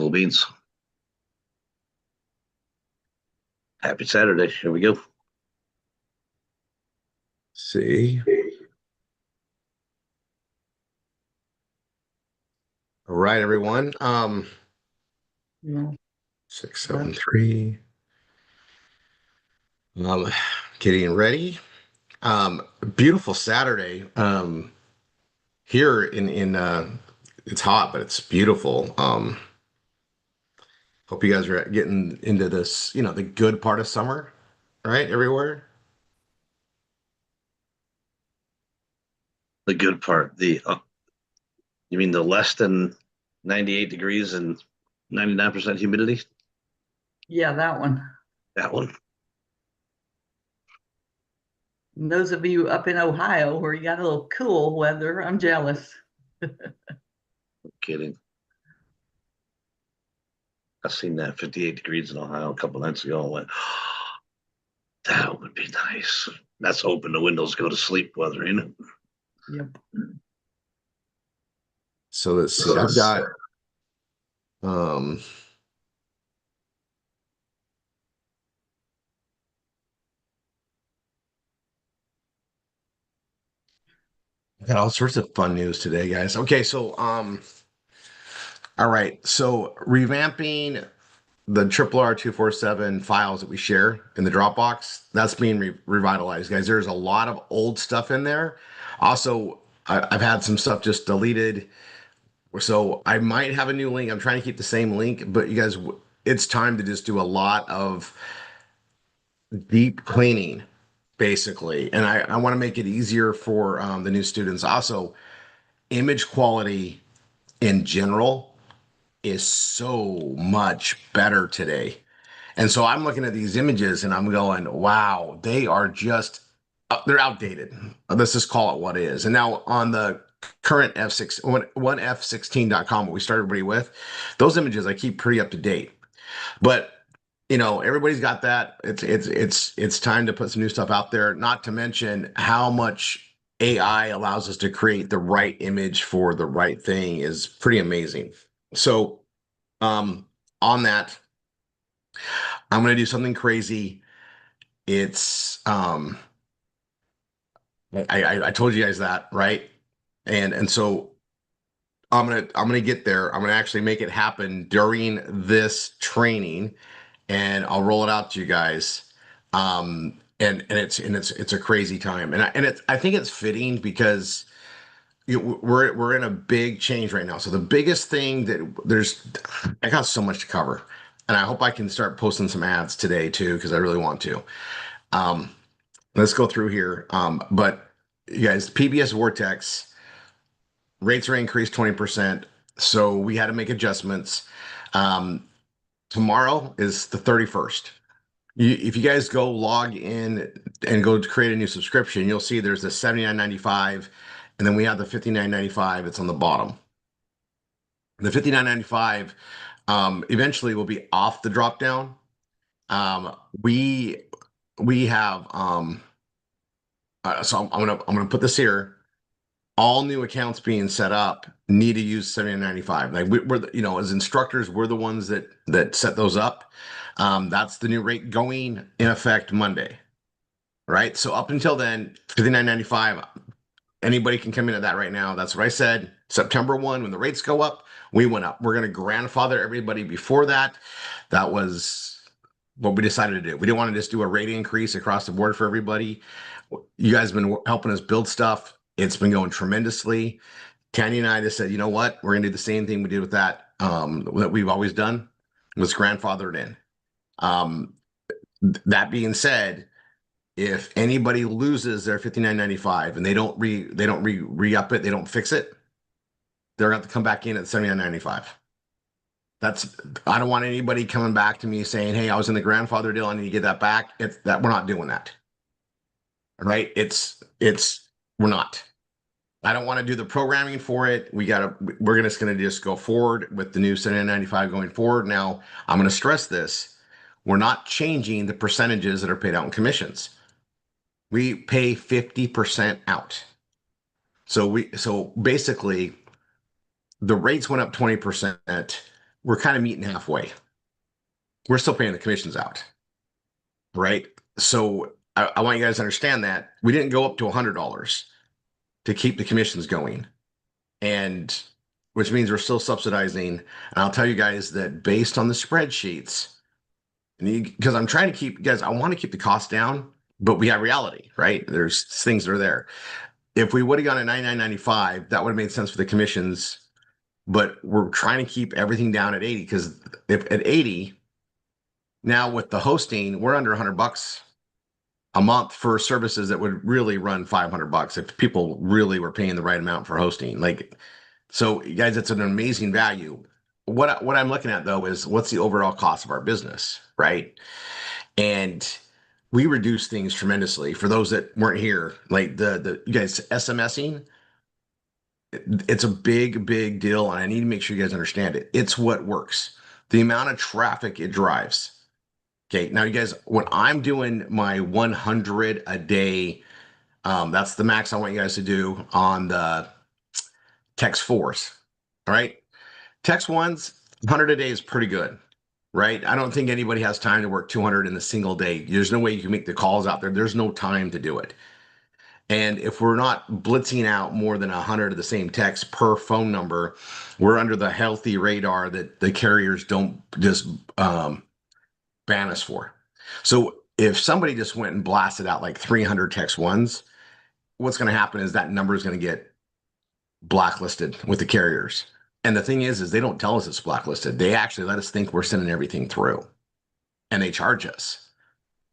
Cool beans. Happy Saturday. Here we go. See. All right, everyone. No, 673. Getting ready. Beautiful Saturday. Here in it's hot, but it's beautiful. Hope you guys are getting into this, the good part of summer, right? Everywhere. The good part. You mean the less than 98 degrees and 99% humidity? yeah, that one. That one. And those of you up in Ohio where you got a little cool weather, I'm jealous. No kidding. I seen that 58 degrees in Ohio a couple nights ago and went, oh, that would be nice. That's open the windows, go to sleep weather, you know? Yep. So let's see. I've got um I've got all sorts of fun news today, guys. Okay, so all right. So revamping the RRR247 files that we share in the Dropbox, that's being revitalized, guys. There's a lot of old stuff in there. Also, I've had some stuff just deleted. So I might have a new link. I'm trying to keep the same link, but you guys, it's time to just do a lot of deep cleaning, basically. And I want to make it easier for the new students. Also, image quality in general is so much better today. And so I'm looking at these images and I'm going, wow, they are just, they're outdated. Let's just call it what it is. And now on the current F6, one F16.com, what we started everybody with, those images I keep pretty up to date. But everybody's got that. It's time to put some new stuff out there, not to mention how much AI allows us to create the right image for the right thing is pretty amazing. So on that, I'm gonna do something crazy. It's I told you guys that, right? And so I'm gonna get there. I'm gonna actually make it happen during this training, and I'll roll it out to you guys. And it's a crazy time, I think it's fitting because we're in a big change right now. So the biggest thing I got so much to cover, and I hope I can start posting some ads today too because I really want to. Um, let's go through here. But you guys, PBS Vortex rates are increased 20%. So we had to make adjustments. Um, tomorrow is the 31st. If you guys go log in and go to create a new subscription, you'll see there's the 79.95, and then we have the 59.95. It's on the bottom. The 59.95 eventually will be off the drop down. Um, we we have so I'm gonna put this here. All new accounts being set up need to use 79.95. Like as instructors, we're the ones that set those up. That's the new rate going in effect Monday, right? So up until then, 59.95. Anybody can come in at that right now. That's what I said. September 1, when the rates go up, we went up. We're going to grandfather everybody before that. That was what we decided to do. We didn't want to just do a rate increase across the board for everybody. You guys have been helping us build stuff. It's been going tremendously. Tanya and I just said, you know what? We're going to do the same thing we did with that we've always done, was grandfathered in. Um, that being said, if anybody loses their 59.95 and they don't re-up it, they don't fix it, they're going to have to come back in at 79.95. That's I don't want anybody coming back to me saying, "Hey, I was in the grandfather deal. I need to get that back." It's that we're not doing that. Right? It's we're not. I don't want to do the programming for it. We're just gonna just go forward with the new 79.95 going forward. Now, I'm gonna stress this. We're not changing the percentages that are paid out in commissions. We pay 50% out. So basically the rates went up 20%. we're kind of meeting halfway. We're still paying the commissions out, right? So I want you guys to understand that we didn't go up to $100 to keep the commissions going, and which means we're still subsidizing. And I'll tell you guys that based on the spreadsheets, because I'm trying to keep guys, I want to keep the cost down, but we have reality, right? There's things that are there. If we would have gone at 99.95, that would have made sense for the commissions, but we're trying to keep everything down at 80 because if at 80, now with the hosting, we're under $100 a month for services that would really run $500 if people really were paying the right amount for hosting. Like, so guys, it's an amazing value. What I'm looking at though is what's the overall cost of our business, right? And we reduce things tremendously for those that weren't here. Like the you guys SMSing, it's a big deal, and I need to make sure you guys understand it. It's what works. The amount of traffic it drives. Okay, now you guys, when I'm doing my 100 a day, that's the max I want you guys to do on the text fours. All right, text ones, 100 a day is pretty good, right? I don't think anybody has time to work 200 in a single day. There's no way you can make the calls out there. There's no time to do it. And if we're not blitzing out more than 100 of the same text per phone number, we're under the healthy radar that the carriers don't just ban us for. So if somebody just went and blasted out like 300 text ones, what's going to happen is that number is going to get blacklisted with the carriers. And the thing is they don't tell us it's blacklisted. They actually let us think we're sending everything through, and they charge us.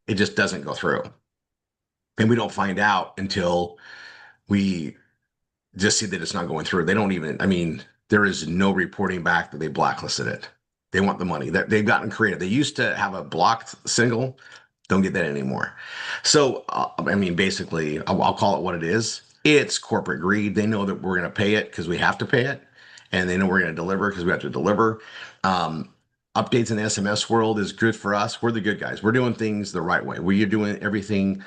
It just doesn't go through. And we don't find out until we just see that it's not going through. They don't even, I mean, there is no reporting back that they blacklisted it. They want the money. They've gotten creative. They used to have a blocked single. Don't get that anymore. So, I mean, basically, I'll call it what it is. It's corporate greed. They know that we're going to pay it because we have to pay it. And they know we're going to deliver because we have to deliver. Updates in the SMS world is good for us. We're the good guys. We're doing things the right way. We're doing everything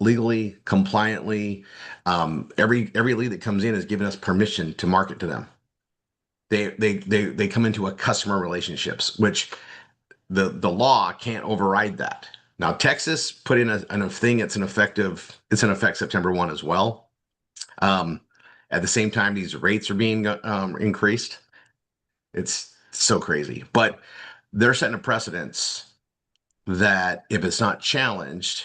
legally, compliantly. Every lead that comes in is giving us permission to market to them. They come into a customer relationships, which the law can't override that. Now, Texas put in a thing. It's in effect September 1 as well. At the same time, these rates are being increased. It's so crazy, but they're setting a precedence that if it's not challenged,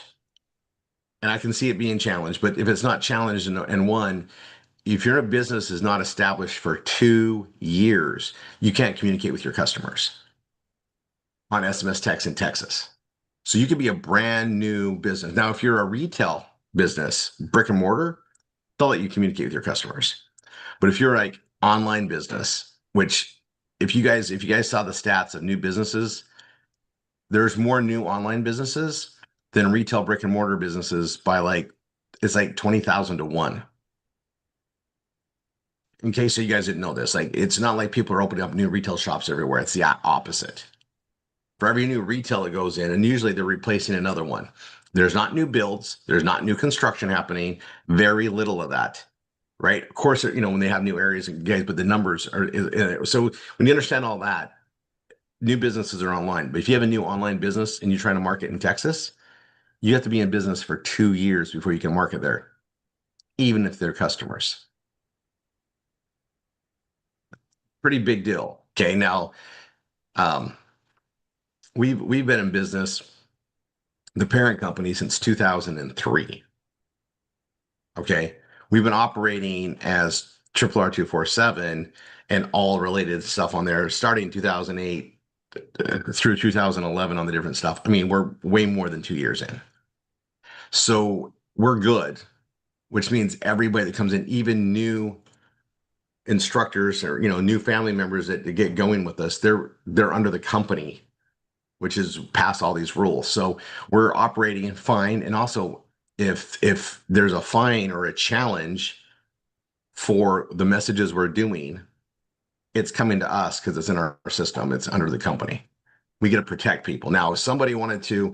and I can see it being challenged, but if it's not challenged and one, if your business is not established for 2 years, you can't communicate with your customers on SMS text in Texas. So you could be a brand new business. Now, if you're a retail business, brick and mortar, they'll let you communicate with your customers. But if you're like online business, which if you guys saw the stats of new businesses, there's more new online businesses than retail brick and mortar businesses by it's like 20,000 to 1. In case you guys didn't know this, like it's not like people are opening up new retail shops everywhere. It's the opposite. For every new retail that goes in, and usually they're replacing another one. There's not new builds. There's not new construction happening. Very little of that, right? Of course, when they have new areas, guys, but the numbers are so when you understand all that, new businesses are online. But if you have a new online business and you're trying to market in Texas, you have to be in business for 2 years before you can market there, even if they're customers. Pretty big deal. Okay, now we've been in business, the parent company, since 2003. Okay, we've been operating as RRR247 and all related stuff on there, starting 2008 through 2011 on the different stuff. I mean, we're way more than 2 years in. So we're good, which means everybody that comes in, even new instructors or new family members that get going with us, they're under the company, which is past all these rules. So we're operating fine. And also, if there's a fine or a challenge for the messages we're doing, it's coming to us because it's in our system. It's under the company. We get to protect people. Now, if somebody wanted to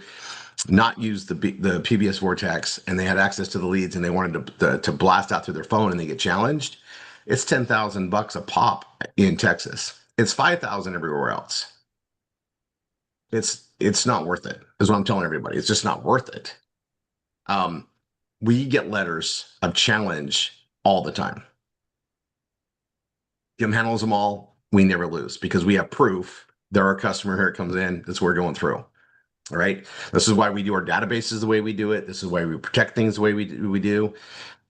not use the PBS Vortex and they had access to the leads and they wanted to blast out through their phone and they get challenged, it's $10,000 a pop in Texas. It's 5,000 everywhere else. It's not worth it, is what I'm telling everybody. It's just not worth it. Um, we get letters of challenge all the time. Jim handles them all. We never lose because we have proof. They're our customer. Here it comes in. That's what we're going through. All right. This is why we do our databases the way we do it. This is why we protect things the way we do.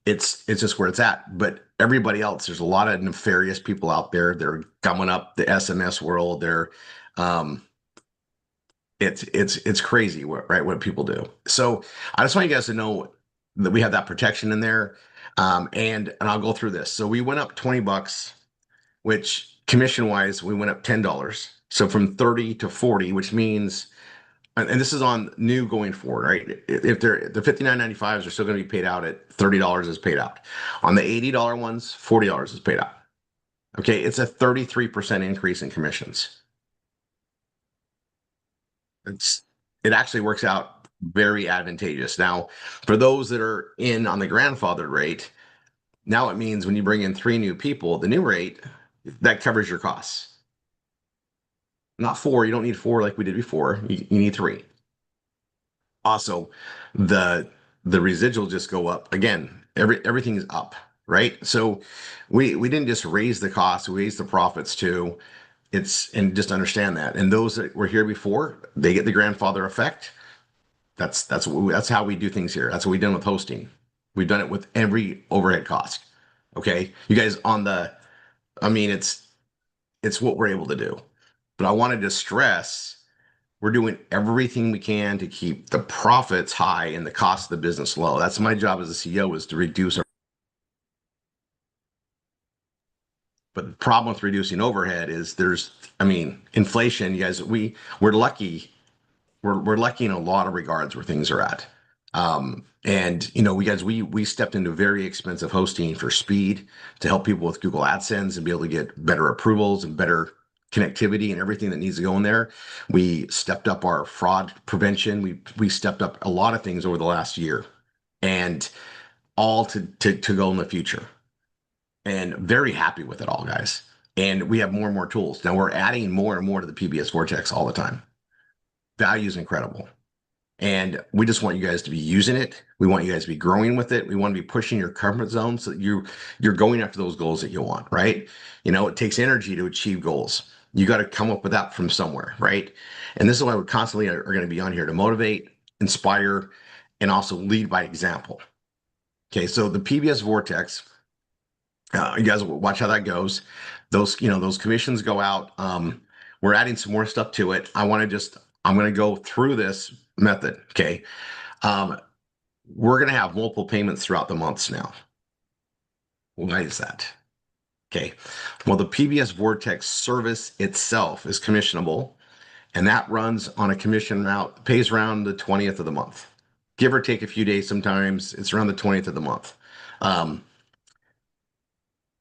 It's just where it's at. But everybody else, there's a lot of nefarious people out there. They're gumming up the SMS world. They're um, it's crazy what people do. So I just want you guys to know that we have that protection in there. And I'll go through this. So we went up $20, which commission wise we went up $10. So from 30 to 40, which means, and this is on new going forward, right? If they're the 59.95s are still going to be paid out at $30 is paid out. On the $80 ones, $40 is paid out. Okay, it's a 33% increase in commissions. It's it actually works out very advantageous. Now, for those that are in on the grandfathered rate, now it means when you bring in three new people, the new rate that covers your costs. Not four. You don't need four like we did before. You need three. Also, the the residual just go up again. Everything is up, right? So we didn't just raise the costs, we raised the profits too. It's and just understand that. And those that were here before, they get the grandfather effect. That's how we do things here. That's what we've done with hosting. We've done it with every overhead cost. Okay, you guys on the, I mean, it's what we're able to do. But I wanted to stress we're doing everything we can to keep the profits high and the cost of the business low. That's my job as a CEO is to reduce our. But the problem with reducing overhead is there's, I mean, inflation. You guys, we're lucky. We're lucky in a lot of regards where things are at. And we guys, we stepped into very expensive hosting for speed to help people with Google AdSense and be able to get better approvals and better connectivity and everything that needs to go in there. We stepped up our fraud prevention. We stepped up a lot of things over the last year, and all to go in the future. And very happy with it all, guys. And we have more and more tools. Now we're adding more and more to the PBS Vortex all the time. Value is incredible. And we just want you guys to be using it. We want you guys to be growing with it. We want to be pushing your comfort zone so that you're going after those goals that you want, right? It takes energy to achieve goals. You got to come up with that from somewhere, right? And this is why we constantly are going to be on here to motivate, inspire, and also lead by example. Okay, so the PBS Vortex, you guys will watch how that goes. Those commissions go out. We're adding some more stuff to it. I'm going to go through this method. Okay. We're going to have multiple payments throughout the months now. Why is that? Okay. Well, the PBS Vortex service itself is commissionable, and that runs on a commission route, pays around the 20th of the month, give or take a few days. Sometimes it's around the 20th of the month.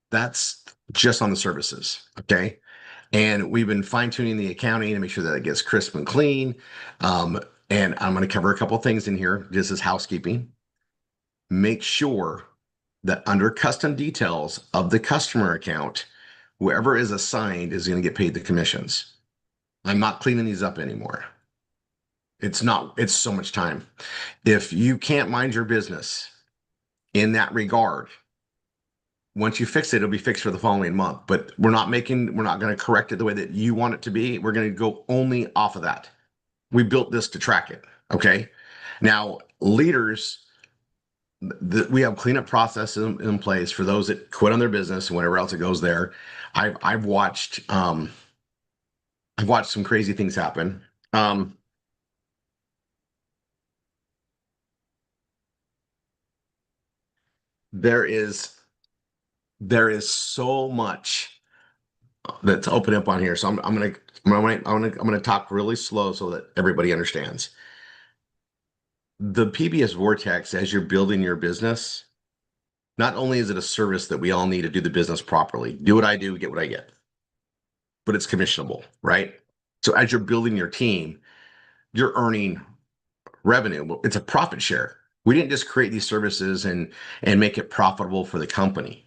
That's just on the services. Okay. And we've been fine tuning the accounting to make sure that it gets crisp and clean. And I'm going to cover a couple of things in here. This is housekeeping. Make sure that under custom details of the customer account, whoever is assigned is going to get paid the commissions. I'm not cleaning these up anymore. It's so much time. If you can't mind your business in that regard, once you fix it, it'll be fixed for the following month. But we're not going to correct it the way that you want it to be. We're going to go only off of that. We built this to track it. Okay. Now, leaders, we have cleanup processes in place for those that quit on their business and whatever else it goes there. I've watched some crazy things happen. There is so much that's open up on here. So I'm gonna talk really slow so that everybody understands. The PBS Vortex, as you're building your business, not only is it a service that we all need to do the business properly, do what I do, get what I get, but it's commissionable, right? So as you're building your team, you're earning revenue. Well, it's a profit share. We didn't just create these services and make it profitable for the company.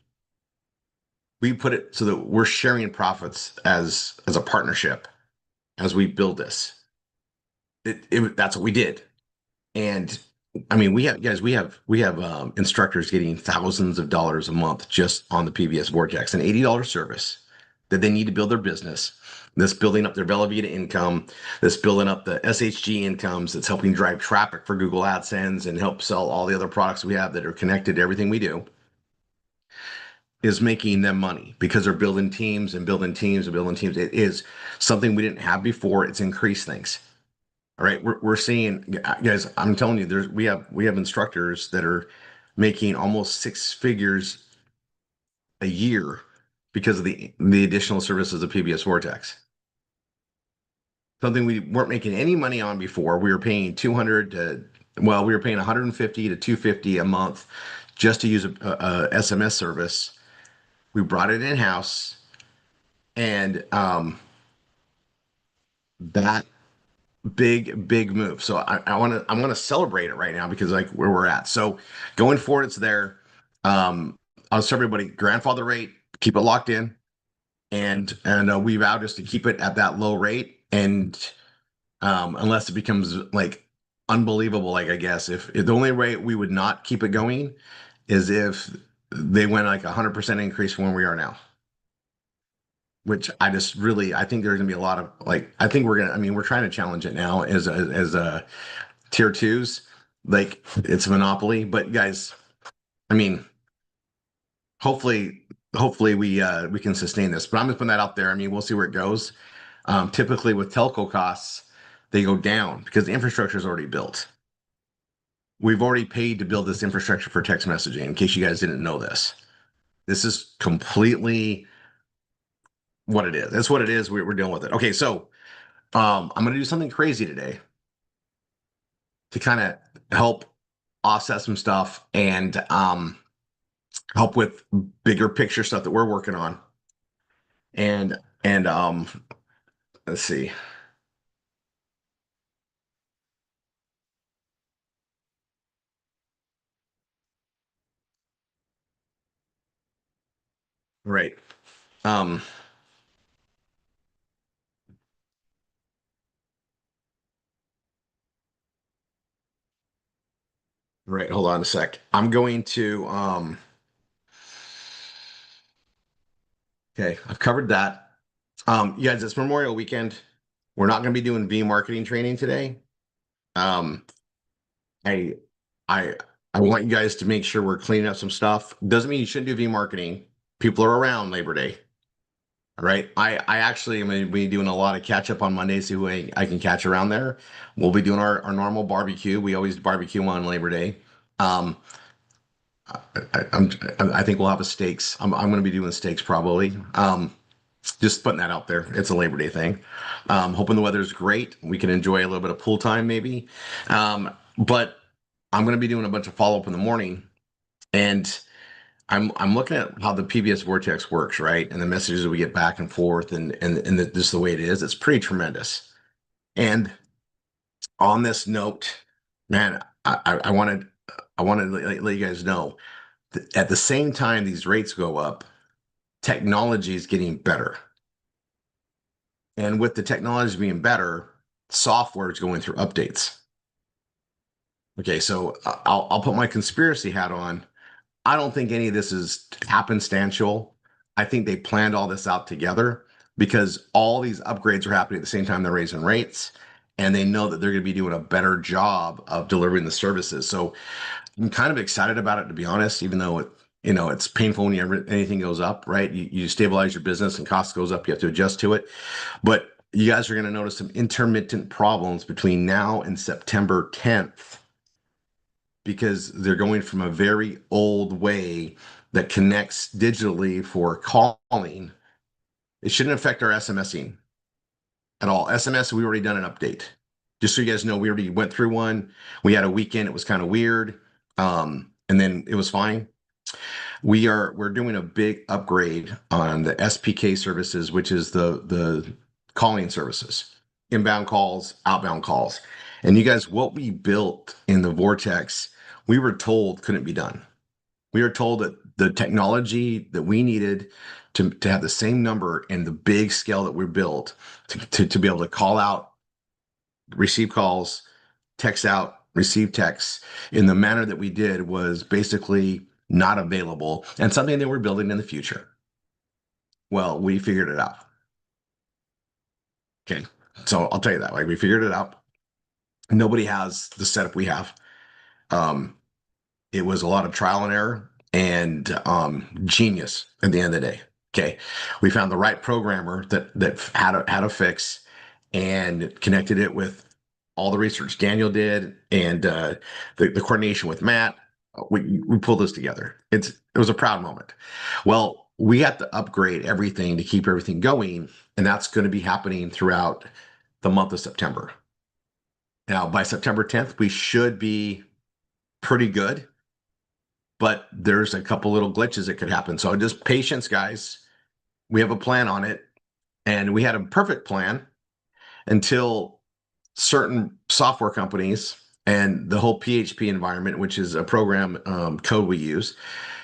We put it so that we're sharing profits as a partnership as we build this. That's what we did. And I mean, we have guys, we have instructors getting thousands of dollars a month just on the PBS Vortex, an $80 service that they need to build their business. This building up their Bella Vita income, this building up the SHG incomes, that's helping drive traffic for Google AdSense and help sell all the other products we have that are connected to everything we do, is making them money because they're building teams and building teams and building teams. It is something we didn't have before. It's increased things. All right, we're seeing, guys. I'm telling you, we have instructors that are making almost six figures a year because of the additional services of PBS Vortex. Something we weren't making any money on before. We were paying 200 to, well, we were paying 150 to 250 a month just to use a SMS service. We brought it in house, and that big move. So I want to celebrate it right now because like where we're at. So going forward, it's there. I'll tell everybody grandfather rate, keep it locked in, and we vow just to keep it at that low rate, and unless it becomes like unbelievable, like I guess if the only way we would not keep it going is if they went like 100% increase from where we are now. Which I just really, I think there's gonna be a lot of like, I think I mean, we're trying to challenge it now as a tier twos, like it's a monopoly. But guys, I mean, hopefully, hopefully we can sustain this. But I'm just putting that out there. I mean, we'll see where it goes. Typically with telco costs, they go down because the infrastructure is already built. We've already paid to build this infrastructure for text messaging. In case you guys didn't know this, this is completely what it is. That's what it is. We're dealing with it. Okay, so I'm going to do something crazy today to kind of help offset some stuff and help with bigger picture stuff that we're working on. And let's see. Right. Um, right. Hold on a sec. I'm going to okay, I've covered that. You guys, it's Memorial Weekend. We're not going to be doing V marketing training today. Um, I I I want you guys to make sure we're cleaning up some stuff. Doesn't mean you shouldn't do V marketing. People are around Labor Day. All right. I actually am going to be doing a lot of catch up on Monday, see who I can catch around there. We'll be doing our normal barbecue. We always barbecue on Labor Day. Um, I think we'll have a steaks. I'm going to be doing steaks probably. Just putting that out there. It's a Labor Day thing. Hoping the weather's great. We can enjoy a little bit of pool time maybe. But I'm going to be doing a bunch of follow up in the morning, and I'm looking at how the PBS Vortex works, right? And the messages that we get back and forth, and just the way it is. It's pretty tremendous. And on this note, man, I wanted to let you guys know that at the same time these rates go up, technology is getting better. And with the technology being better, software is going through updates. Okay, so I'll put my conspiracy hat on. I don't think any of this is happenstantial. I think they planned all this out together because all these upgrades are happening at the same time they're raising rates, and they know that they're going to be doing a better job of delivering the services. So I'm kind of excited about it, to be honest, even though it's painful when anything goes up, right? You stabilize your business and cost goes up, you have to adjust to it. But you guys are going to notice some intermittent problems between now and September 10th because they're going from a very old way that connects digitally for calling. It shouldn't affect our SMSing at all. SMS, we already done an update. Just so you guys know, we already went through one. We had a weekend, it was kind of weird. And then it was fine. We're doing a big upgrade on the SPK services, which is the calling services, inbound calls, outbound calls. And you guys, what we built in the Vortex, we were told couldn't be done. We were told that the technology that we needed to have the same number and the big scale that we built to be able to call out, receive calls, text out, receive texts in the manner that we did was basically not available and something that we're building in the future. Well, we figured it out. Okay. So I'll tell you that, like we figured it out. Nobody has the setup we have. Um, it was a lot of trial and error and genius at the end of the day. Okay. We found the right programmer that had a fix and connected it with all the research Daniel did and the coordination with Matt. We pulled this together. It was a proud moment. Well, we have to upgrade everything to keep everything going, and that's going to be happening throughout the month of September. Now, by September 10th, we should be pretty good, but there's a couple little glitches that could happen. So just patience, guys. We have a plan on it, and we had a perfect plan until certain software companies and the whole PHP environment, which is a program code we use,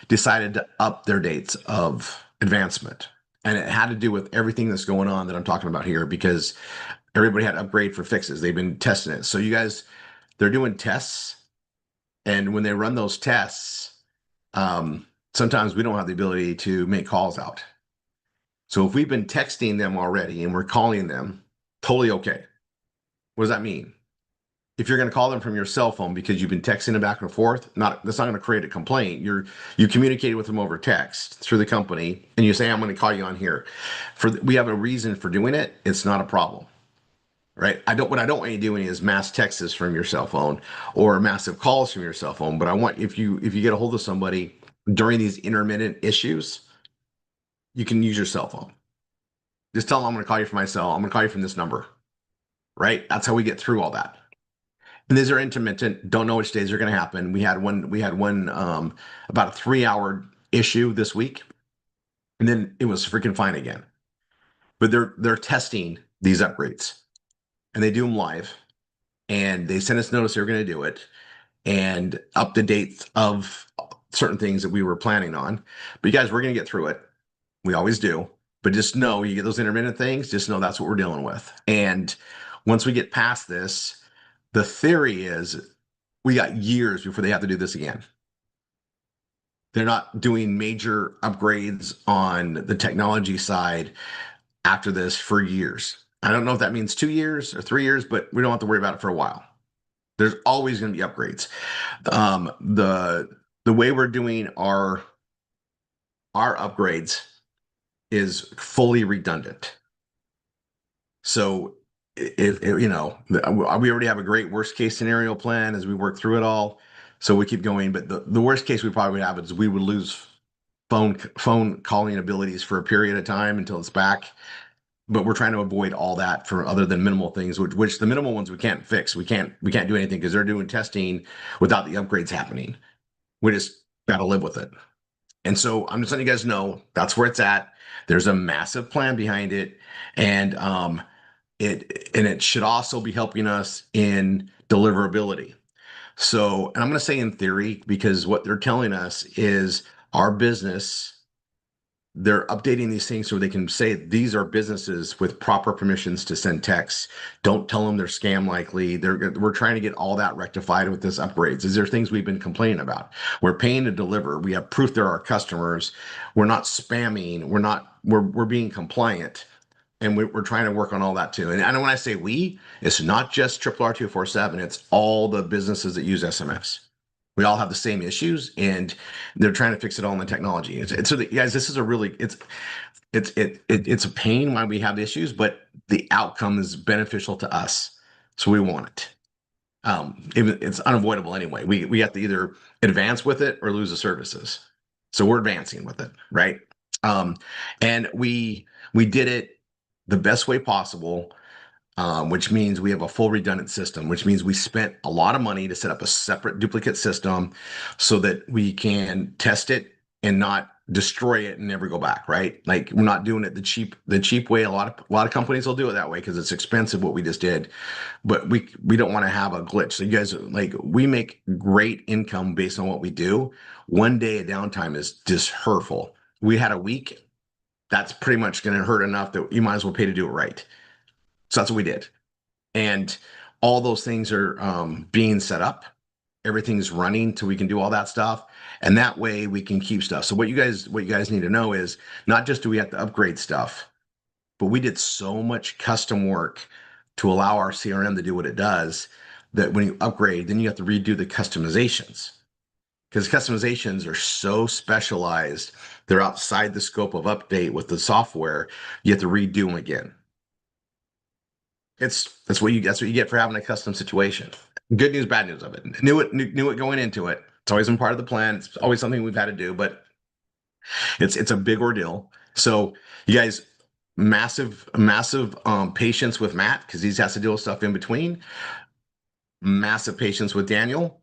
decided to up their dates of advancement. And it had to do with everything that's going on that I'm talking about here because everybody had to upgrade for fixes. They've been testing it. So you guys, they're doing tests. And when they run those tests, sometimes we don't have the ability to make calls out. So if we've been texting them already and we're calling them, totally okay. What does that mean? If you're going to call them from your cell phone because you've been texting them back and forth, that's not going to create a complaint. You communicated with them over text through the company, and you say, "I'm going to call you on here." We have a reason for doing it. It's not a problem, right? What I don't want you doing is mass texts from your cell phone or massive calls from your cell phone. But I want if you get a hold of somebody during these intermittent issues, you can use your cell phone. Just tell them I'm going to call you from my cell. I'm going to call you from this number, right? That's how we get through all that. And these are intermittent. Don't know which days are going to happen. We had one about a 3-hour issue this week, and then it was freaking fine again. But they're testing these upgrades, and they do them live, and they sent us notice they were going to do it, and up the dates of certain things that we were planning on. But you guys, we're going to get through it. We always do. But just know you get those intermittent things. Just know that's what we're dealing with. And once we get past this, the theory is we got years before they have to do this again. They're not doing major upgrades on the technology side after this for years. I don't know if that means 2 years or 3 years, but we don't have to worry about it for a while. There's always going to be upgrades. The way we're doing our upgrades is fully redundant. So if we already have a great worst case scenario plan as we work through it all. So we keep going. But the worst case we probably would have is we would lose phone calling abilities for a period of time until it's back. But we're trying to avoid all that for other than minimal things, which the minimal ones we can't fix. We can't do anything because they're doing testing without the upgrades happening. We just got to live with it. And so I'm just letting you guys know that's where it's at. There's a massive plan behind it, and it should also be helping us in deliverability. So, and I'm going to say in theory because what they're telling us is our business. They're updating these things so they can say these are businesses with proper permissions to send texts. Don't tell them they're scam likely. We're trying to get all that rectified with this upgrades. These are things we've been complaining about. We're paying to deliver. We have proof they're our customers. We're not spamming. We're being compliant. And we're trying to work on all that too. And when I say we, it's not just RRR247. It's all the businesses that use SMS. We all have the same issues, and they're trying to fix it all in the technology. So, guys, this is it's a pain why we have issues, but the outcome is beneficial to us, so we want it. It's unavoidable anyway. We have to either advance with it or lose the services. So we're advancing with it, right? And we did it the best way possible. Which means we have a full redundant system, which means we spent a lot of money to set up a separate duplicate system so that we can test it and not destroy it and never go back, right? Like we're not doing it the cheap way. A lot of companies will do it that way because it's expensive what we just did, but we don't want to have a glitch. So you guys, like, we make great income based on what we do. One day of downtime is just hurtful. We had a week that's pretty much going to hurt enough that you might as well pay to do it right. So that's what we did. And all those things are being set up. Everything's running so we can do all that stuff. And that way we can keep stuff. So what you guys need to know is not just do we have to upgrade stuff, but we did so much custom work to allow our CRM to do what it does that when you upgrade, then you have to redo the customizations because customizations are so specialized. They're outside the scope of update with the software. You have to redo them again. That's what you get for having a custom situation. Good news, bad news of it. Knew it going into it. It's always been part of the plan. It's always something we've had to do, but it's a big ordeal. So you guys, massive patience with Matt because he has to deal with stuff in between. Massive patience with Daniel,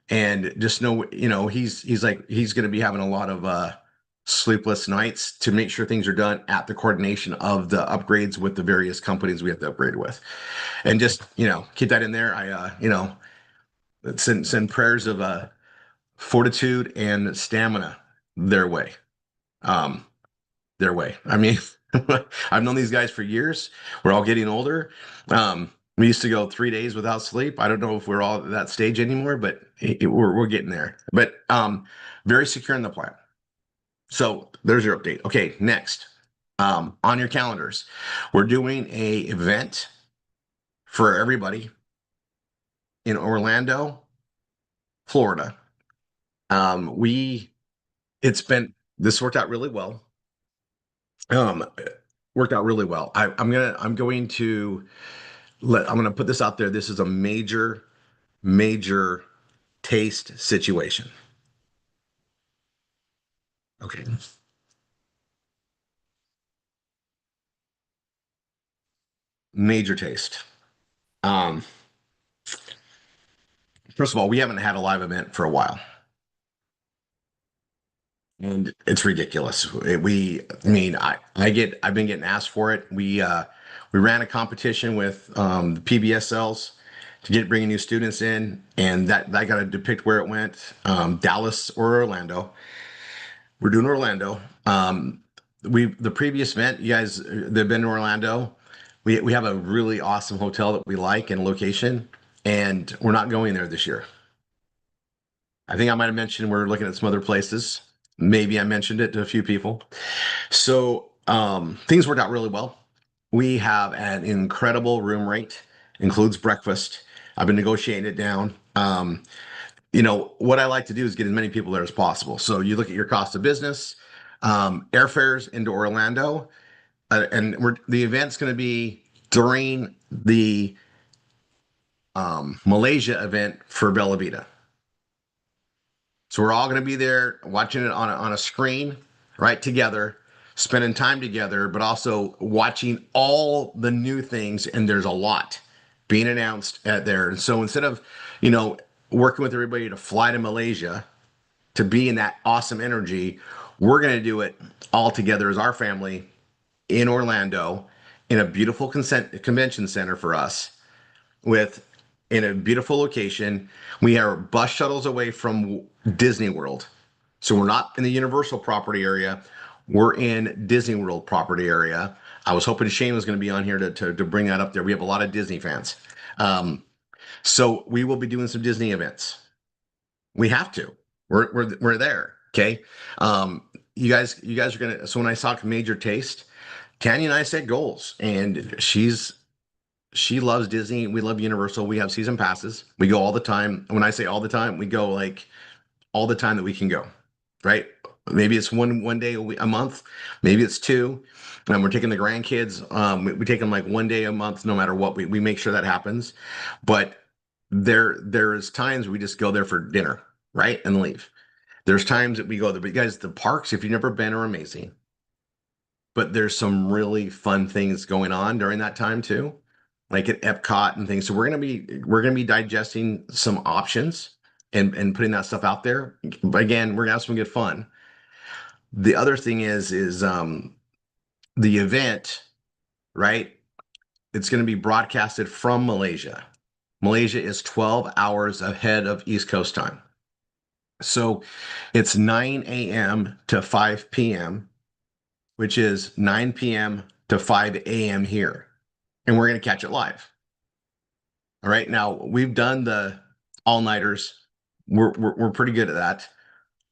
and just know he's going to be having a lot of sleepless nights to make sure things are done at the coordination of the upgrades with the various companies we have to upgrade with, and just keep that in there. I send prayers of fortitude and stamina their way. Um, their way. I mean, I've known these guys for years. We're all getting older. We used to go 3 days without sleep. I don't know if we're all at that stage anymore, but we're getting there. But very secure in the plan. So there's your update. Okay, next on your calendars, we're doing a event for everybody in Orlando, Florida. We it's been this worked out really well. Um, worked out really well. I'm going to I'm going to put this out there. This is a major taste situation. Okay. Major taste. Um, First of all, we haven't had a live event for a while. And it's ridiculous. I mean, I've been getting asked for it. We ran a competition with the PBSLs to get bringing new students in, and that got to depict where it went, Dallas or Orlando. We're doing Orlando. The previous event, you guys, they've been to Orlando. We have a really awesome hotel that we like and location, and we're not going there this year. I think I might have mentioned we're looking at some other places. Maybe I mentioned it to a few people. So things worked out really well. We have an incredible room rate, includes breakfast. I've been negotiating it down. What I like to do is get as many people there as possible. So you look at your cost of business, airfares into Orlando, and the event's going to be during the Malaysia event for Bella Vita. So we're all going to be there watching it on a screen, right, together, spending time together, but also watching all the new things. And there's a lot being announced at there. And so instead of, working with everybody to fly to Malaysia to be in that awesome energy, we're going to do it all together as our family in Orlando in a beautiful convention center for us with in a beautiful location. We are bus shuttles away from Disney World. So we're not in the Universal property area. We're in Disney World property area. I was hoping Shane was going to be on here to bring that up there. We have a lot of Disney fans. So we will be doing some Disney events. We have to. We're there. Okay. You guys are gonna. So when I talk major taste, Tanya and I set goals, and she loves Disney. We love Universal. We have season passes. We go all the time. When I say all the time, we go like all the time that we can go. Right? Maybe it's one day a month. Maybe it's two. And we're taking the grandkids. We take them like one day a month, no matter what. We make sure that happens. But there's times we just go there for dinner, right, and leave. There's times that we go there. But guys, the parks, if you've never been, are amazing. But there's some really fun things going on during that time too, like at Epcot and things. So we're gonna be digesting some options and putting that stuff out there. But again, we're gonna have some good fun. The other thing is the event, right? It's gonna be broadcasted from Malaysia. Malaysia is 12 hours ahead of East Coast time. So it's 9 a.m. to 5 p.m. which is 9 p.m. to 5 a.m. here. And we're going to catch it live. All right. Now we've done the all-nighters. We're pretty good at that.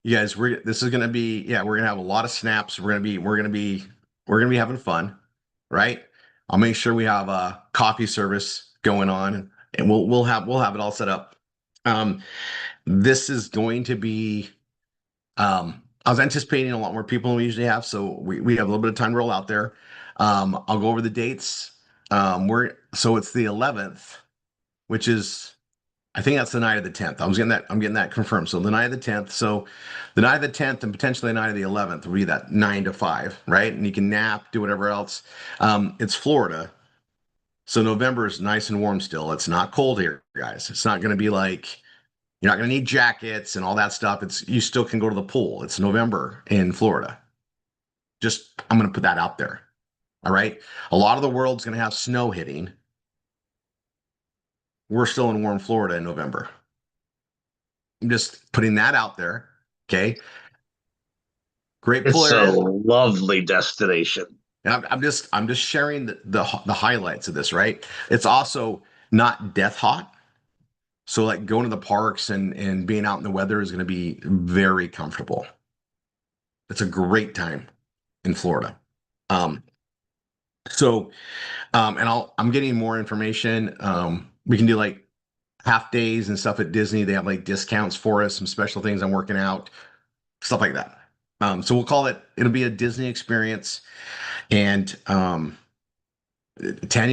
You guys, this is gonna be, yeah, we're gonna have a lot of snaps. We're gonna be having fun, right? I'll make sure we have a coffee service going on, and we'll have it all set up. This is going to be I was anticipating a lot more people than we usually have, so we have a little bit of time to roll out there. I'll go over the dates. It's the 11th, which is, I think that's the night of the 10th. I'm getting that confirmed. So the night of the 10th. So the night of the 10th and potentially the night of the 11th will be that 9 to 5, right? And you can nap, do whatever else. It's Florida. So November is nice and warm still. It's not cold here, guys. It's not going to be like, you're not going to need jackets and all that stuff. You still can go to the pool. It's November in Florida. I'm going to put that out there. All right. A lot of the world's going to have snow hitting. We're still in warm Florida in November. I'm just putting that out there. Okay. Great pool It's a areas. lovely destination. And I'm just sharing the highlights of this, right? It's also not death hot. So like going to the parks and being out in the weather is going to be very comfortable. It's a great time in Florida. Um, I'm getting more information. We can do like half days and stuff at Disney. They have like discounts for us, some special things I'm working out, stuff like that. So it'll be a Disney experience. And Tanya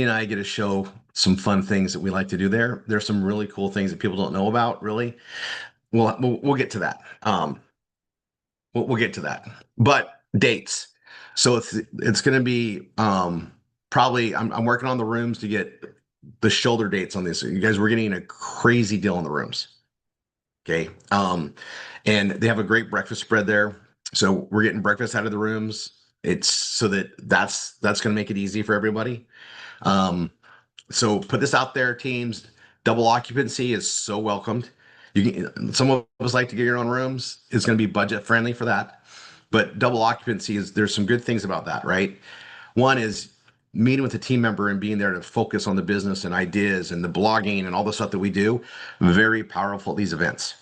and I get to show some fun things that we like to do there. There's some really cool things that people don't know about, really. We'll get to that. We'll get to that. But dates. So it's going to be probably I'm working on the rooms to get the shoulder dates on this. You guys, we're getting a crazy deal on the rooms. Okay. And they have a great breakfast spread there. So we're getting breakfast out of the rooms. It's so that's going to make it easy for everybody. Um, so put this out there, teams. Double occupancy is so welcomed. Some of us like to get your own rooms. It's going to be budget friendly for that. But double occupancy there's some good things about that, right? One is meeting with a team member and being there to focus on the business and ideas and the blogging and all the stuff that we do. Very powerful, these events.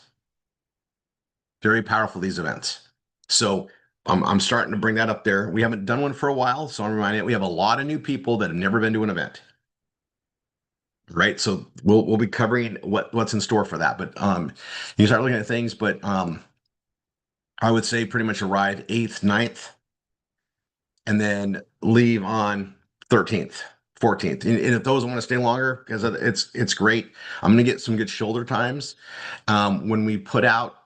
Very powerful, these events. So I'm starting to bring that up there. We haven't done one for a while, so I'm reminded we have a lot of new people that have never been to an event. Right. So we'll be covering what's in store for that. But you start looking at things, but I would say pretty much arrive 8th, 9th, and then leave on 13th, 14th. And if those want to stay longer, because it's great. I'm gonna get some good shoulder times. When we put out,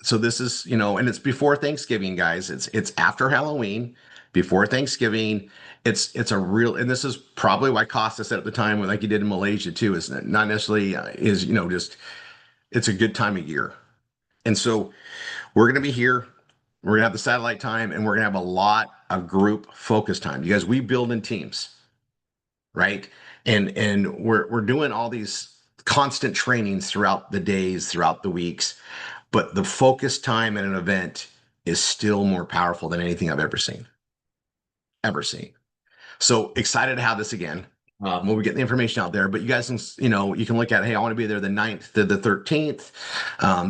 so this is, and it's before Thanksgiving, guys. It's after Halloween, before Thanksgiving. It's a real, and this is probably why Costa said at the time, like he did in Malaysia too, is not necessarily just it's a good time of year. And so we're gonna be here. We're gonna have the satellite time, and we're gonna have a lot of group focus time. You guys, we build in teams, right? And we're doing all these constant trainings throughout the days, throughout the weeks, but the focus time at an event is still more powerful than anything I've ever seen. Ever seen. So excited to have this again. When we get the information out there, but you guys can, you can look at, hey, I want to be there the 9th to the 13th,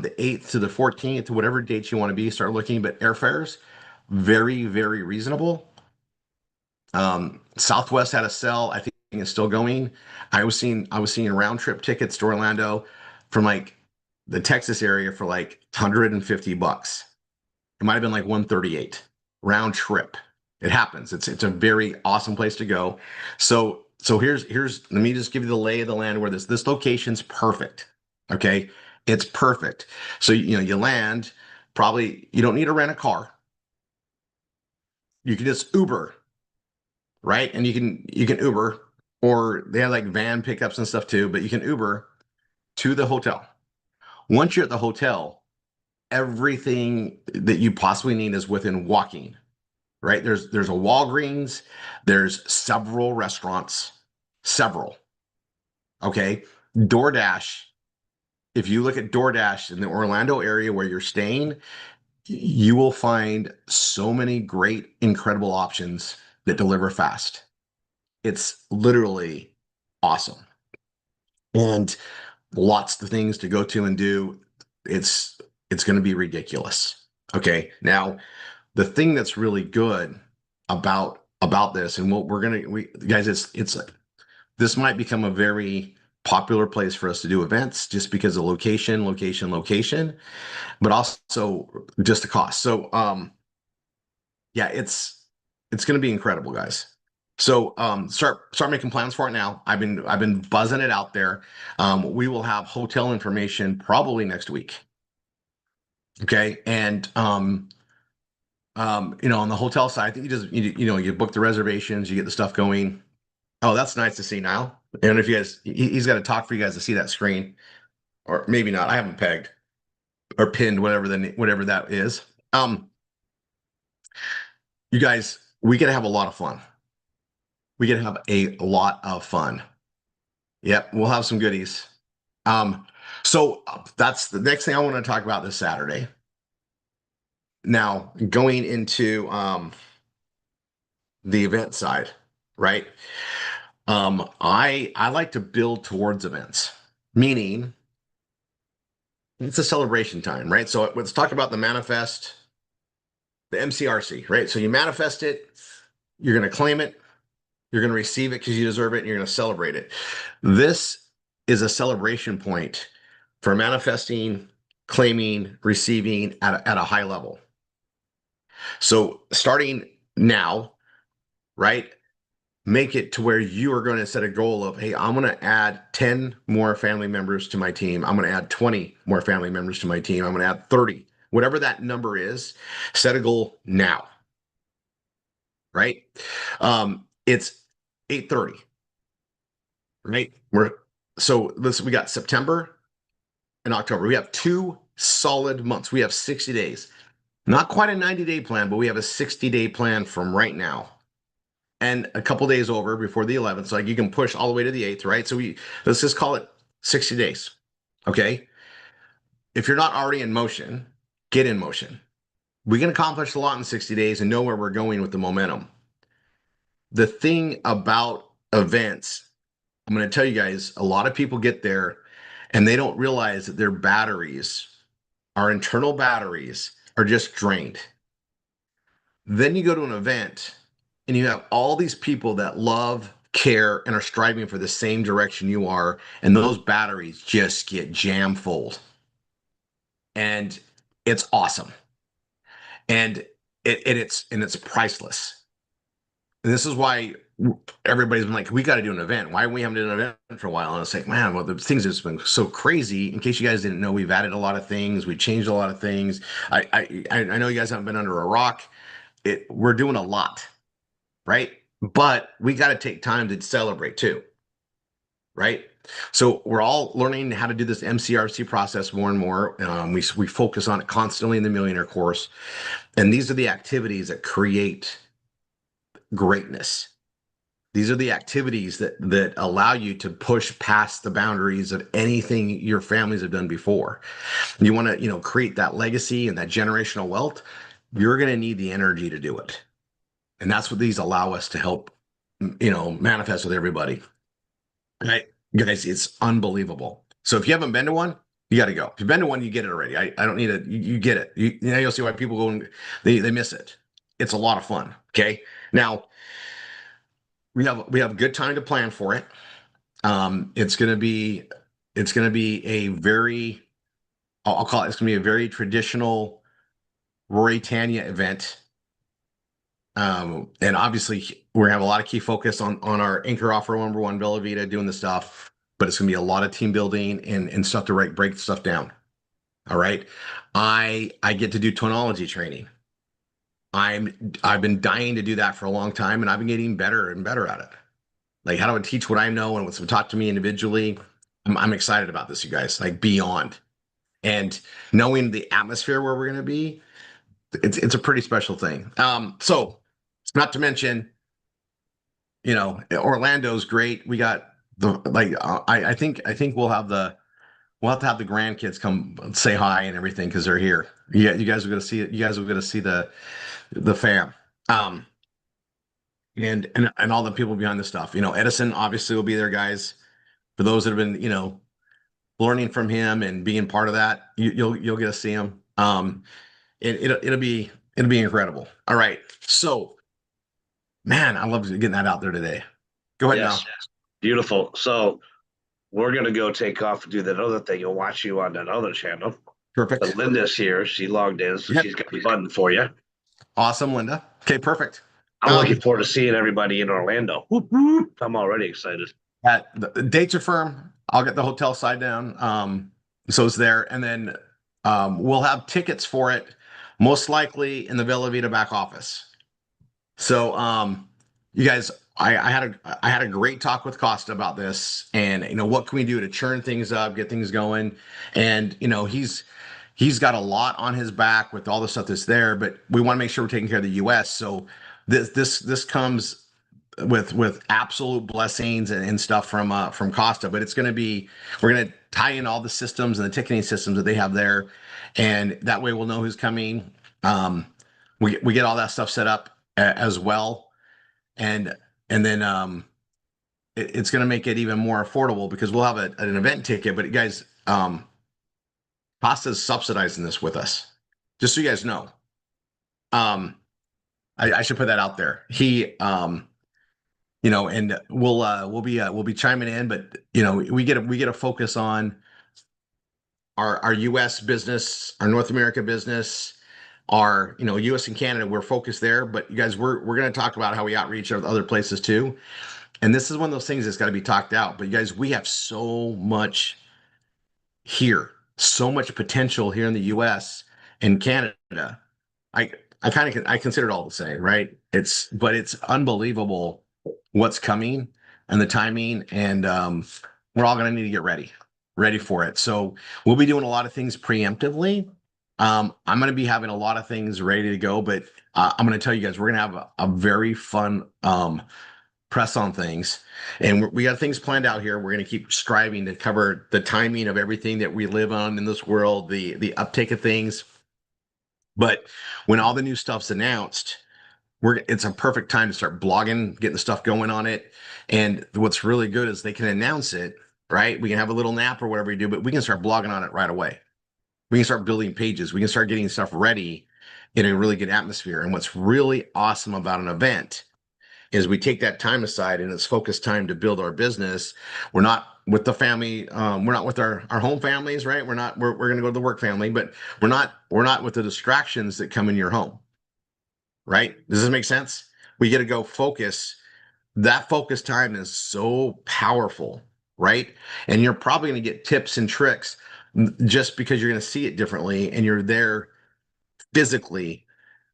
the 8th to the 14th, whatever dates you want to be, start looking. But airfares, very, very reasonable. Southwest had a sell. I think it's still going. I was seeing round trip tickets to Orlando from like the Texas area for like $150. It might have been like 138 round trip. It happens. It's a very awesome place to go. So here's let me just give you the lay of the land where this location's perfect. Okay. It's perfect. So you land, probably you don't need to rent a car. You can just Uber, right? And you can Uber, or they have like van pickups and stuff too, but you can Uber to the hotel. Once you're at the hotel, everything that you possibly need is within walking, right? There's a Walgreens, there's several restaurants, several. Okay. DoorDash, if you look at DoorDash in the Orlando area where you're staying, you will find so many great, incredible options that deliver fast. It's literally awesome. And lots of things to go to and do. It's it's going to be ridiculous. Okay. Now, the thing that's really good about this, and what we're gonna we guys, it's this might become a very popular place for us to do events just because of location, but also just the cost. So yeah, it's going to be incredible, guys. So start making plans for it now. I've been buzzing it out there. We will have hotel information probably next week. Okay, and on the hotel side, I think you book the reservations, you get the stuff going. Oh, that's nice to see now. And if you guys, he's got to talk for you guys to see that screen, or maybe not. I haven't pegged or pinned whatever that is. You guys, we get to have a lot of fun. We get to have a lot of fun. Yep, we'll have some goodies. So that's the next thing I want to talk about this Saturday. Now, going into the event side, right? I like to build towards events, meaning it's a celebration time, right? So let's talk about the manifest, the MCRC, right? So you manifest it, you're going to claim it, you're going to receive it because you deserve it, and you're going to celebrate it. This is a celebration point for manifesting, claiming, receiving at a high level. So starting now, right? Make it to where you are going to set a goal of, hey, I'm going to add 10 more family members to my team. I'm going to add 20 more family members to my team. I'm going to add 30. Whatever that number is, set a goal now, right? It's 8:30, right? We got September and October. We have 2 solid months. We have 60 days. Not quite a 90-day plan, but we have a 60-day plan from right now. And a couple days over before the 11th. So like you can push all the way to the 8th, right? So let's just call it 60 days. Okay. If you're not already in motion, get in motion. We can accomplish a lot in 60 days and know where we're going with the momentum. The thing about events, I'm going to tell you guys, a lot of people get there and they don't realize that their batteries, our internal batteries, are just drained. Then you go to an event and you have all these people that love, care, and are striving for the same direction you are, and those batteries just get jam full. And it's awesome. And it's priceless. And this is why everybody's been like, we got to do an event. Why haven't we done an event for a while? And it's like, man, well, the things have been so crazy. In case you guys didn't know, we've added a lot of things. We changed a lot of things. I know you guys haven't been under a rock. We're doing a lot, right? But we got to take time to celebrate too, right? So we're all learning how to do this MCRC process more and more. We focus on it constantly in the Millionaire course, and these are the activities that create greatness. These are the activities that allow you to push past the boundaries of anything your families have done before. You want to, create that legacy and that generational wealth. You're going to need the energy to do it. And that's what these allow us to help, manifest with everybody. Right? Guys, it's unbelievable. So if you haven't been to one, you got to go. If you've been to one, you get it already. I don't need it. You get it. You'll see why people go and they miss it. It's a lot of fun. Okay. Now we have a good time to plan for it. It's gonna be a very, I'll call it, it's gonna be a very traditional Rory Tanya event. And obviously we're gonna have a lot of key focus on our anchor offer number one, Bella Vita, doing the stuff, but it's gonna be a lot of team building and stuff to break stuff down. All right. I get to do tonology training. I've been dying to do that for a long time, and I've been getting better and better at it. Like, how do I teach what I know and what's taught to me individually? I'm excited about this, you guys, like beyond. And knowing the atmosphere where we're going to be, it's a pretty special thing. So not to mention, Orlando's great. We got I think we'll have we'll have to have the grandkids come say hi and everything because they're here. Yeah, you guys are gonna see it. You guys are gonna see the fam. Um, and all the people behind the stuff. You know, Edison obviously will be there, guys. For those that have been, learning from him and being part of that, you'll get to see him. It'll be incredible. All right, so man, I love getting that out there today. Go ahead Yes, now. beautiful. So we're gonna go take off and do that other thing and watch you on that other channel. But Perfect. Linda's here. She logged in, so Yep. she's got a button for you. Awesome, Linda. Okay, perfect. I'm looking forward to seeing everybody in Orlando. Whoop, whoop. I'm already excited. The dates are firm. I'll get the hotel side down. So it's there, and then we'll have tickets for it, most likely in the Villa Vita back office. So, you guys, I had a great talk with Costa about this, and what can we do to churn things up, get things going, and he's got a lot on his back with all the stuff that's there, but we want to make sure we're taking care of the U.S. So this comes with absolute blessings and stuff from Costa, but we're gonna tie in all the systems and the ticketing systems that they have there, and that way we'll know who's coming. We get all that stuff set up as well, and then it's gonna make it even more affordable because we'll have an event ticket. But guys, Costa's subsidizing this with us, just so you guys know. I should put that out there. And we'll be chiming in, but we get a focus on our U.S. business, our North America business, our U.S. and Canada. We're focused there, but you guys, we're going to talk about how we outreach other places too. And this is one of those things that's got to be talked out. But you guys, we have so much here, so much potential here in the U.S. and Canada. I I consider it all the same, right? But it's unbelievable what's coming and the timing, and we're all going to need to get ready for it. So we'll be doing a lot of things preemptively. I'm going to be having a lot of things ready to go, but I'm going to tell you guys we're going to have a very fun press on things, and we got things planned out here. We're going to keep striving to cover the timing of everything that we live on in this world, the uptake of things. But when all the new stuff's announced, it's a perfect time to start blogging, getting the stuff going on it. And what's really good is they can announce it, right? We can have a little nap or whatever we do, but we can start blogging on it right away. We can start building pages. We can start getting stuff ready in a really good atmosphere. And what's really awesome about an event is we take that time aside and it's focused time to build our business. We're not with the family. We're not with our home families, right? We're going to go to the work family, but we're not with the distractions that come in your home, right? Does this make sense? We get to go focus. That focus time is so powerful, right? And you're probably going to get tips and tricks just because you're going to see it differently and you're there physically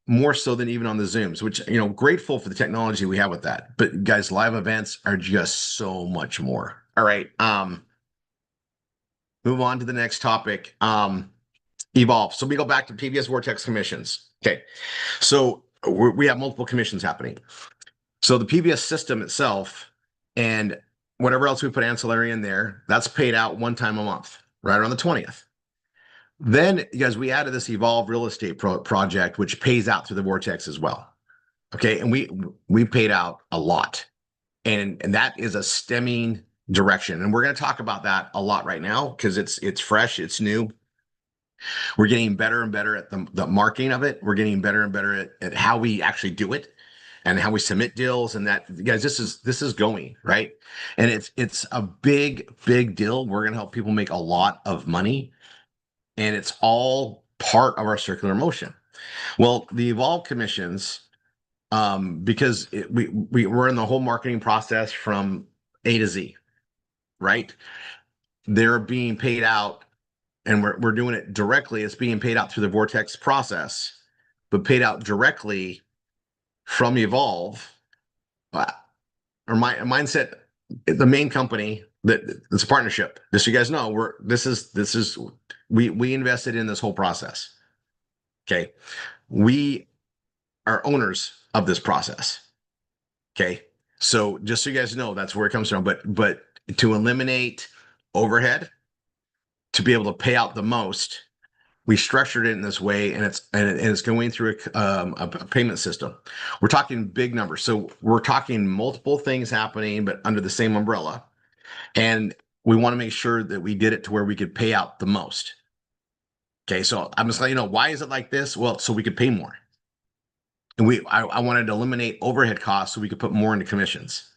more so than even on the Zooms, which, grateful for the technology we have with that. But guys, live events are just so much more. All right. Move on to the next topic. Evolve. So we go back to PBS Vortex commissions. Okay. So we have multiple commissions happening. So the PBS system itself and whatever else we put ancillary in there, that's paid out one time a month, right around the 20th. Then, you guys, we added this Evolve real estate project, which pays out through the Vortex as well. Okay, and we paid out a lot, and that is a stemming direction, and we're going to talk about that a lot right now because it's fresh, it's new. We're getting better and better at the marketing of it. We're getting better and better at how we actually do it and how we submit deals. And that, guys, this is going right, and it's a big deal. We're going to help people make a lot of money, and it's all part of our circular motion. Well, the Evolve commissions, because we're in the whole marketing process from A to Z, right? They're being paid out, and we're doing it directly. It's being paid out through the Vortex process, but paid out directly from Evolve, or my mindset. The main company that it's a partnership. Just so you guys know, we invested in this whole process. Okay, we are owners of this process. Okay. So just so you guys know, that's where it comes from. But to eliminate overhead, to be able to pay out the most, we structured it in this way, and it's going through a payment system. We're talking big numbers, so we're talking multiple things happening, but under the same umbrella, and we want to make sure that we did it to where we could pay out the most. Okay, so I'm just letting you know, why is it like this? Well, so we could pay more, and I wanted to eliminate overhead costs so we could put more into commissions.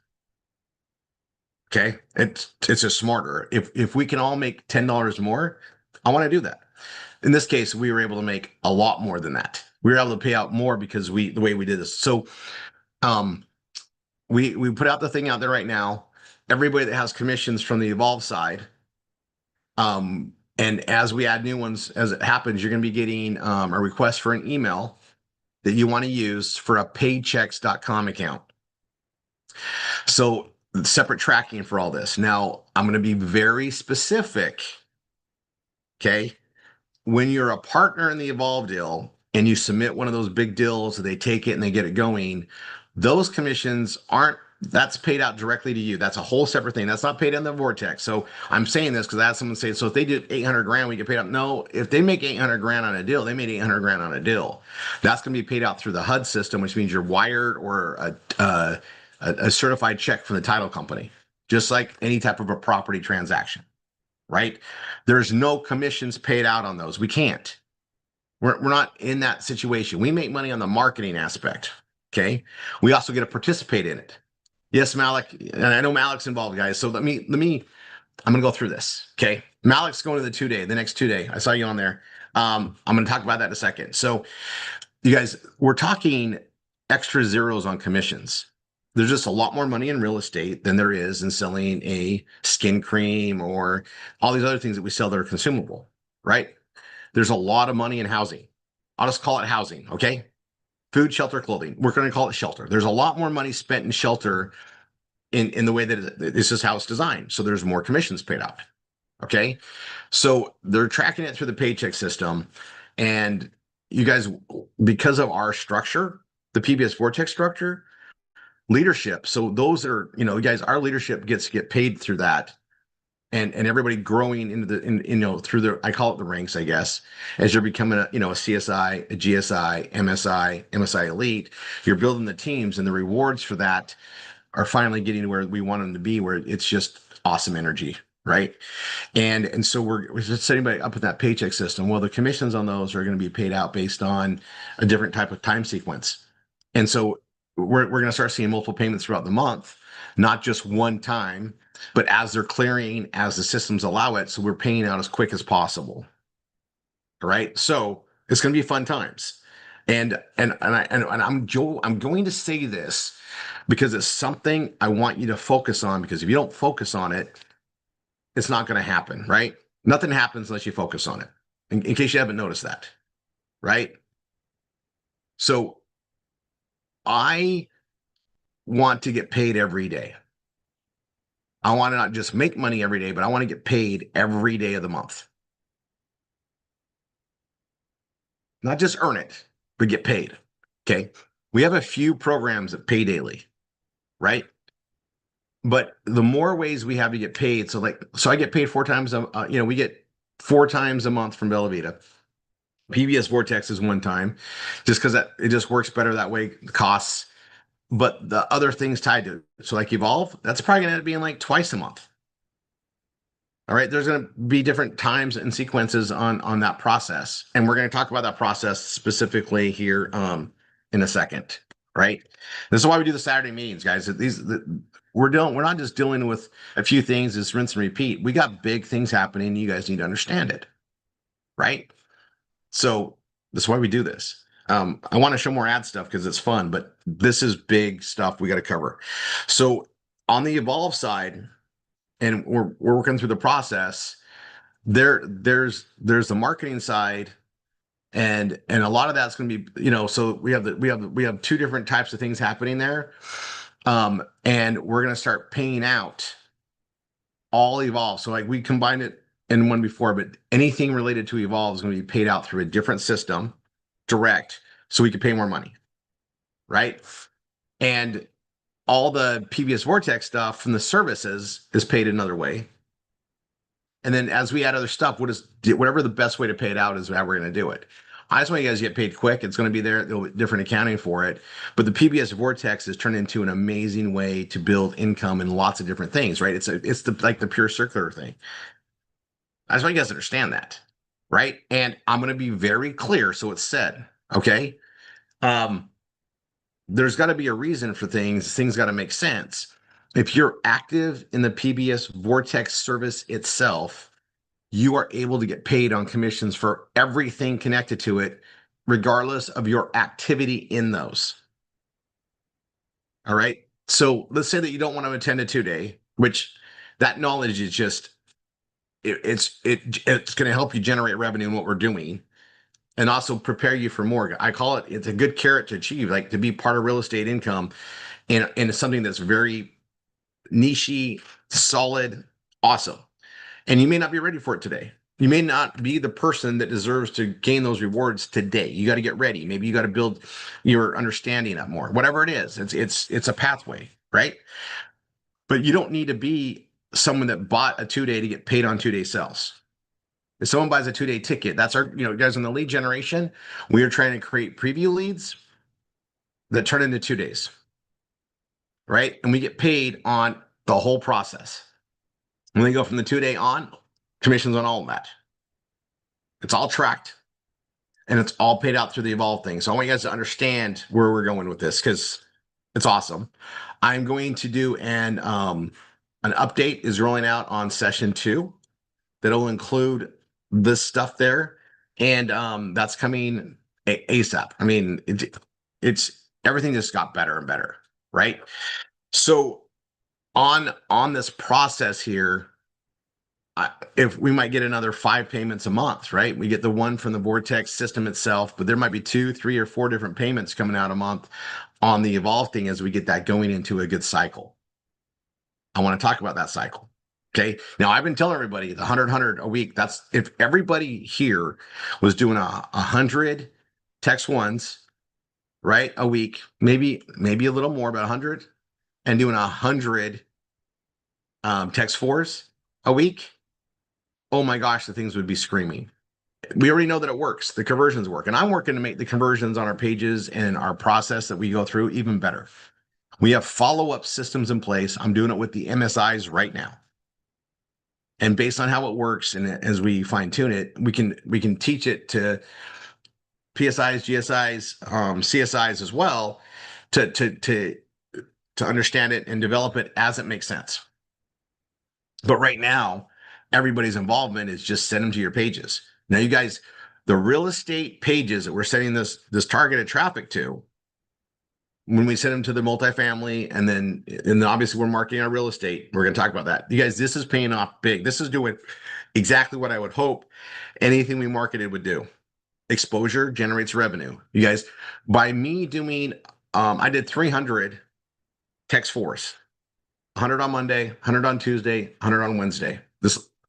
Okay, it's just smarter. If we can all make $10 more, I want to do that. In this case, we were able to make a lot more than that. We were able to pay out more because the way we did this. So um we put out the thing out there right now. Everybody that has commissions from the Evolve side, and as we add new ones, as it happens, you're going to be getting a request for an email that you want to use for a paychecks.com account. So separate tracking for all this. Now I'm going to be very specific. Okay. When you're a partner in the Evolve deal and you submit one of those big deals, they take it and they get it going, those commissions aren't, that's paid out directly to you. That's a whole separate thing. That's not paid in the Vortex. So I'm saying this because I had someone say, so if they did 800 grand, we get paid out. No, if they make 800 grand on a deal, they made 800 grand on a deal. That's going to be paid out through the HUD system, which means you're wired or a certified check from the title company, just like any type of a property transaction. Right? There's no commissions paid out on those. We can't. We're not in that situation. We make money on the marketing aspect. Okay. We also get to participate in it. Yes, Malik, and I know Malik's involved, guys. So I'm gonna go through this. Okay. Malik's going to the next 2 day. I saw you on there. I'm gonna talk about that in a second. So you guys, we're talking extra zeros on commissions. There's just a lot more money in real estate than there is in selling a skin cream or all these other things that we sell that are consumable, right? There's a lot of money in housing. I'll just call it housing, okay? Food, shelter, clothing. We're going to call it shelter. There's a lot more money spent in shelter in the way that this is how it's designed. So there's more commissions paid out, okay? So they're tracking it through the paycheck system. And you guys, because of our structure, the PBS Vortex structure, leadership. So those are, you guys, our leadership gets to get paid through that. And everybody growing into through I call it the ranks, I guess, as you're becoming a CSI, a GSI, MSI, MSI Elite, you're building the teams, and the rewards for that are finally getting to where we want them to be, where it's just awesome energy, right? And so we're just setting up with that paycheck system. Well, the commissions on those are going to be paid out based on a different type of time sequence. And so we're going to start seeing multiple payments throughout the month, not just one time, but as they're clearing, as the systems allow it. So we're paying out as quick as possible. All right. So it's going to be fun times. And I'm going to say this because it's something I want you to focus on, because if you don't focus on it, it's not going to happen, right? Nothing happens unless you focus on it. In case you haven't noticed that, right? So I want to get paid every day. I want to not just make money every day, but I want to get paid every day of the month. Not just earn it, but get paid. Okay. We have a few programs that pay daily, right? But the more ways we have to get paid, so I get paid 4 times. We get 4 times a month from Bella Vita. PBS Vortex is 1 time, just because it just works better that way. The costs, but the other things tied to it. So like Evolve, that's probably going to end up being like twice a month. All right, there's going to be different times and sequences on that process, and we're going to talk about that process specifically here in a second. Right, this is why we do the Saturday meetings, guys. We're not just dealing with a few things, just rinse and repeat. We got big things happening. You guys need to understand it, right? So that's why we do this. I want to show more ad stuff because it's fun, but this is big stuff we got to cover. So on the Evolve side, and we're working through the process, there's the marketing side, and a lot of that's going to be, so we have 2 different types of things happening there. And we're going to start paying out all Evolve. So like we combined it in one before, but anything related to Evolve is going to be paid out through a different system, direct, so we can pay more money, right? And all the PBS Vortex stuff from the services is paid another way. And then as we add other stuff, whatever the best way to pay it out is how we're going to do it. I just want you guys to get paid quick. It's going to be there. There'll be different accounting for it. But the PBS Vortex has turned into an amazing way to build income in lots of different things, right? It's like the pure circular thing. I just want you guys to understand that, right? And I'm going to be very clear. So it's said, okay? Um, there's got to be a reason for things. Things got to make sense. If you're active in the PBS Vortex service itself, you are able to get paid on commissions for everything connected to it, regardless of your activity in those. All right. So let's say that you don't want to attend a 2-day, which that knowledge is just it's going to help you generate revenue in what we're doing and also prepare you for more. I call it's a good carrot to achieve, like to be part of real estate income and something that's very nichey, solid, awesome. And you may not be ready for it today. You may not be the person that deserves to gain those rewards today. You got to get ready. Maybe you got to build your understanding up more. Whatever it is, it's a pathway, right? But you don't need to be someone that bought a 2-day to get paid on 2-day sales. If someone buys a 2-day ticket, that's our, guys in the lead generation, we are trying to create preview leads that turn into 2 days, right? And we get paid on the whole process. When they go from the 2-day on, commissions on all of that. It's all tracked and it's all paid out through the Evolve thing. So I want you guys to understand where we're going with this because it's awesome. I'm going to do an update is rolling out on session 2 that'll include this stuff there. And that's coming ASAP. I mean, it's everything just got better and better, right? So on this process here, if we might get another 5 payments a month, right? We get the one from the Vortex system itself, but there might be 2, 3, or 4 different payments coming out a month on the Evolve thing as we get that going into a good cycle. I want to talk about that cycle. Okay. Now I've been telling everybody the 100 a week. That's if everybody here was doing 100 text ones, right? A week, maybe a little more, about 100, and doing 100 text fours a week. Oh my gosh, the things would be screaming. We already know that it works. The conversions work. And I'm working to make the conversions on our pages and our process that we go through even better. We have follow-up systems in place. I'm doing it with the MSIs right now. And based on how it works and as we fine-tune it, we can teach it to PSIs, GSIs, CSIs as well to understand it and develop it as it makes sense. But right now, everybody's involvement is just send them to your pages. Now, you guys, the real estate pages that we're sending this targeted traffic to, when we send them to the multifamily, and then obviously we're marketing our real estate. We're going to talk about that. You guys, this is paying off big. This is doing exactly what I would hope anything we marketed would do. Exposure generates revenue. You guys, by me doing, I did 300 text force. 100 on Monday, 100 on Tuesday, 100 on Wednesday.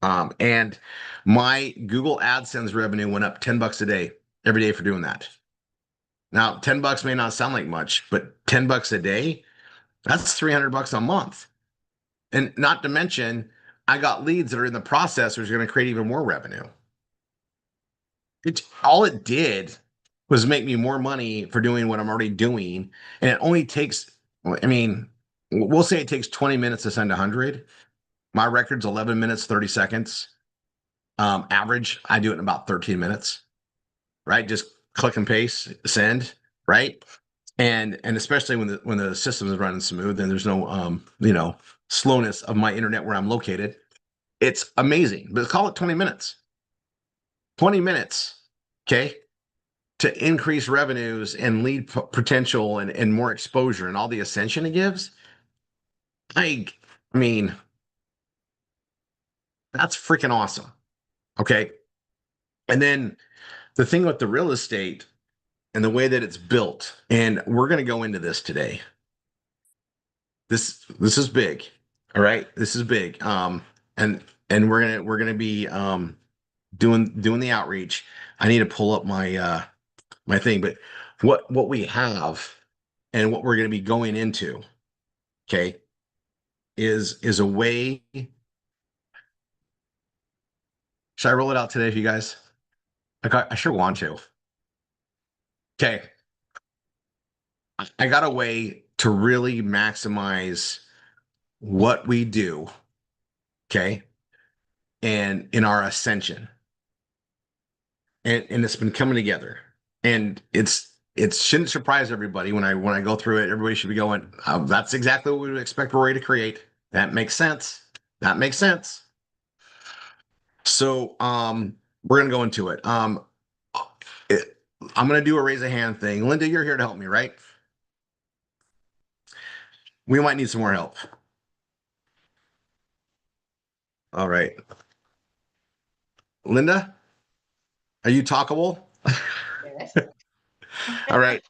And my Google AdSense revenue went up $10 a day every day for doing that. Now, $10 may not sound like much, but $10 a day, that's $300 a month. And not to mention, I got leads that are in the process, which are going to create even more revenue. All it did was make me more money for doing what I'm already doing. And it only takes, I mean, we'll say it takes 20 minutes to send 100. My record's 11 minutes, 30 seconds. Average, I do it in about 13 minutes, right? Just click and paste, send, right? And especially when the system is running smooth and there's no slowness of my internet where I'm located, it's amazing. But call it 20 minutes. 20 minutes, okay, to increase revenues and lead potential and more exposure and all the ascension it gives. I mean, that's freaking awesome. Okay. And then the thing with the real estate and the way that it's built, and we're going to go into this today. This is big. All right. This is big. And we're gonna be doing the outreach. I need to pull up my my thing, but what we have and what we're gonna be going into, okay, is a way Should I roll it out today for you guys? I sure want to. Okay. I got a way to really maximize what we do. Okay. And in our ascension. And it's been coming together. And it shouldn't surprise everybody when I go through it. Everybody should be going, that's exactly what we would expect Rory to create. That makes sense. That makes sense. So we're gonna go into it. It, I'm gonna do a raise a hand thing. Linda, you're here to help me, right? We might need some more help. All right. Linda, are you talkable? Yes. All right.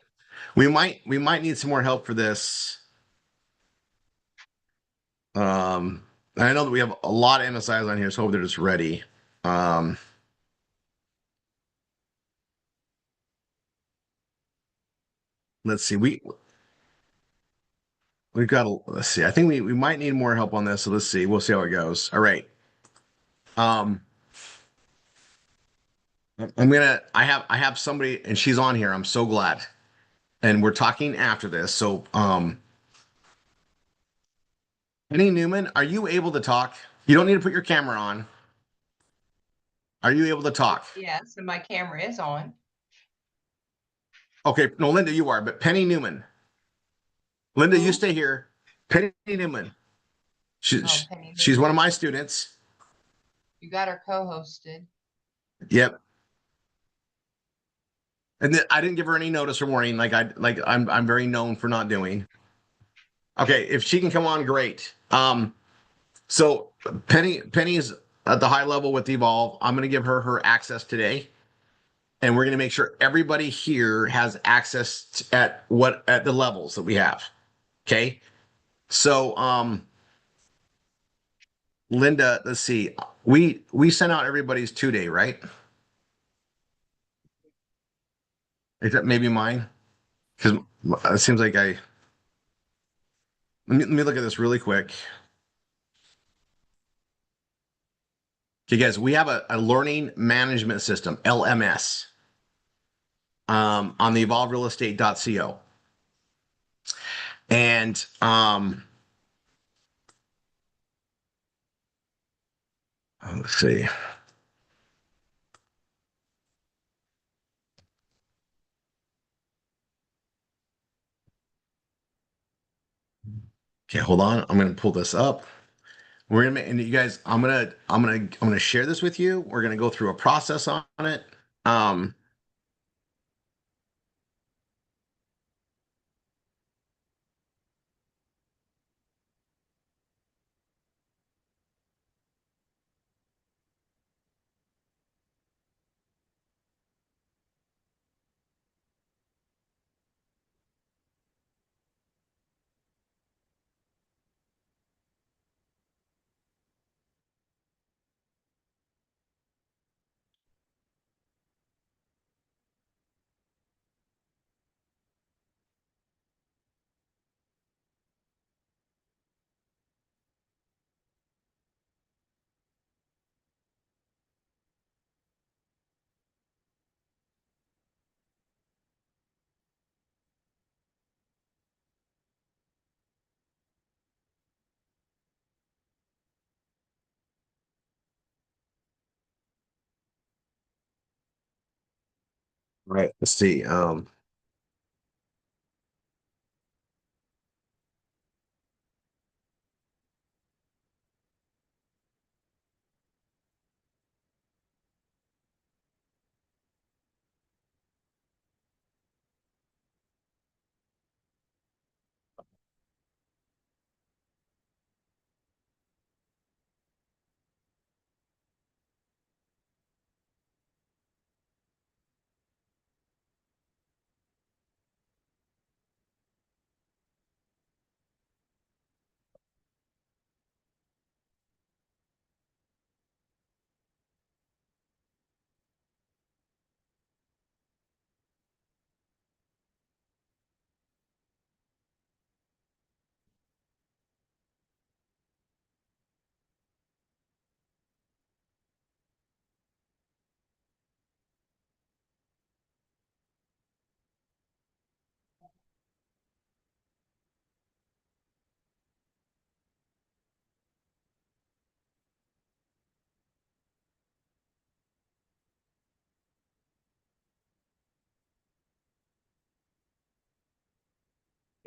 We might need some more help for this. And I know that we have a lot of MSIs on here, so I hope they're just ready. Um, let's see. We've got let's see. I think we might need more help on this. So let's see. We'll see how it goes. All right. Um, I have somebody and she's on here. I'm so glad. And we're talking after this. So Penny Newman, are you able to talk? You don't need to put your camera on. Are you able to talk? Yes, and my camera is on. Okay, no, Linda, you are, but Penny Newman. Linda, you Who? stay here. Penny Newman. Oh, Penny She's one of Newman. my students. You got her co-hosted. Yep. And I didn't give her any notice or warning, I'm very known for not doing. Okay, if she can come on, great. So Penny's at the high level with Evolve. I'm going to give her access today, and we're going to make sure everybody here has access at the levels that we have. Okay. So Linda, let's see. We sent out everybody's 2-day, right? Is that maybe mine? Because it seems like let me look at this really quick. Okay, guys, we have a learning management system, LMS, on the evolverealestate.co. And let's see. Okay, hold on. I'm gonna pull this up. We're gonna and you guys, I'm gonna share this with you. We're gonna go through a process on it. Um, right. Let's see.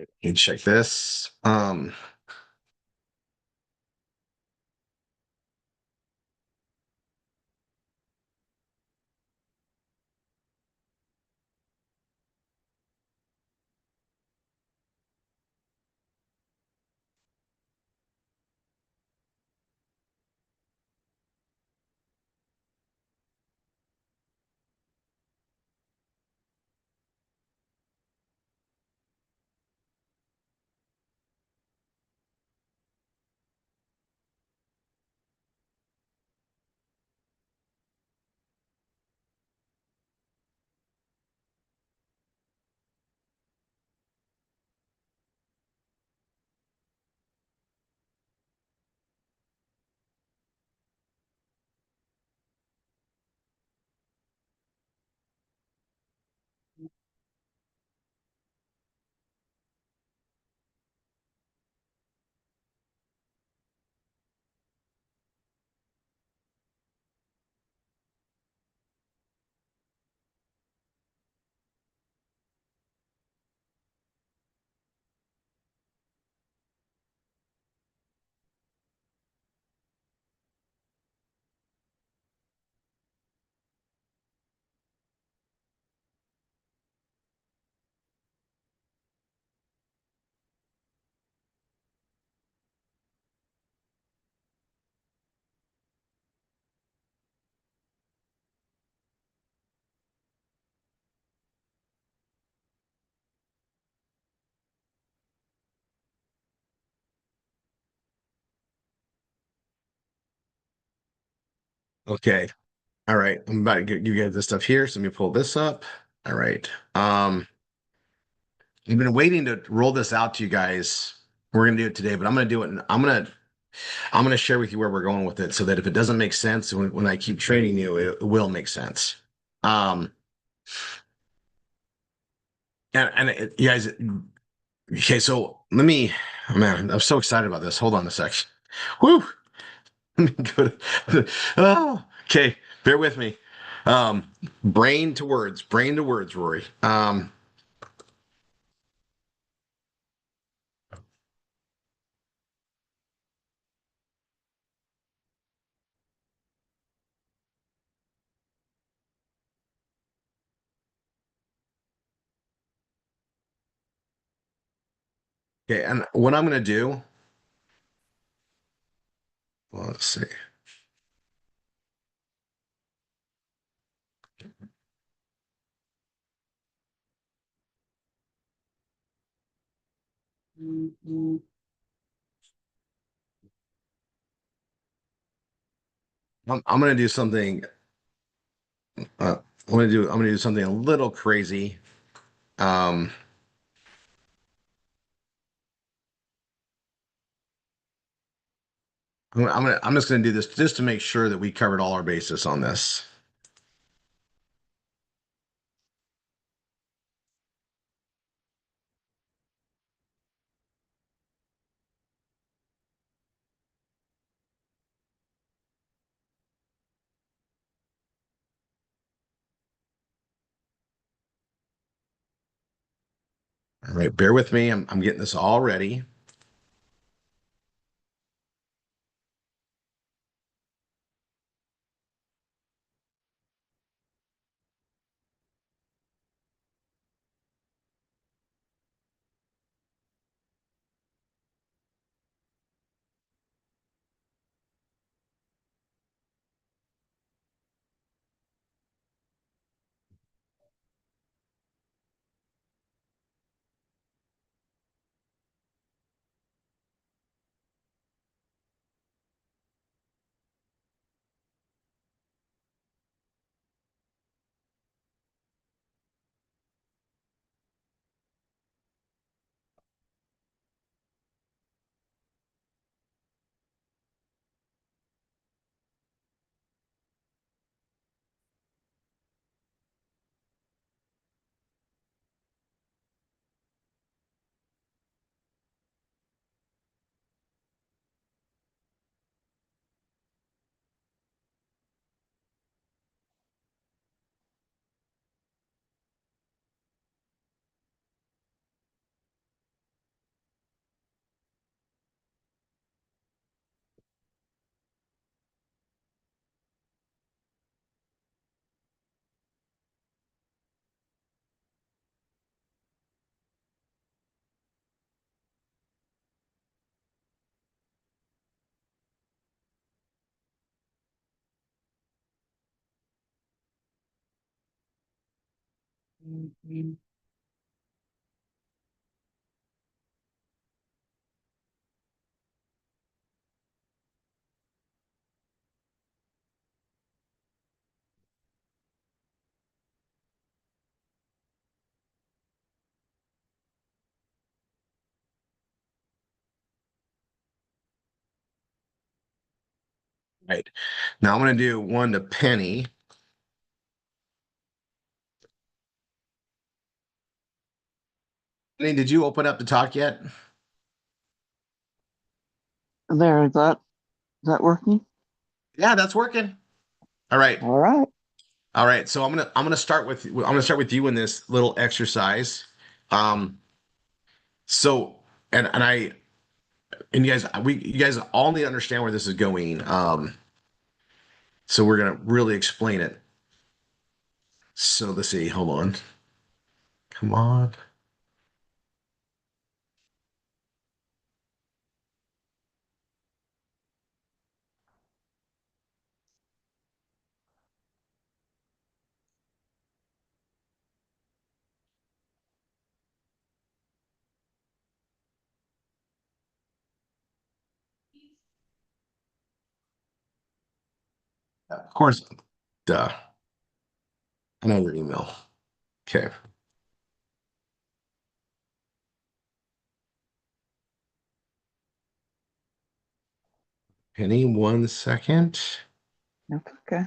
Okay, check this. Okay. All right. I'm about to get you guys this stuff here. So let me pull this up. All right. I've been waiting to roll this out to you guys. We're gonna do it today, but I'm gonna do it. And I'm gonna share with you where we're going with it, so that if it doesn't make sense when I keep training you, it will make sense. Um, you guys, okay. So let me, oh, man, I'm so excited about this. Hold on a sec. Whoo. Let me go oh, okay. Bear with me. Um, brain to words, Rory. Okay. And what I'm gonna do, well, let's see. I'm gonna do something. I'm gonna do something a little crazy. Um, I'm just gonna do this just to make sure that we covered all our bases on this. All right, bear with me. I'm getting this all ready. Right. Now I'm going to do one to Penny. Penny, did you open up to talk yet? There, is that working? Yeah, that's working. All right. All right. All right. So I'm gonna start with you in this little exercise. Um, so and I and you guys all need to understand where this is going. So we're gonna really explain it. So let's see. Hold on. Come on. Of course. Duh. I know your email. Okay. Penny, 1 second. That's okay.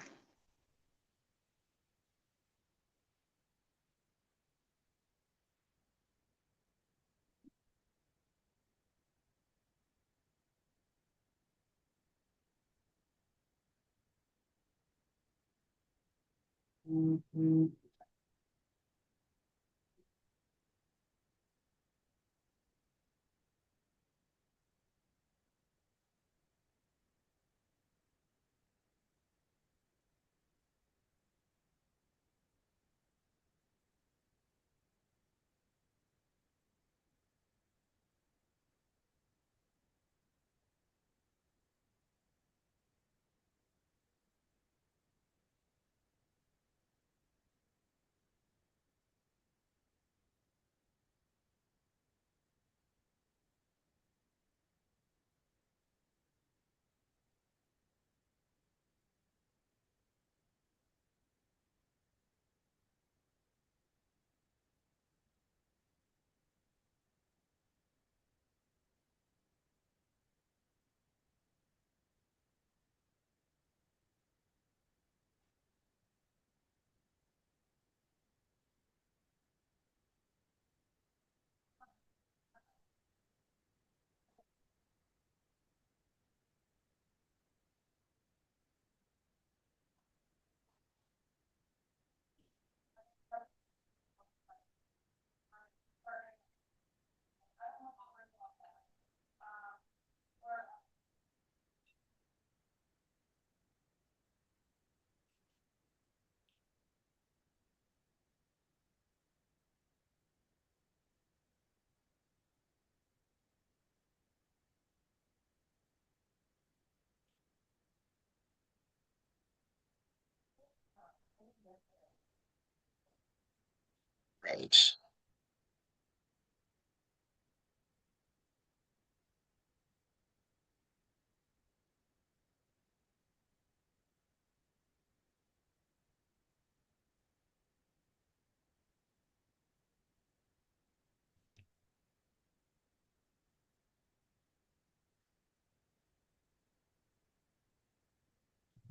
Right.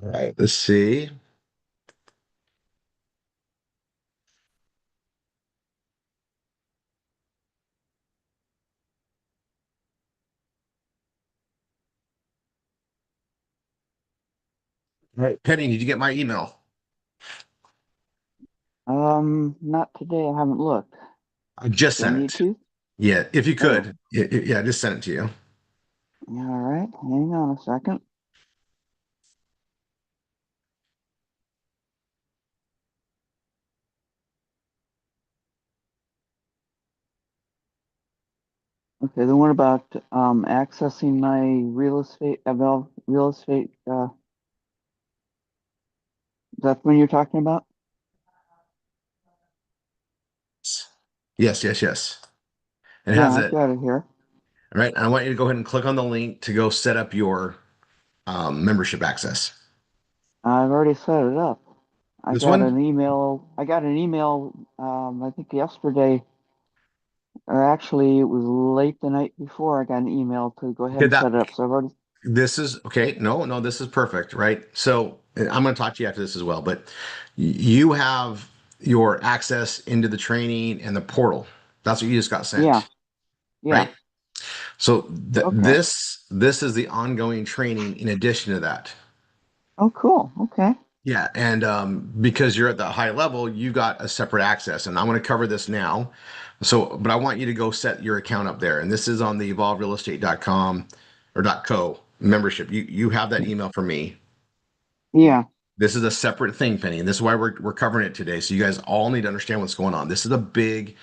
All right. Let's see. All right. Penny, did you get my email? Not today. I haven't looked. I just Do I sent need it. to? Yeah, if you Oh, could. Yeah, I just sent it to you. all right. Hang on a second. Okay, the one about accessing my real estate. Is that the one you're talking about? Yes, yes, yes. It Yeah, has I've it. got it here. All right. I want you to go ahead and click on the link to go set up your membership access. I've already set it up. I This got one? an email. I got an email. I think yesterday, or actually, it was late the night before. I got an email to go ahead Okay, and set it up. So I've already. this is okay. No, no, this is perfect, right? So I'm going to talk to you after this as well, but you have your access into the training and the portal. That's what you just got Yeah, sent, yeah. right? So Okay. this is the ongoing training in addition to that. Oh, cool. Okay. Yeah, and because you're at the high level, you got a separate access, and I'm going to cover this now. So, but I want you to go set your account up there, and this is on the evolverealestate.com or .co membership. You have that email from me. Yeah. This is a separate thing, Penny, and this is why we're covering it today. So you guys all need to understand what's going on. This is a big.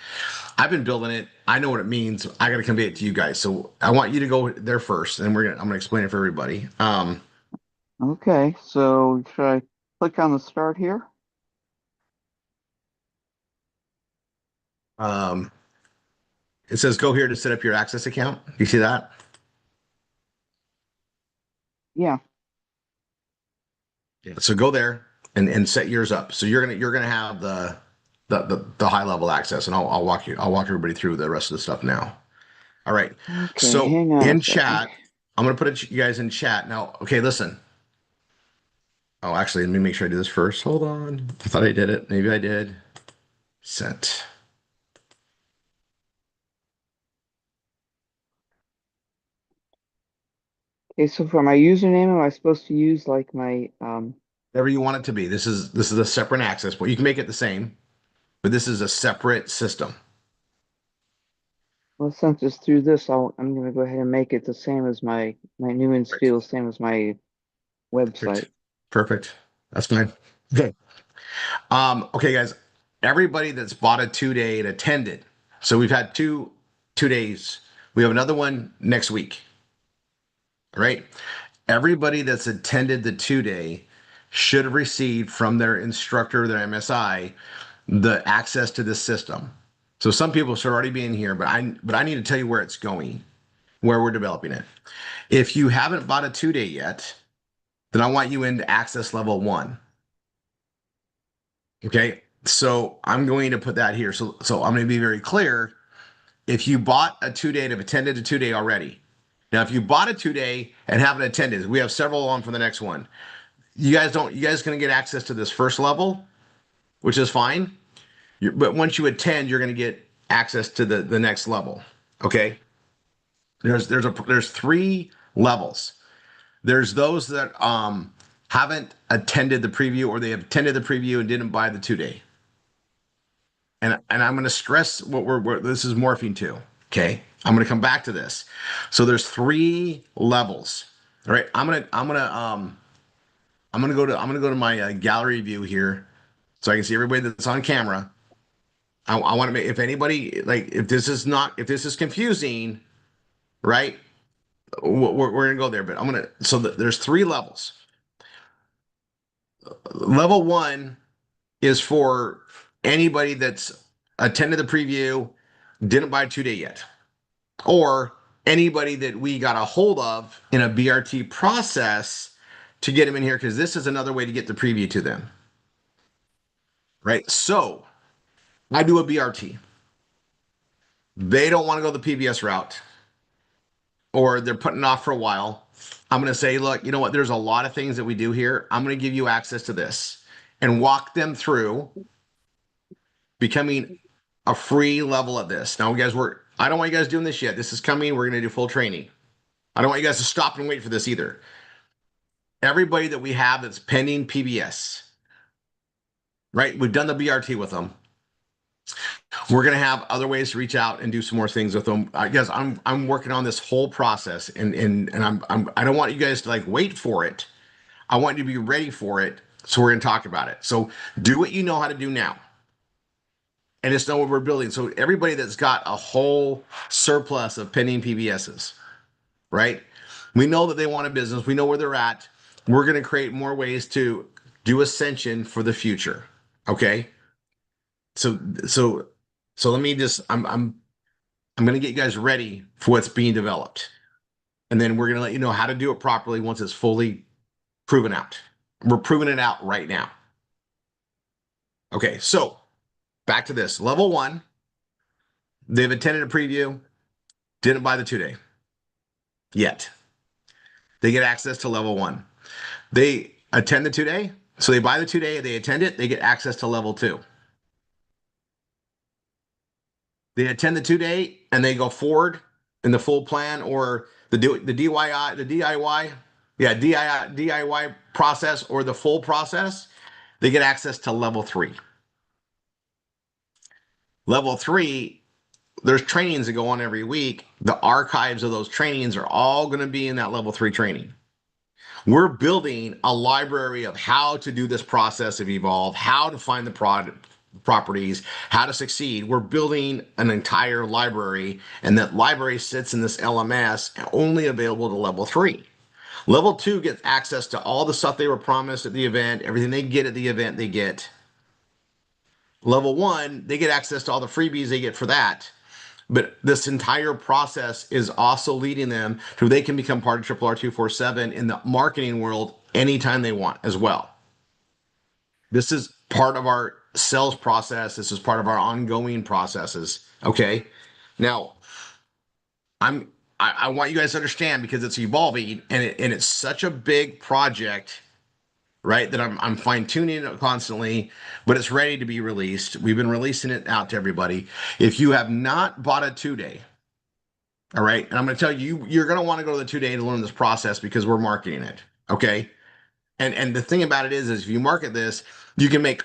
I've been building it. I know what it means. I got to convey it to you guys. So I want you to go there first, and I'm gonna explain it for everybody. Okay. So should I click on the start here? Um, it says go here to set up your access account. You see that? Yeah. Yeah. So go there and set yours up. So you're gonna have the high level access, and I'll walk everybody through the rest of the stuff now. All right. Okay. So Hang on a in second. chat, I'm gonna put it you guys in chat now. Okay, listen. Oh, actually, let me make sure I do this first. Hold on. I thought I did it. Maybe I did. Set. Okay. So for my username, am I supposed to use like my Whatever you want it to be. This is a separate access point. You can make it the same, but this is a separate system. Well, since it's through this, I'm gonna go ahead and make it the same as my Newman's Perfect. Steel, same as my website. Perfect. Perfect. That's fine. Okay. Okay, guys. Everybody that's bought a 2 day and attended. So we've had 2 days. We have another one next week. All right. Everybody that's attended the 2 day should have received from their instructor, their MSI, the access to this system. So some people should already be in here, but I need to tell you where it's going, where we're developing it. If you haven't bought a 2 day yet, then I want you into access level 1. Okay. So I'm going to put that here. So I'm going to be very clear. If you bought a 2 day and have attended a 2 day already, now if you bought a 2 day and haven't attended, we have several on for the next one. You guys going to get access to this first level, which is fine. But once you attend, you're going to get access to the next level. Okay. There's 3 levels. There's those that haven't attended the preview, or they have attended the preview and didn't buy the 2 day. And I'm going to stress what this is morphing to. Okay, I'm going to come back to this. So there's 3 levels. All right, I'm gonna go to my gallery view here, so I can see everybody that's on camera. I want to make, if anybody, like, if this is confusing, right? We're gonna go there, but there's 3 levels. Level 1 is for anybody that's attended the preview, didn't buy a 2 day yet, or anybody that we got a hold of in a BRT process to get them in here, because this is another way to get the preview to them, right? So I do a BRT. They don't want to go the PBS route, or they're putting it off for a while. I'm going to say, look, you know what? There's a lot of things that we do here. I'm going to give you access to this and walk them through becoming a free level of this. Now, guys, I don't want you guys doing this yet. This is coming. We're going to do full training. I don't want you guys to stop and wait for this either. Everybody that we have that's pending PBS, right? We've done the BRT with them. We're gonna have other ways to reach out and do some more things with them. Guys, I'm working on this whole process, and I don't want you guys to like wait for it. I want you to be ready for it. So we're gonna talk about it. So do what you know how to do now, and just know what we're building. So everybody that's got a whole surplus of pending PBSs, right? We know that they want a business. We know where they're at. We're gonna create more ways to do ascension for the future. Okay. So So let me just I'm gonna get you guys ready for what's being developed. And then we're gonna let you know how to do it properly once it's fully proven out. We're proving it out right now. Okay, so back to this. Level one, they've attended a preview, didn't buy the 2-day yet. They get access to level one. They attend the 2-day, so they buy the 2-day, they attend it, they get access to level two. They attend the 2-day and they go forward in the full plan or the DIY, the DIY, yeah, DIY process or the full process. They get access to level three. Level three, there's trainings that go on every week. The archives of those trainings are all going to be in that level three training. We're building a library of how to do this process of evolve, how to find the product properties, how to succeed. We're building an entire library, and that library sits in this LMS only available to level three. Level two gets access to all the stuff they were promised at the event, everything they get at the event, they get. Level one, they get access to all the freebies they get for that. But this entire process is also leading them to they can become part of RRR247 in the marketing world anytime they want as well. This is part of our sales process. This is part of our ongoing processes. Okay. Now, I want you guys to understand because it's evolving and it's such a big project, right? That I'm fine tuning it constantly, but it's ready to be released. We've been releasing it out to everybody. If you have not bought a 2-day, all right, and I'm going to tell you, you're going to want to go to the 2-day to learn this process because we're marketing it. Okay. And the thing about it is if you market this, you can make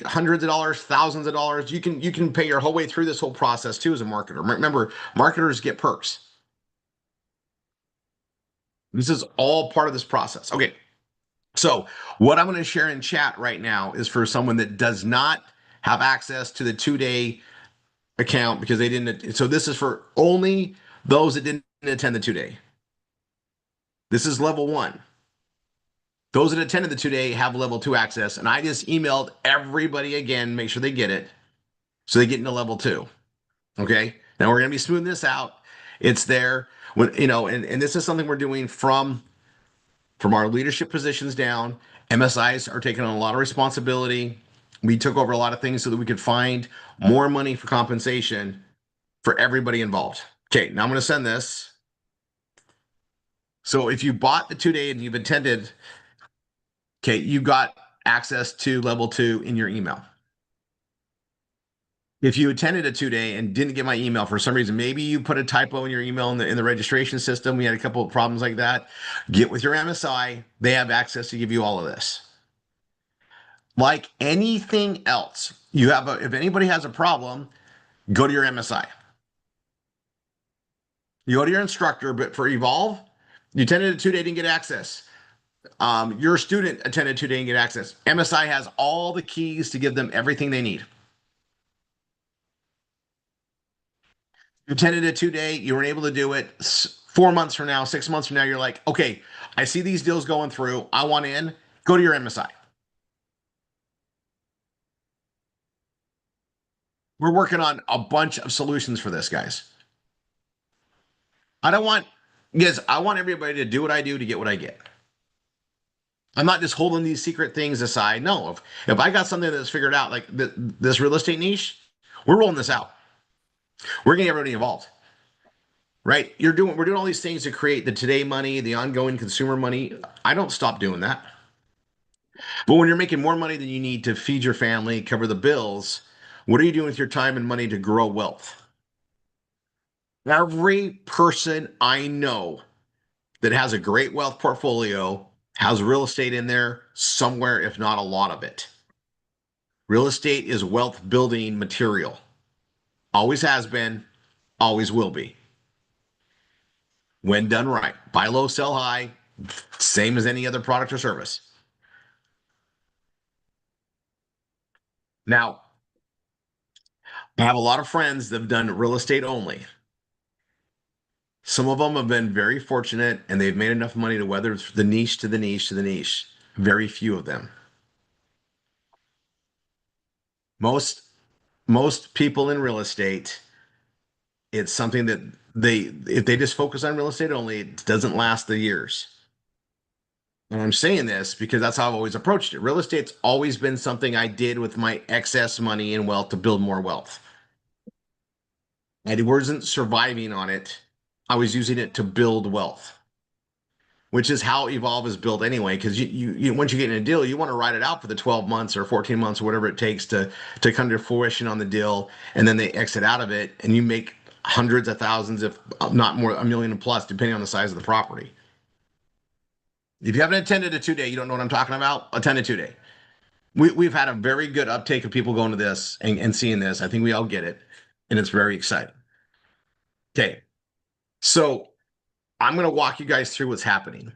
hundreds of dollars, thousands of dollars. You can pay your whole way through this whole process too as a marketer. Remember, marketers get perks. This is all part of this process. Okay. So what I'm going to share in chat right now is for someone that does not have access to the 2-day account because they didn't. So this is for only those that didn't attend the 2-day. This is level one. Those that attended the 2-day have level two access. And I just emailed everybody again, make sure they get it. So they get into level two. Okay. Now we're going to be smoothing this out. It's there when, and this is something we're doing from our leadership positions down. MSIs are taking on a lot of responsibility. We took over a lot of things so that we could find more money for compensation for everybody involved. Okay. Now I'm going to send this. So if you bought the 2-day and you've attended, okay, you got access to level two in your email. If you attended a 2-day and didn't get my email for some reason, maybe you put a typo in your email in the registration system. We had a couple of problems like that. Get with your MSI. They have access to give you all of this. Like anything else, if anybody has a problem, go to your MSI. You go to your instructor, but for Evolve, you attended a 2-day, didn't get access. Your student attended 2-day and get access. MSI has all the keys to give them everything they need. You attended a 2-day, you weren't able to do it. 4 months from now, 6 months from now, you're like, okay, I see these deals going through. I want in. Go to your MSI. We're working on a bunch of solutions for this, guys. I want everybody to do what I do to get what I get. I'm not just holding these secret things aside. No, if I got something that's figured out, like this real estate niche, we're rolling this out. We're getting everybody involved. Right? We're doing all these things to create the today money, the ongoing consumer money. I don't stop doing that. But when you're making more money than you need to feed your family, cover the bills, what are you doing with your time and money to grow wealth? Every person I know that has a great wealth portfolio has real estate in there somewhere, if not a lot of it. Real estate is wealth building material. Always has been, always will be. When done right. Buy low, sell high, same as any other product or service. Now, I have a lot of friends that have done real estate only. Some of them have been very fortunate and they've made enough money to weather the niche to the niche to the niche. Very few of them. Most most people in real estate, it's something that if they just focus on real estate only, it doesn't last the years. And I'm saying this because that's how I've always approached it. Real estate's always been something I did with my excess money and wealth to build more wealth. I wasn't surviving on it. I was using it to build wealth, which is how Evolve is built anyway. Because you once you get in a deal, you want to ride it out for the 12 months or 14 months or whatever it takes to come to fruition on the deal, and then they exit out of it, and you make hundreds of thousands, if not more, a million plus, depending on the size of the property. If you haven't attended a 2-day, you don't know what I'm talking about. Attend a 2-day. We've had a very good uptake of people going to this and seeing this. I think we all get it, and it's very exciting. Okay, so I'm going to walk you guys through what's happening.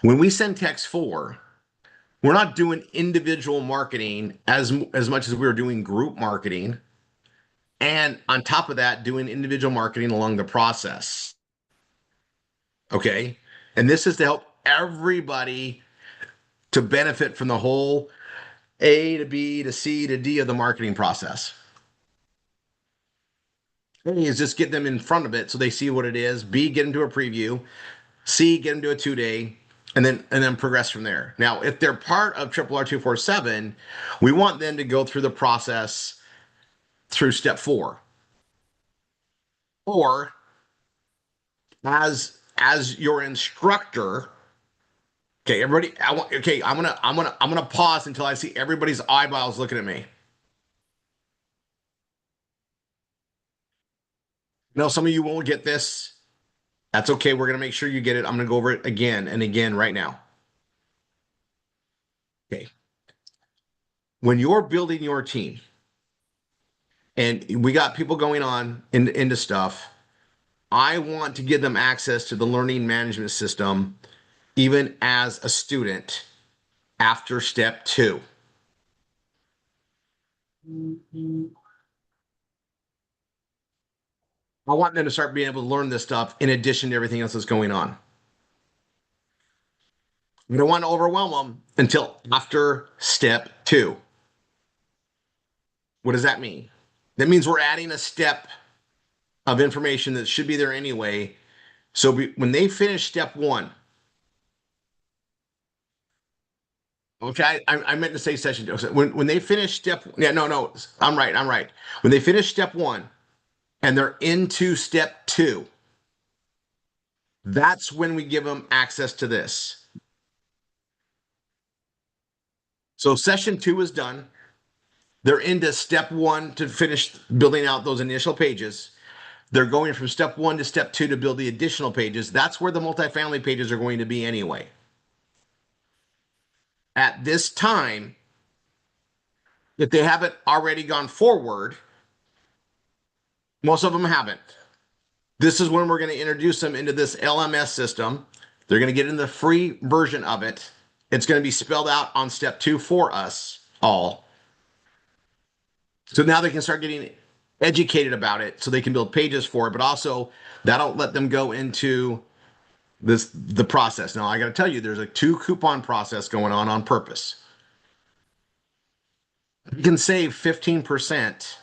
When we send text 4, we're not doing individual marketing as much as we're doing group marketing. And on top of that, doing individual marketing along the process. Okay. And this is to help everybody to benefit from the whole A to B to C to D of the marketing process. A is just get them in front of it so they see what it is. B, get them to a preview. C, get them to a 2-day. And then progress from there. Now, if they're part of RRR247, we want them to go through the process through step 4. Or as your instructor, okay, everybody, I'm gonna pause until I see everybody's eyeballs looking at me. No, some of you won't get this. That's okay. We're gonna make sure you get it. I'm gonna go over it again and again right now. Okay. When you're building your team, and we got people going on into stuff, I want to give them access to the learning management system, even as a student after step 2. I want them to start being able to learn this stuff in addition to everything else that's going on. We don't want to overwhelm them until after step 2. What does that mean? That means we're adding a step of information that should be there anyway. So when they finish step 1, okay, I meant to say session 2. When they finish step, yeah, no, I'm right. When they finish step 1 and they're into step 2, that's when we give them access to this. So session 2 is done. They're into step 1 to finish building out those initial pages. They're going from step 1 to step 2 to build the additional pages. That's where the multifamily pages are going to be anyway. At this time, if they haven't already gone forward, most of them haven't. This is when we're going to introduce them into this LMS system. They're going to get in the free version of it. It's going to be spelled out on step 2 for us all. So now they can start getting educated about it so they can build pages for it, but also that'll let them go into the process. Now, I got to tell you, there's a 2 coupon process going on purpose. You can save 15%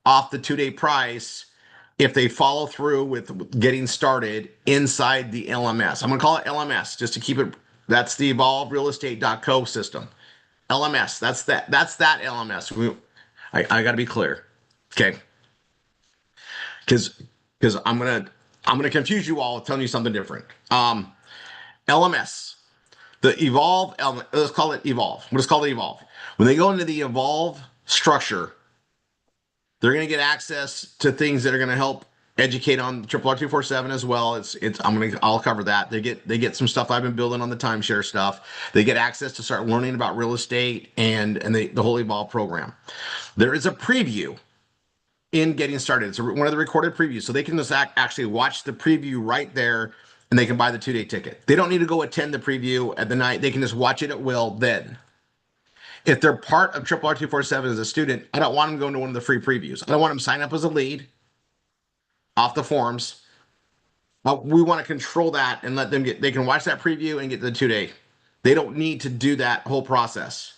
off the 2-day price if they follow through with getting started inside the LMS. I'm going to call it LMS just to keep it. That's the evolverealestate.co system. LMS. That's that LMS. I got to be clear. Okay. Because I'm gonna confuse you all with telling you something different. LMS, the Evolve element. Let's call it Evolve. We'll just call it Evolve. When they go into the Evolve structure, they're gonna get access to things that are gonna help educate on RRR247 as well. I'll cover that. They get some stuff I've been building on the timeshare stuff. They get access to start learning about real estate and the whole Evolve program. There is a preview in getting started. It's one of the recorded previews. So they can just actually watch the preview right there and they can buy the 2-day ticket. They don't need to go attend the preview at the night. They can just watch it at will then. If they're part of RRR247 as a student, I don't want them going to one of the free previews. I don't want them to sign up as a lead off the forms. We want to control that and let them they can watch that preview and get the 2-day. They don't need to do that whole process.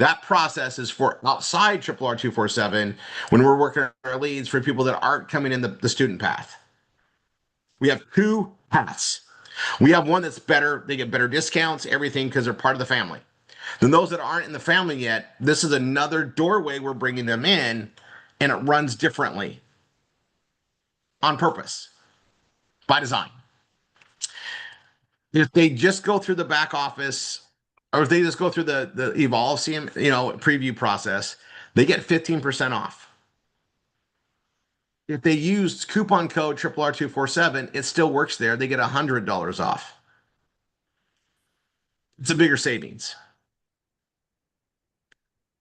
That process is for outside RRR247 when we're working on our leads for people that aren't coming in the student path. We have two paths. We have one that's better, they get better discounts, everything because they're part of the family. Then those that aren't in the family yet, this is another doorway we're bringing them in, and it runs differently on purpose, by design. If they just go through the back office, or if they just go through the Evolve CM, preview process, they get 15% off. If they use coupon code RRR247, it still works there. They get $100 off. It's a bigger savings.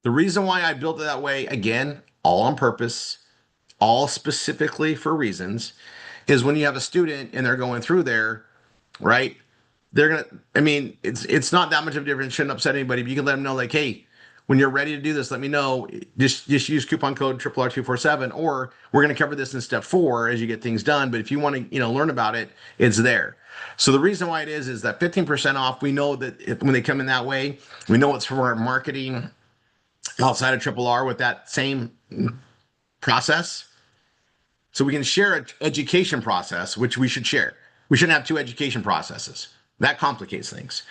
The reason why I built it that way, again, all on purpose, all specifically for reasons, is when you have a student and they're going through there, right? They're gonna. I mean, it's not that much of a difference. Shouldn't upset anybody. But you can let them know, like, hey, when you're ready to do this, let me know. Just use coupon code RRR247, or we're gonna cover this in step 4 as you get things done. But if you want to, learn about it, it's there. So the reason why it is that 15% off. We know that when they come in that way, we know it's for our marketing outside of RRR with that same process. So we can share an education process, which we should share. We shouldn't have 2 education processes. That complicates things.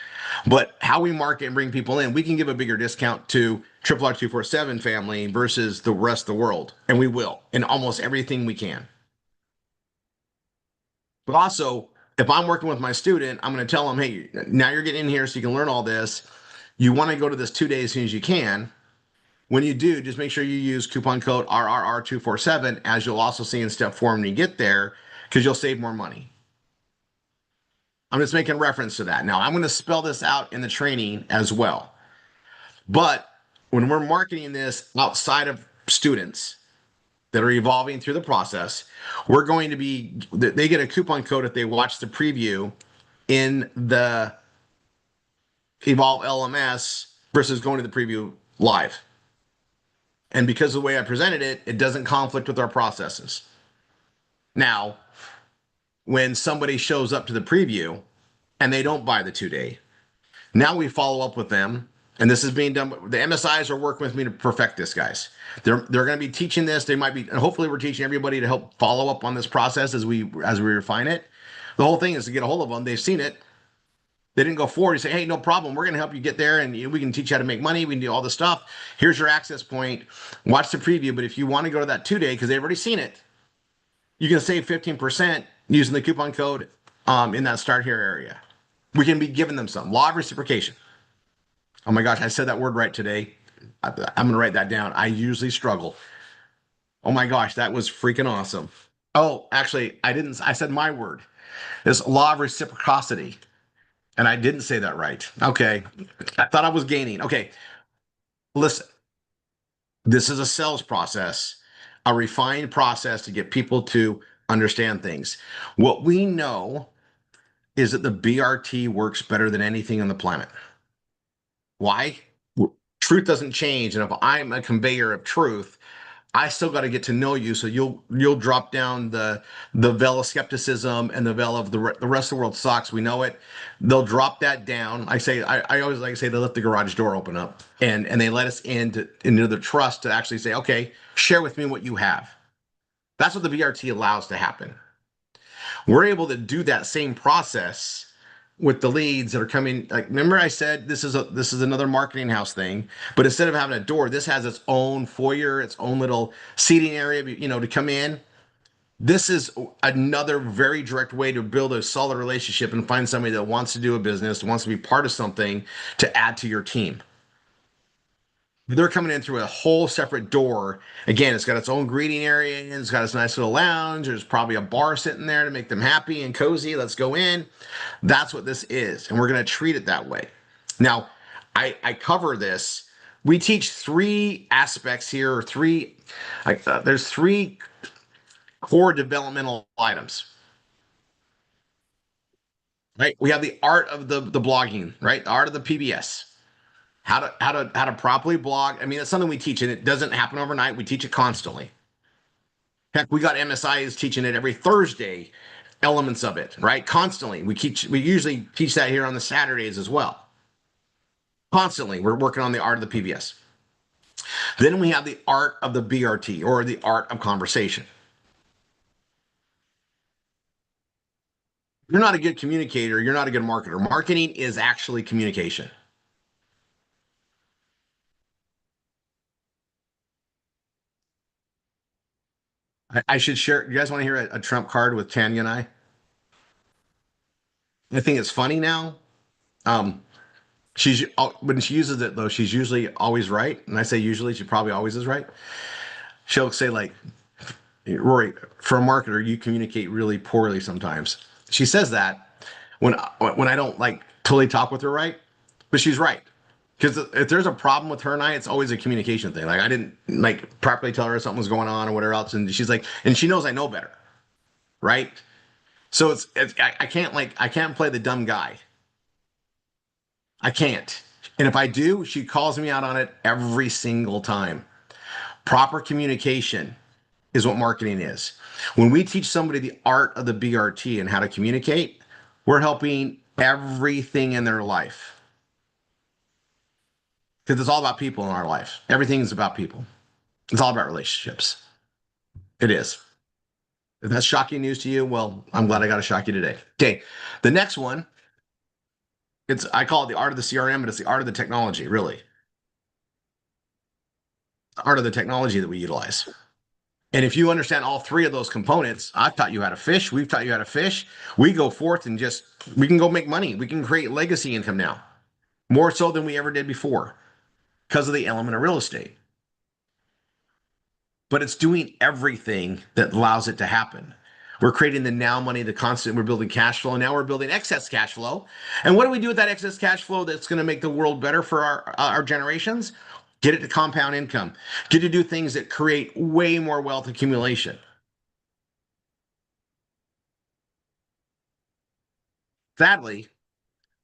But how we market and bring people in, we can give a bigger discount to RRR247 family versus the rest of the world. And we will in almost everything we can. But also, if I'm working with my student, I'm going to tell them, hey, now you're getting in here so you can learn all this. You want to go to this 2 days as soon as you can. When you do, just make sure you use coupon code RRR247, as you'll also see in step 4 when you get there, because you'll save more money. I'm just making reference to that. Now, I'm going to spell this out in the training as well. But when we're marketing this outside of students that are evolving through the process, we're going to be, they get a coupon code if they watch the preview in the Evolve LMS versus going to the preview live. And because of the way I presented it, it doesn't conflict with our processes. Now, when somebody shows up to the preview and they don't buy the 2-day, now we follow up with them. And this is being done. The MSIs are working with me to perfect this, guys. They're going to be teaching this. They might be, and hopefully we're teaching everybody to help follow up on this process as we refine it. The whole thing is to get a hold of them. They've seen it. They didn't go forward. You say, hey, no problem. We're going to help you get there, and we can teach you how to make money. We can do all this stuff. Here's your access point. Watch the preview. But if you want to go to that 2-day, because they've already seen it, you can save 15% using the coupon code in that start here area. We can be giving them some. Law of reciprocation. Oh my gosh, I said that word right today. I'm going to write that down. I usually struggle. Oh my gosh, that was freaking awesome. Oh, actually, I didn't. I said my word. It's law of reciprocity. And I didn't say that right. Okay. I thought I was gaining. Okay. Listen, this is a sales process, a refined process to get people to understand things. What we know is that the BRT works better than anything on the planet. Why? Truth doesn't change. And if I'm a conveyor of truth, I still got to get to know you, so you'll drop down the veil of skepticism and the veil of the rest of the world sucks. We know it. They'll drop that down. I always like to say they let the garage door open up and they let us into the trust to actually say, okay, share with me what you have. That's what the BRT allows to happen. We're able to do that same process with the leads that are coming. Like, remember I said this is another marketing house thing, but instead of having a door, this has its own foyer, its own little seating area, to come in. This is another very direct way to build a solid relationship and find somebody that wants to do a business, wants to be part of something to add to your team. They're coming in through a whole separate door. Again, it's got its own greeting area. It's got its nice little lounge. There's probably a bar sitting there to make them happy and cozy. Let's go in. That's what this is. And we're going to treat it that way. Now, I cover this. We teach 3 aspects here, or there's 3 core developmental items. Right? We have the art of the blogging, right? The art of the PBS. How to properly blog. I mean, it's something we teach, and it doesn't happen overnight. We teach it constantly. Heck, we got MSIs teaching it every Thursday, elements of it, right? Constantly. We usually teach that here on the Saturdays as well. Constantly, we're working on the art of the PBS. Then we have the art of the BRT, or the art of conversation. You're not a good communicator, you're not a good marketer. Marketing is actually communication. I should share. You guys want to hear a trump card with Tanya and I? I think it's funny now. Um, she's when she uses it though, she's usually always right. And I say usually, she probably always is right. She'll say like, Rory, for a marketer, you communicate really poorly sometimes. She says that when I don't like totally talk with her right, but she's right. Because if there's a problem with her and I, it's always a communication thing. Like I didn't like properly tell her something was going on or whatever else, and she's like, and she knows I know better, right? So I can't play the dumb guy. I can't. And if I do, she calls me out on it every single time. Proper communication is what marketing is. When we teach somebody the art of the BRT and how to communicate, we're helping everything in their life. Because it's all about people in our life. Everything is about people. It's all about relationships. It is. If that's shocking news to you, well, I'm glad I got to shock you today. Okay. The next one, I call it the art of the CRM, but it's the art of the technology, really. The art of the technology that we utilize. And if you understand all three of those components, I've taught you how to fish. We've taught you how to fish. We go forth and we can go make money. We can create legacy income now, more so than we ever did before because of the element of real estate. But it's doing everything that allows it to happen. We're creating the now money, the constant, we're building cash flow. And now we're building excess cash flow. And what do we do with that excess cash flow that's going to make the world better for our generations? Get it to compound income. Get to do things that create way more wealth accumulation. Sadly,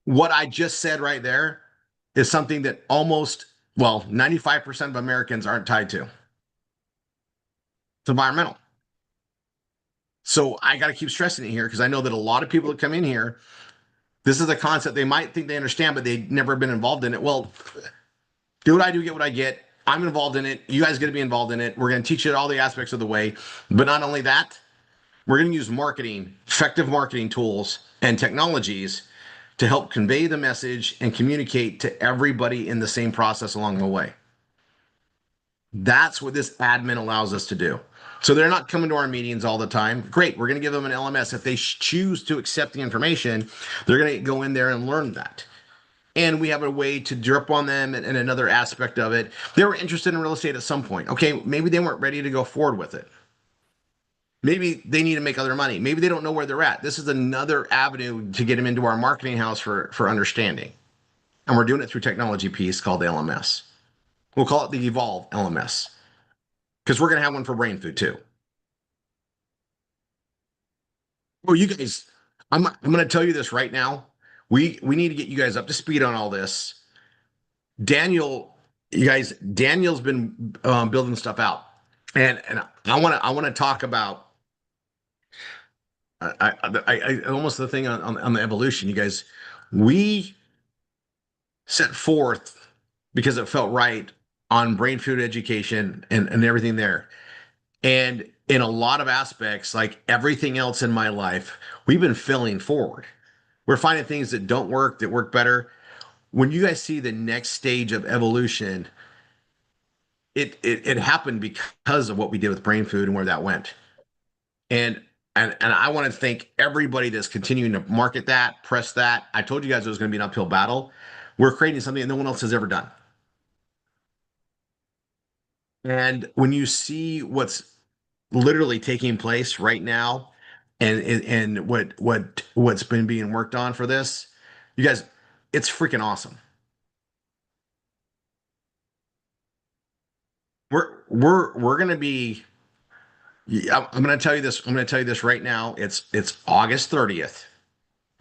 what I just said right there is something that almost, well, 95% of Americans aren't tied to. It's environmental. So I got to keep stressing it here because I know that a lot of people that come in here, this is a concept they might think they understand, but they've never been involved in it. Well, do what I do, get what I get. I'm involved in it. You guys got to be involved in it. We're going to teach you all the aspects of the way. But not only that, we're going to use marketing, effective marketing tools and technologies to help convey the message and communicate to everybody in the same process along the way. That's what this admin allows us to do. So they're not coming to our meetings all the time. Great. We're going to give them an LMS. If they choose to accept the information, they're going to go in there and learn that. And we have a way to drip on them and another aspect of it. They were interested in real estate at some point. Okay, maybe they weren't ready to go forward with it. Maybe they need to make other money. Maybe they don't know where they're at. This is another avenue to get them into our marketing house for understanding. And we're doing it through technology piece called the LMS. We'll call it the Evolve LMS because we're going to have one for brain food too. Well, you guys, I'm going to tell you this right now. We need to get you guys up to speed on all this. Daniel, you guys, Daniel's been building stuff out, and I want to talk about I almost the thing on the evolution. You guys, we set forth because it felt right on brain food education and everything there. And in a lot of aspects, like everything else in my life, we've been filling forward. We're finding things that don't work, that work better. When you guys see the next stage of evolution, it happened because of what we did with brain food and where that went. And and I want to thank everybody that's continuing to market that, press that. I told you guys it was going to be an uphill battle. We're creating something that no one else has ever done. And when you see what's literally taking place right now and what's been being worked on for this, you guys, it's freaking awesome. We're gonna be yeah, I'm gonna tell you this. I'm gonna tell you this right now. It's August 30th.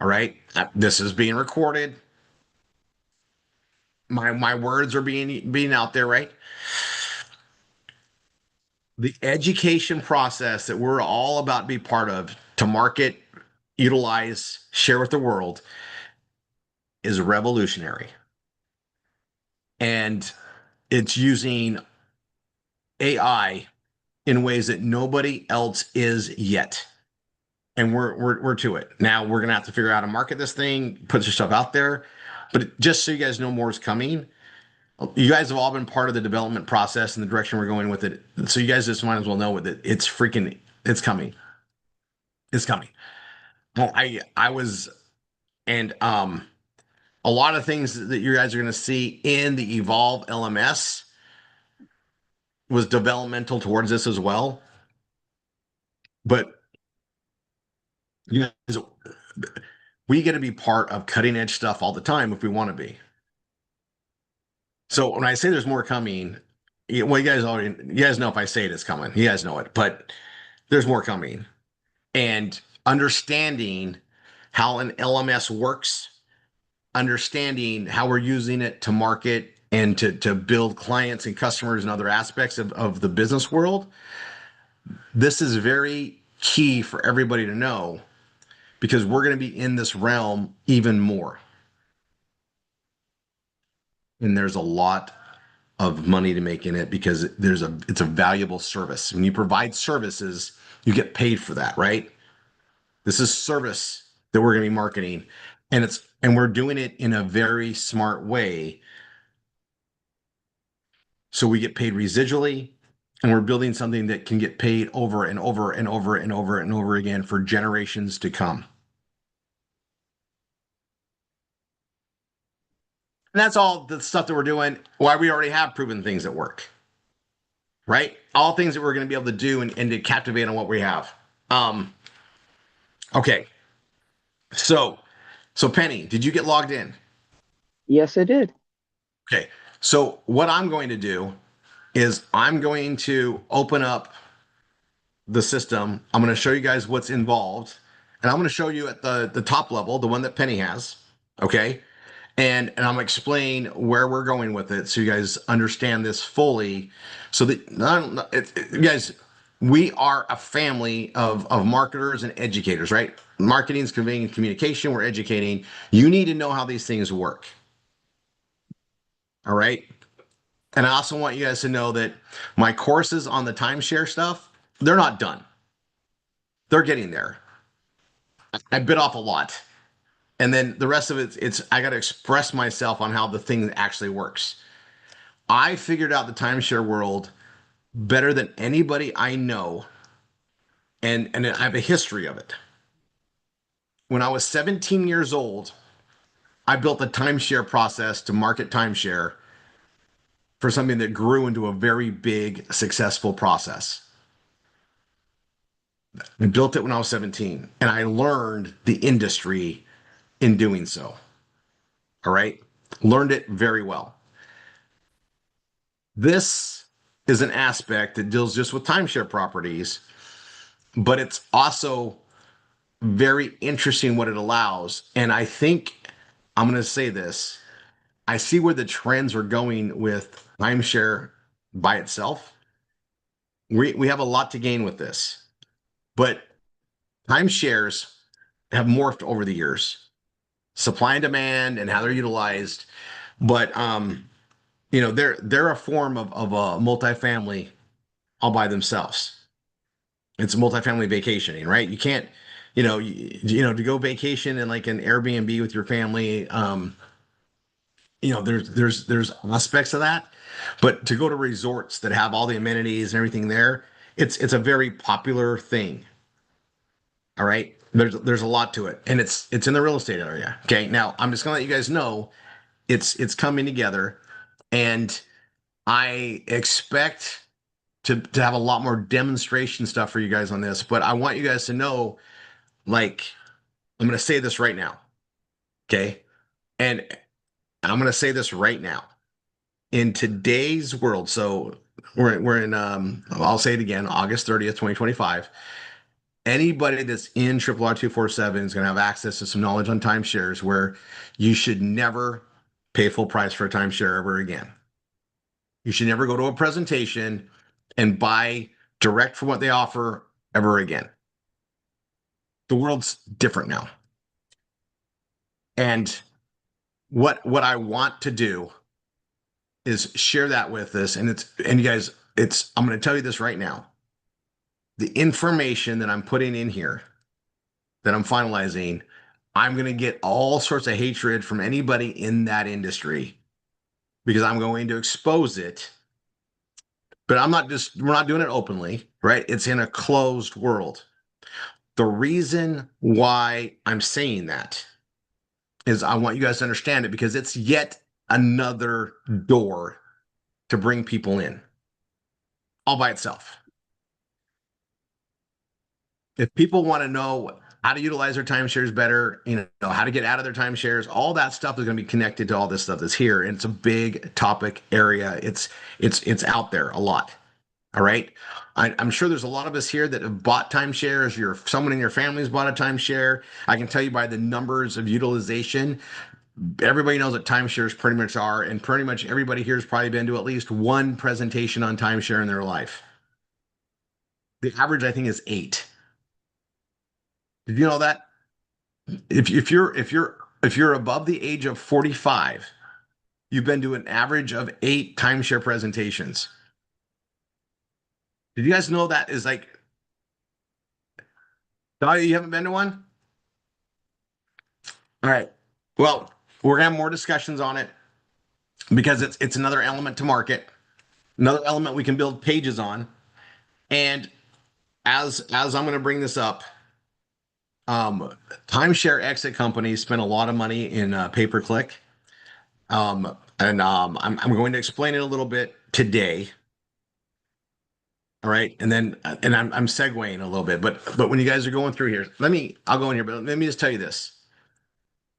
All right. This is being recorded. My words are being out there, right? The education process that we're all about to be part of to market, utilize, share with the world is revolutionary. and it's using AI in ways that nobody else is yet. And we're to it. Now we're gonna have to figure out how to market this thing, put your stuff out there. But just so you guys know more is coming. You guys have all been part of the development process and the direction we're going with it. So you guys just might as well know that it's coming. It's coming. Well, I was and a lot of things that you guys are gonna see in the Evolve LMS was developmental towards this as well. But you guys, we get to be part of cutting edge stuff all the time if we want to be. So when I say there's more coming, well, you guys know if I say it, it's coming. You guys know it, but there's more coming. And understanding how an LMS works, understanding how we're using it to market and to build clients and customers and other aspects of the business world. This is very key for everybody to know because we're going to be in this realm even more. And there's a lot of money to make in it because it's a valuable service. When you provide services, you get paid for that, right? This is service that we're going to be marketing, and we're doing it in a very smart way. So we get paid residually, and we're building something that can get paid over and over and over and over and over again for generations to come. And that's all the stuff that we're doing. Why we already have proven things that work, right? All things that we're going to be able to do and to captivate on what we have. Okay. So Penny, did you get logged in? Yes, I did. Okay. So what I'm going to do is I'm going to open up the system. I'm going to show you guys what's involved, and I'm going to show you at the top level, the one that Penny has. Okay. And I'm going to explain where we're going with it so you guys understand this fully. So that you guys, we are a family of marketers and educators, right? Marketing is conveying communication. We're educating. You need to know how these things work. All right. And I also want you guys to know that my courses on the timeshare stuff, they're not done. They're getting there. I bit off a lot. And then the rest of it's I got to express myself on how the thing actually works. I figured out the timeshare world better than anybody I know, and I have a history of it. When I was 17 years old, I built a timeshare process to market timeshare for something that grew into a very big, successful process. I built it when I was 17, and I learned the industry in doing so. All right. Learned it very well. This is an aspect that deals just with timeshare properties, but it's also very interesting what it allows. And I think I'm going to say this. I see where the trends are going with timeshare by itself. We have a lot to gain with this, but timeshares have morphed over the years, supply and demand and how they're utilized. But they're a form of a multifamily all by themselves. It's multifamily vacationing, right? You can't, to go vacation in like an Airbnb with your family. There's aspects of that, but to go to resorts that have all the amenities and everything there, it's a very popular thing. All right, there's a lot to it, and it's in the real estate area. Okay, now I'm just gonna let you guys know it's coming together, and I expect to have a lot more demonstration stuff for you guys on this, but I want you guys to know, like, I'm going to say this right now. Okay. And I'm going to say this right now. In today's world, so we're in, I'll say it again, August 30th, 2025. Anybody that's in RRR247 is going to have access to some knowledge on timeshares where you should never pay full price for a timeshare ever again. You should never go to a presentation and buy direct from what they offer ever again. The world's different now. And what I want to do is share that with us. And you guys, I'm going to tell you this right now. The information that I'm putting in here, that I'm finalizing, I'm going to get all sorts of hatred from anybody in that industry because I'm going to expose it. But we're not doing it openly, right? It's in a closed world. The reason why I'm saying that is I want you guys to understand it because it's yet another door to bring people in all by itself. If people want to know how to utilize their timeshares better, how to get out of their timeshares, all that stuff is going to be connected to all this stuff that's here. And it's a big topic area. It's out there a lot. All right. I'm sure there's a lot of us here that have bought timeshares. Someone in your family's bought a timeshare. I can tell you by the numbers of utilization, everybody knows what timeshares pretty much are. And pretty much everybody here has probably been to at least one presentation on timeshare in their life. The average, I think, is 8. Did you know that? If you're above the age of 45, you've been to an average of 8 timeshare presentations. Did you guys know that is like, Dahlia, you haven't been to one? All right. Well, we're gonna have more discussions on it because it's another element to market, another element we can build pages on. And as I'm gonna bring this up, timeshare exit companies spend a lot of money in pay-per-click. I'm going to explain it a little bit today. All right. And then, and I'm segueing a little bit, but when you guys are going through here, I'll go in here, but let me just tell you this.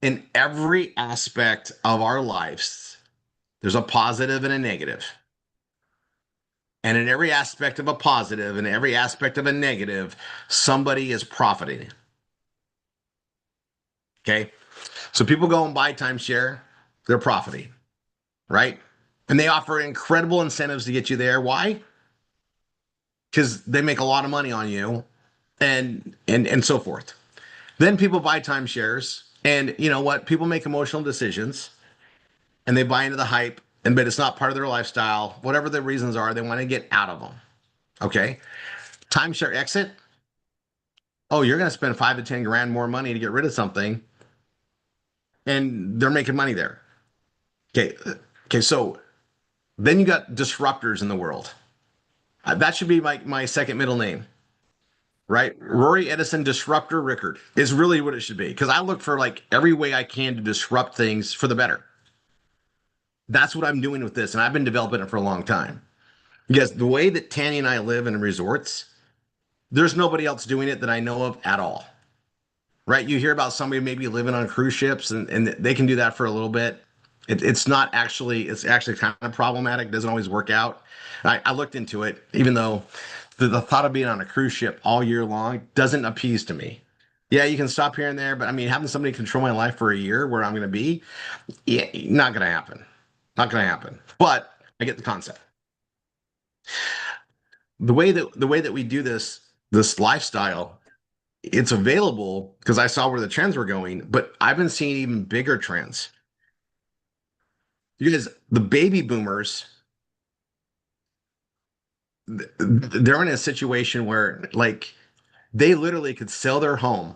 In every aspect of our lives, there's a positive and a negative. And in every aspect of a positive and every aspect of a negative, somebody is profiting. Okay. So people go and buy timeshare, they're profiting, right? And they offer incredible incentives to get you there. Why? Because they make a lot of money on you and so forth. Then people buy timeshares, and you know what? People make emotional decisions and they buy into the hype, but it's not part of their lifestyle. Whatever the reasons are, they want to get out of them. Okay. Timeshare exit. Oh, you're going to spend 5 to 10 grand more money to get rid of something, and they're making money there. Okay. Okay. So then you got disruptors in the world. That should be my second middle name. Right? Rory Edison Disruptor Rickard is really what it should be. Because I look for like every way I can to disrupt things for the better. That's what I'm doing with this. And I've been developing it for a long time. Because the way that Tanny and I live in resorts, there's nobody else doing it that I know of at all. Right? You hear about somebody maybe living on cruise ships and they can do that for a little bit. It's actually kind of problematic. It doesn't always work out. I looked into it, even though the thought of being on a cruise ship all year long doesn't appease to me. Yeah, you can stop here and there, but I mean, having somebody control my life for a year where I'm going to be, yeah, not going to happen. Not going to happen. But I get the concept. The way that we do this lifestyle, it's available because I saw where the trends were going, but I've been seeing even bigger trends. You guys, the baby boomers, they're in a situation where like they literally could sell their home,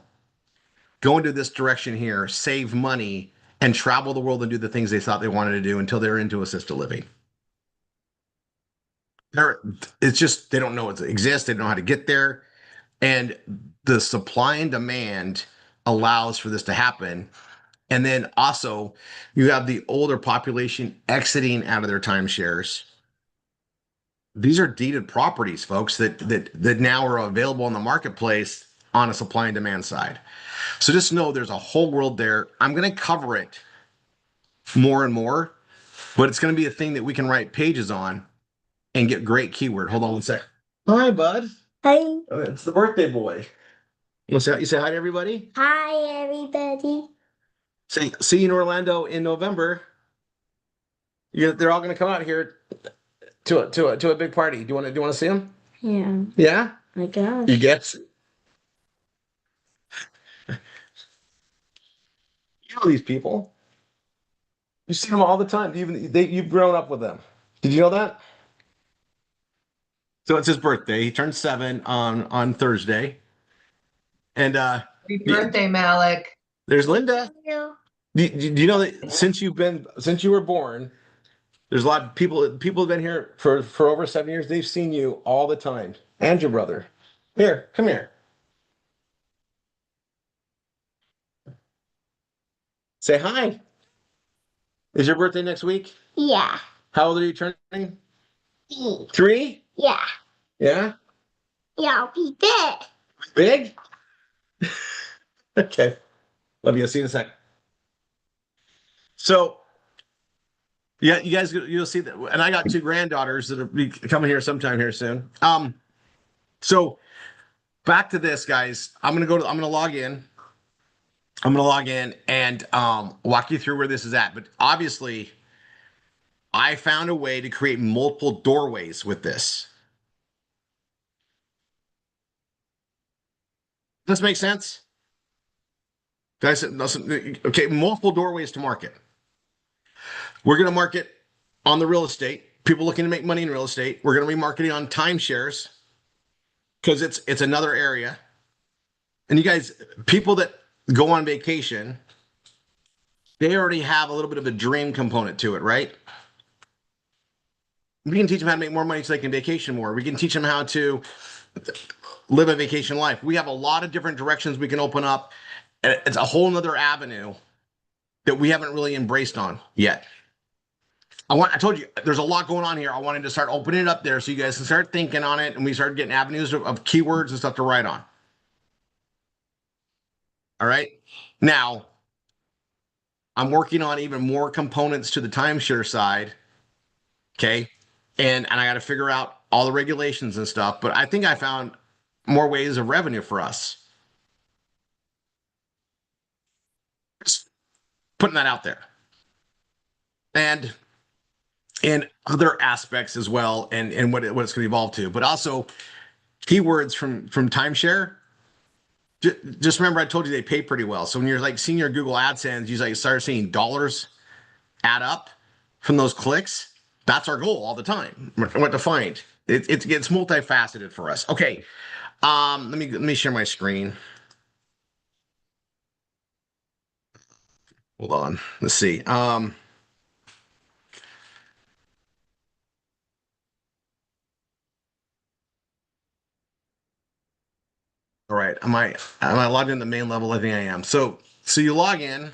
go into this direction here, save money, and travel the world and do the things they thought they wanted to do until they're into assisted living. They're, it's just they don't know it exists, they don't know how to get there. And the supply and demand allows for this to happen. And then also you have the older population exiting out of their timeshares. These are deeded properties, folks, that now are available in the marketplace on a supply and demand side. So just know there's a whole world there. I'm going to cover it more and more, but it's going to be a thing that we can write pages on and get great keyword. Hold on one sec. Hi, bud. Hi. Oh, it's the birthday boy. You say hi to everybody? Hi, everybody. Say, see you in Orlando in November. They're all going to come out here to a big party. Do you want to see them? Yeah. Yeah? My gosh. You guess? You know these people. You see them all the time. You've grown up with them. Did you know that? So it's his birthday. He turned 7 on Thursday. And Happy birthday, Malik. there's Linda. You. Do you know that since you were born, there's a lot of people have been here for over 7 years. They've seen you all the time. And your brother. Here, come here. Say hi. Is your birthday next week? Yeah. How old are you turning? E. 3? Yeah. Yeah. Yeah, I'll be big. Big? Okay. Love you. See you in a sec. So, yeah, you guys, you'll see that. And I got 2 granddaughters that'll be coming here sometime here soon. So back to this, guys. I'm gonna log in. I'm gonna log in and walk you through where this is at. But obviously, I found a way to create multiple doorways with this. Does this make sense? Guys, okay, multiple doorways to market. We're going to market on the real estate, people looking to make money in real estate. We're going to be marketing on timeshares because it's another area. And you guys, people that go on vacation, they already have a little bit of a dream component to it, right? We can teach them how to make more money so they can vacation more. We can teach them how to live a vacation life. We have a lot of different directions we can open up. It's a whole nother avenue that we haven't really embraced on yet. I told you there's a lot going on here. I wanted to start opening it up there so you guys can start thinking on it and we start getting avenues of keywords and stuff to write on. All right. Now, I'm working on even more components to the timeshare side. Okay. And I got to figure out all the regulations and stuff. But I think I found more ways of revenue for us. Just putting that out there. And other aspects as well, and what it's going to evolve to, but also keywords from timeshare. Just remember, I told you they pay pretty well. So when you're like seeing your Google AdSense, you like start seeing dollars add up from those clicks. That's our goal all the time. What to find? It's multifaceted for us. Okay, let me share my screen. Hold on. Let's see. All right. Am I logged in the main level? I think I am. So you log in.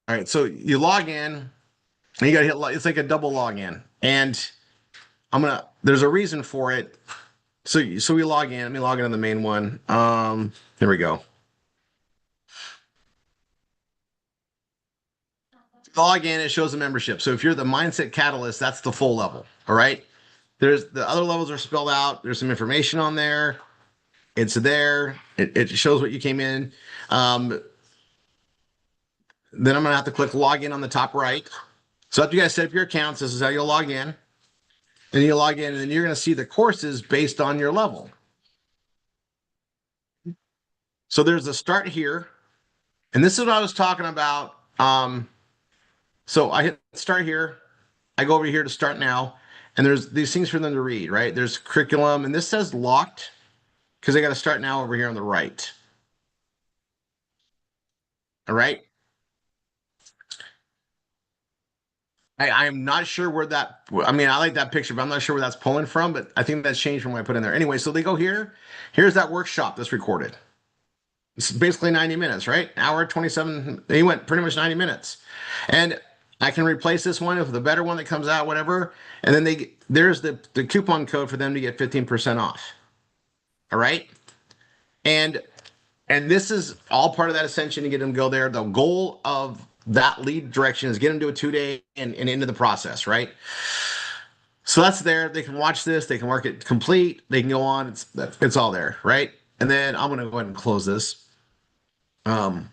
All right. So you log in and you got to hit, it's like a double login. And there's a reason for it. So we log in. Let me log in on the main one. There we go. Log in, it shows the membership. So if you're the Mindset Catalyst, that's the full level. All right. There's the other levels are spelled out. There's some information on there. It's there. It shows what you came in. Then I'm going to have to click login on the top right. So after you guys set up your accounts, this is how you'll log in. And you log in, and then you're going to see the courses based on your level. So there's a start here. And this is what I was talking about. So I hit start here. I go over here to start now. And there's these things for them to read, right? There's curriculum. And this says locked because I got to start now over here on the right. All right. I'm not sure where I like that picture, but I'm not sure where that's pulling from, but I think that's changed from what I put in there. Anyway, so they go here. Here's that workshop that's recorded. It's basically 90 minutes, right? Hour 27. He went pretty much 90 minutes. And I can replace this one with the better one that comes out, whatever. And then there's the coupon code for them to get 15% off. All right. And this is all part of that ascension to get them to go there. The goal of that lead direction is get them to a 2-day and into the process, right? So that's there. They can watch this. They can mark it complete. They can go on. It's all there, right? And then I'm going to go ahead and close this. I'm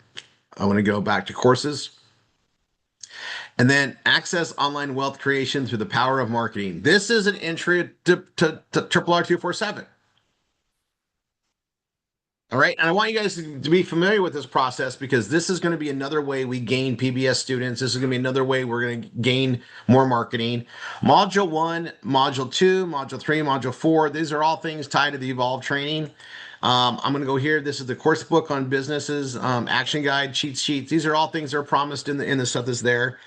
going to go back to courses. And then access online wealth creation through the power of marketing. This is an entry to RRR247. All right. And I want you guys to be familiar with this process because this is going to be another way we gain PBS students. This is going to be another way we're going to gain more marketing. Module 1, Module 2, Module 3, Module 4, these are all things tied to the Evolve training. I'm going to go here. This is the course book on businesses, action guide, cheat sheets. These are all things that are promised in the stuff that's there.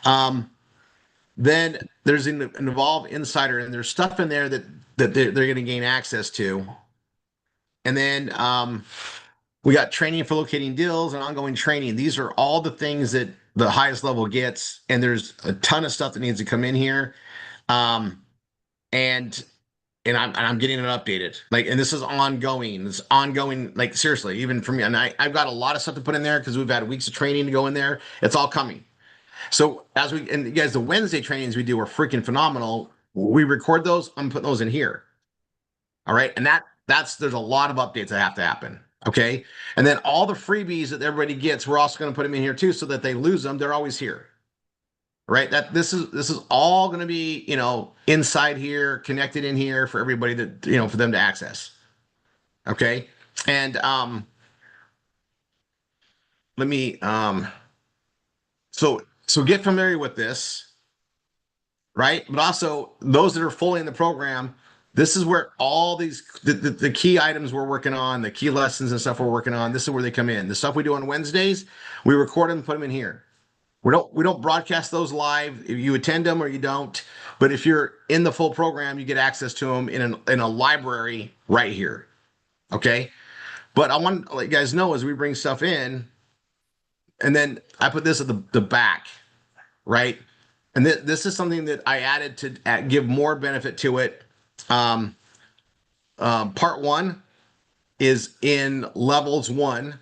Then there's an Evolve Insider, and there's stuff in there that they're going to gain access to. And then we got training for locating deals and ongoing training. These are all the things that the highest level gets, and there's a ton of stuff that needs to come in here. Um, and I'm getting it updated. Like, and this is ongoing. It's ongoing, like seriously, even for me. And I've got a lot of stuff to put in there because we've had weeks of training to go in there. It's all coming. So and you guys, the Wednesday trainings we do are freaking phenomenal. We record those, I'm putting those in here. All right. And there's a lot of updates that have to happen. Okay. And then all the freebies that everybody gets, we're also going to put them in here too, so that they lose them. They're always here. Right. This is all going to be, inside here, connected in here for everybody for them to access. Okay. And, let me, so get familiar with this. Right. But also those that are fully in the program, this is where all the key items we're working on, the key lessons and stuff we're working on, this is where they come in. The stuff we do on Wednesdays, we record them and put them in here. We don't broadcast those live. If you attend them or you don't, but if you're in the full program, you get access to them in a library right here. Okay. But I want to let you guys know as we bring stuff in, and then I put this at the back, right? And this is something that I added to give more benefit to it. Um, Part 1 is in levels 1,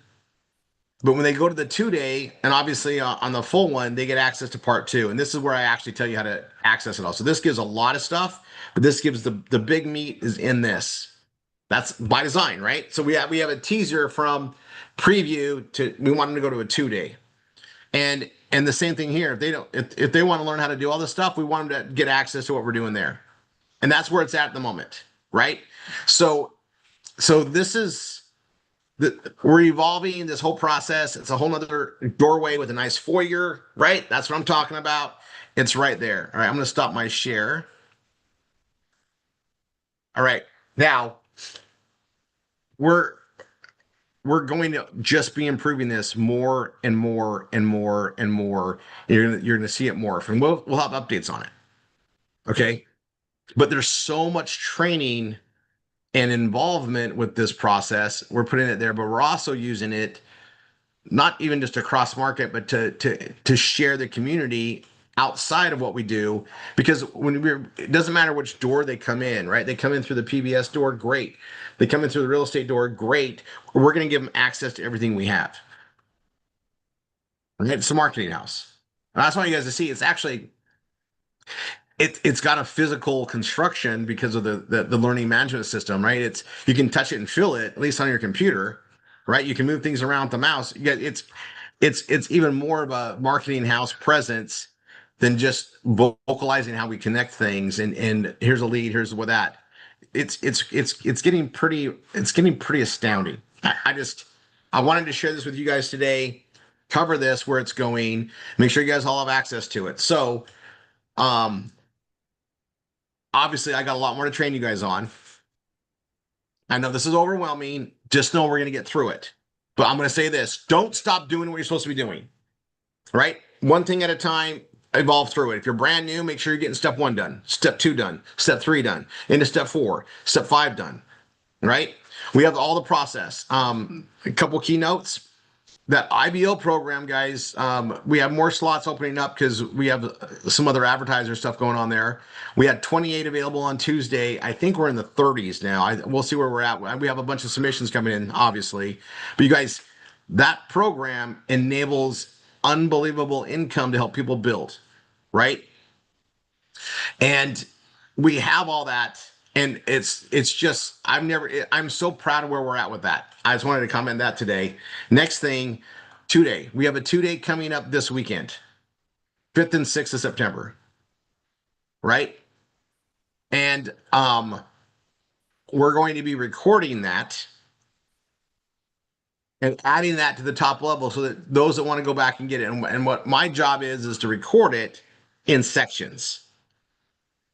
but when they go to the 2-day, and obviously on the full one, they get access to Part 2. And this is where I actually tell you how to access it all. So this gives a lot of stuff, but this gives the big meat is in this. That's by design, right? So we have a teaser from preview to, we want them to go to a 2-day. And the same thing here. If they want to learn how to do all this stuff, we want them to get access to what we're doing there. And that's where it's at the moment, right? So this is we're evolving this whole process. It's a whole nother doorway with a nice foyer, right? That's what I'm talking about. It's right there. All right, I'm going to stop my share. All right, now we're going to just be improving this more and more and more and more. You're gonna see it morph, and we'll have updates on it. Okay, but there's so much training and involvement with this process. We're putting it there, but we're also using it not even just to cross market, but to share the community outside of what we do. Because it doesn't matter which door they come in, right? They come in through the PBS door, great. They come in through the real estate door, great. We're going to give them access to everything we have. Okay, it's a marketing house. And I just want you guys to see it's actually it's got a physical construction because of the learning management system, right? You can touch it and feel it, at least on your computer, right? You can move things around with the mouse. Yeah, it's even more of a marketing house presence than just vocalizing how we connect things and here's a lead, here's what that. It's getting pretty astounding. I wanted to share this with you guys today, cover this where it's going, make sure you guys all have access to it. So obviously I got a lot more to train you guys on. I know this is overwhelming. Just know we're going to get through it. But I'm going to say this, don't stop doing what you're supposed to be doing, right? One thing at a time, evolve through it. If you're brand new, make sure you're getting step 1 done, step 2 done, step 3 done, into step 4, step 5 done, right? We have all the process. A couple keynotes. That IBO program, guys, we have more slots opening up because we have some other advertiser stuff going on there. We had 28 available on Tuesday. I think we're in the 30s now. We'll see where we're at. We have a bunch of submissions coming in, obviously. But you guys, that program enables unbelievable income to help people build, right? And we have all that. And it's just, I'm so proud of where we're at with that. I just wanted to comment that today. Next thing, 2-day. We have a 2-day coming up this weekend, 5th and 6th of September, right? And we're going to be recording that. and adding that to the top level so that those that want to go back and get it. And what my job is to record it in sections,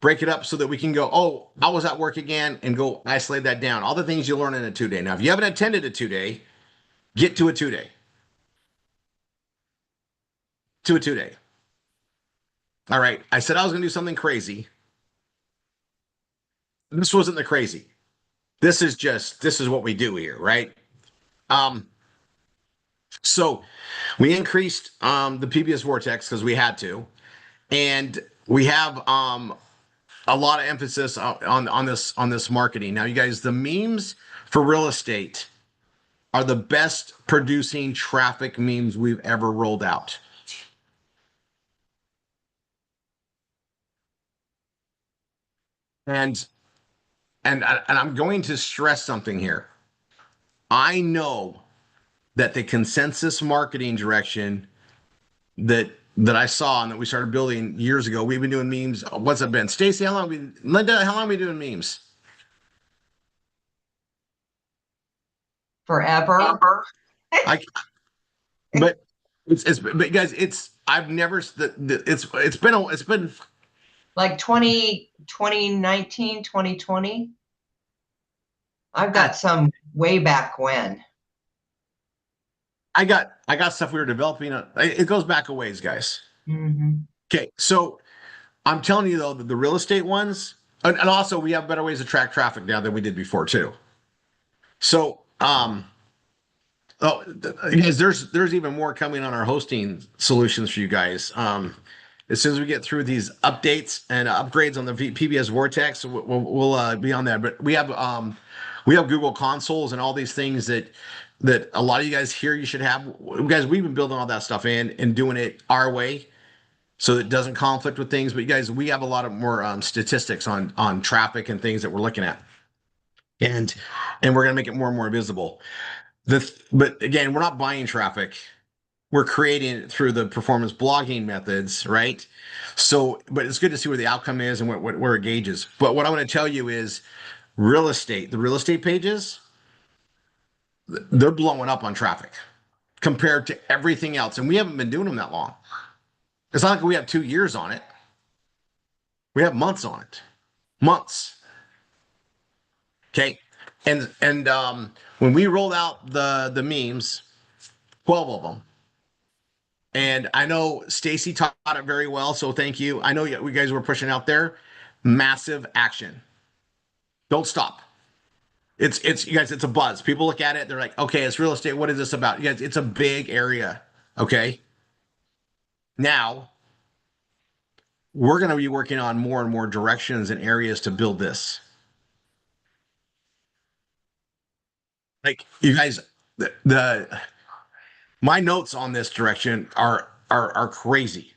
break it up so that we can go, oh, I was at work again, and go isolate that down. All the things you learn in a 2-day. Now, if you haven't attended a 2-day, get to a 2-day. To a 2-day. All right. I said I was going to do something crazy. This wasn't the crazy. This is what we do here, right? Um, so we increased the PBS Vortex because we had to, and we have a lot of emphasis on this marketing. Now, you guys, the memes for real estate are the best producing traffic memes we've ever rolled out. And and I'm going to stress something here. I know that the consensus marketing direction that I saw and that we started building years ago, we've been doing memes. What's it been? Stacy, how long we Linda, how long have we doing memes? Forever. I but it's but guys, I've never it's been Like 2019, 2020. I've got some way back when. I got stuff we were developing. It goes back a ways, guys. Mm-hmm. Okay, so I'm telling you though that the real estate ones, and also we have better ways to track traffic now than we did before too. So oh, guys, there's even more coming on our hosting solutions for you guys. As soon as we get through these updates and upgrades on the PBS Vortex, we'll be on that. But we have Google consoles and all these things that a lot of you guys here you should have. Guys, we've been building all that stuff in and doing it our way so it doesn't conflict with things. But you guys, we have a lot of more statistics on traffic and things that we're looking at, and we're gonna make it more and more visible. But again, we're not buying traffic. We're creating it through the performance blogging methods, right? So, but it's good to see where the outcome is and where it gauges. But what I want to tell you is the real estate pages, they're blowing up on traffic compared to everything else. And we haven't been doing them that long. It's not like we have 2 years on it. We have months on it. Months. Okay. And when we rolled out the memes, 12 of them. And I know Stacy taught it very well, so thank you. I know you guys were pushing out there. Massive action. Don't stop. It's you guys, it's a buzz. People look at it, they're like, okay, it's real estate. What is this about? You guys, it's a big area. Okay. Now we're going to be working on more and more directions and areas to build this. Like you guys, the my notes on this direction are crazy.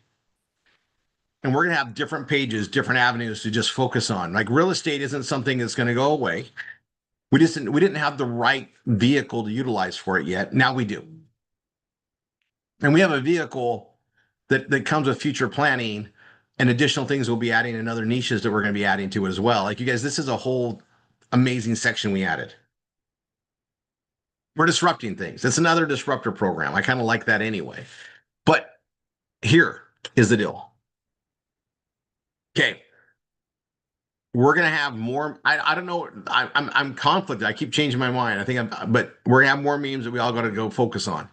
And we're going to have different pages, different avenues to just focus on. Like real estate isn't something that's going to go away. We didn't have the right vehicle to utilize for it yet. Now we do. And we have a vehicle that comes with future planning and additional things we'll be adding in other niches that we're going to be adding to it as well. Like you guys, this is a whole amazing section we added. We're disrupting things. It's another disruptor program. I kind of like that anyway. But here is the deal. Okay. We're gonna have more. I don't know. I'm conflicted. I keep changing my mind. I think but we're gonna have more memes that we all got to go focus on.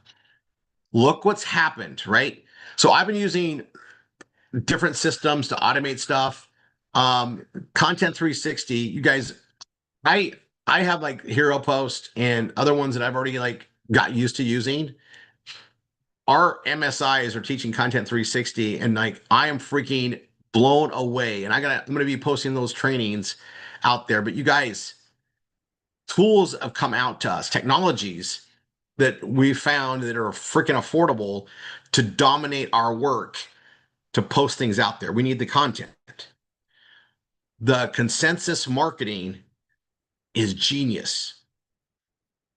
Look what's happened, right? So I've been using different systems to automate stuff. Content 360. You guys, I I have like Hero Post and other ones that I've already like got used to using. Our MSIs are teaching Content 360, and like I am freaking blown away. And I'm gonna be posting those trainings out there. But you guys, tools have come out to us, technologies that we found that are freaking affordable to dominate our work to post things out there. We need the content. The consensus marketing is genius.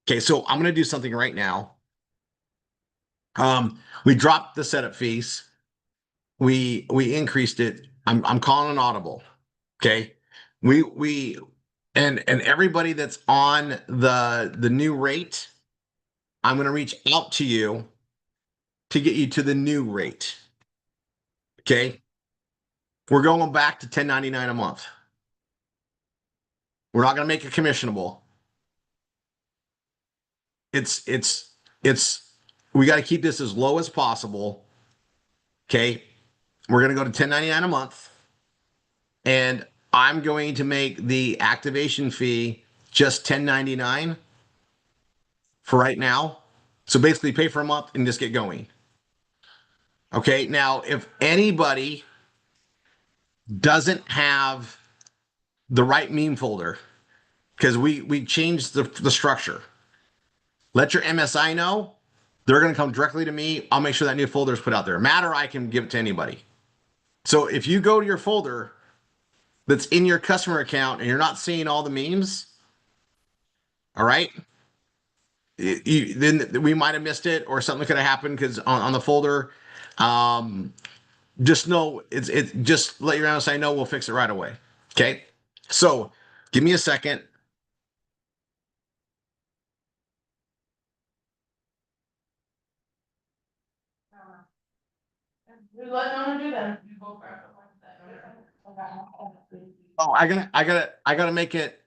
Okay, so I'm gonna do something right now. We dropped the setup fees. We increased it. I'm calling an audible. Okay. We and everybody that's on the new rate, I'm going to reach out to you to get you to the new rate. Okay. We're going back to $10.99 a month. We're not going to make it commissionable. It's we got to keep this as low as possible. Okay. We're going to go to $10.99 a month. And I'm going to make the activation fee just $10.99 for right now. So basically pay for a month and just get going. Okay. Now, if anybody doesn't have the right meme folder, because we changed the structure, let your MSI know. They're going to come directly to me. I'll make sure that new folder is put out there. Matter, I can give it to anybody. So if you go to your folder that's in your customer account and you're not seeing all the memes, all right, then we might have missed it or something could have happened because on the folder. Just know it's just let your MSI know. We'll fix it right away. Okay. So give me a second. Oh, I gotta make it.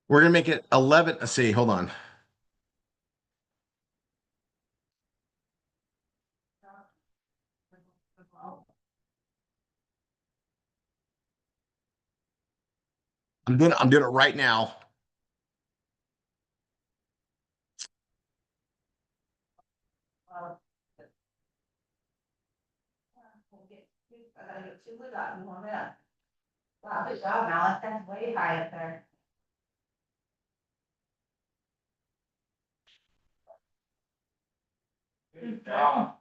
We're gonna make it 11. Let's see. Hold on. I'm doing it right now. Wow, good job, Malice. That's way high up there. Good job.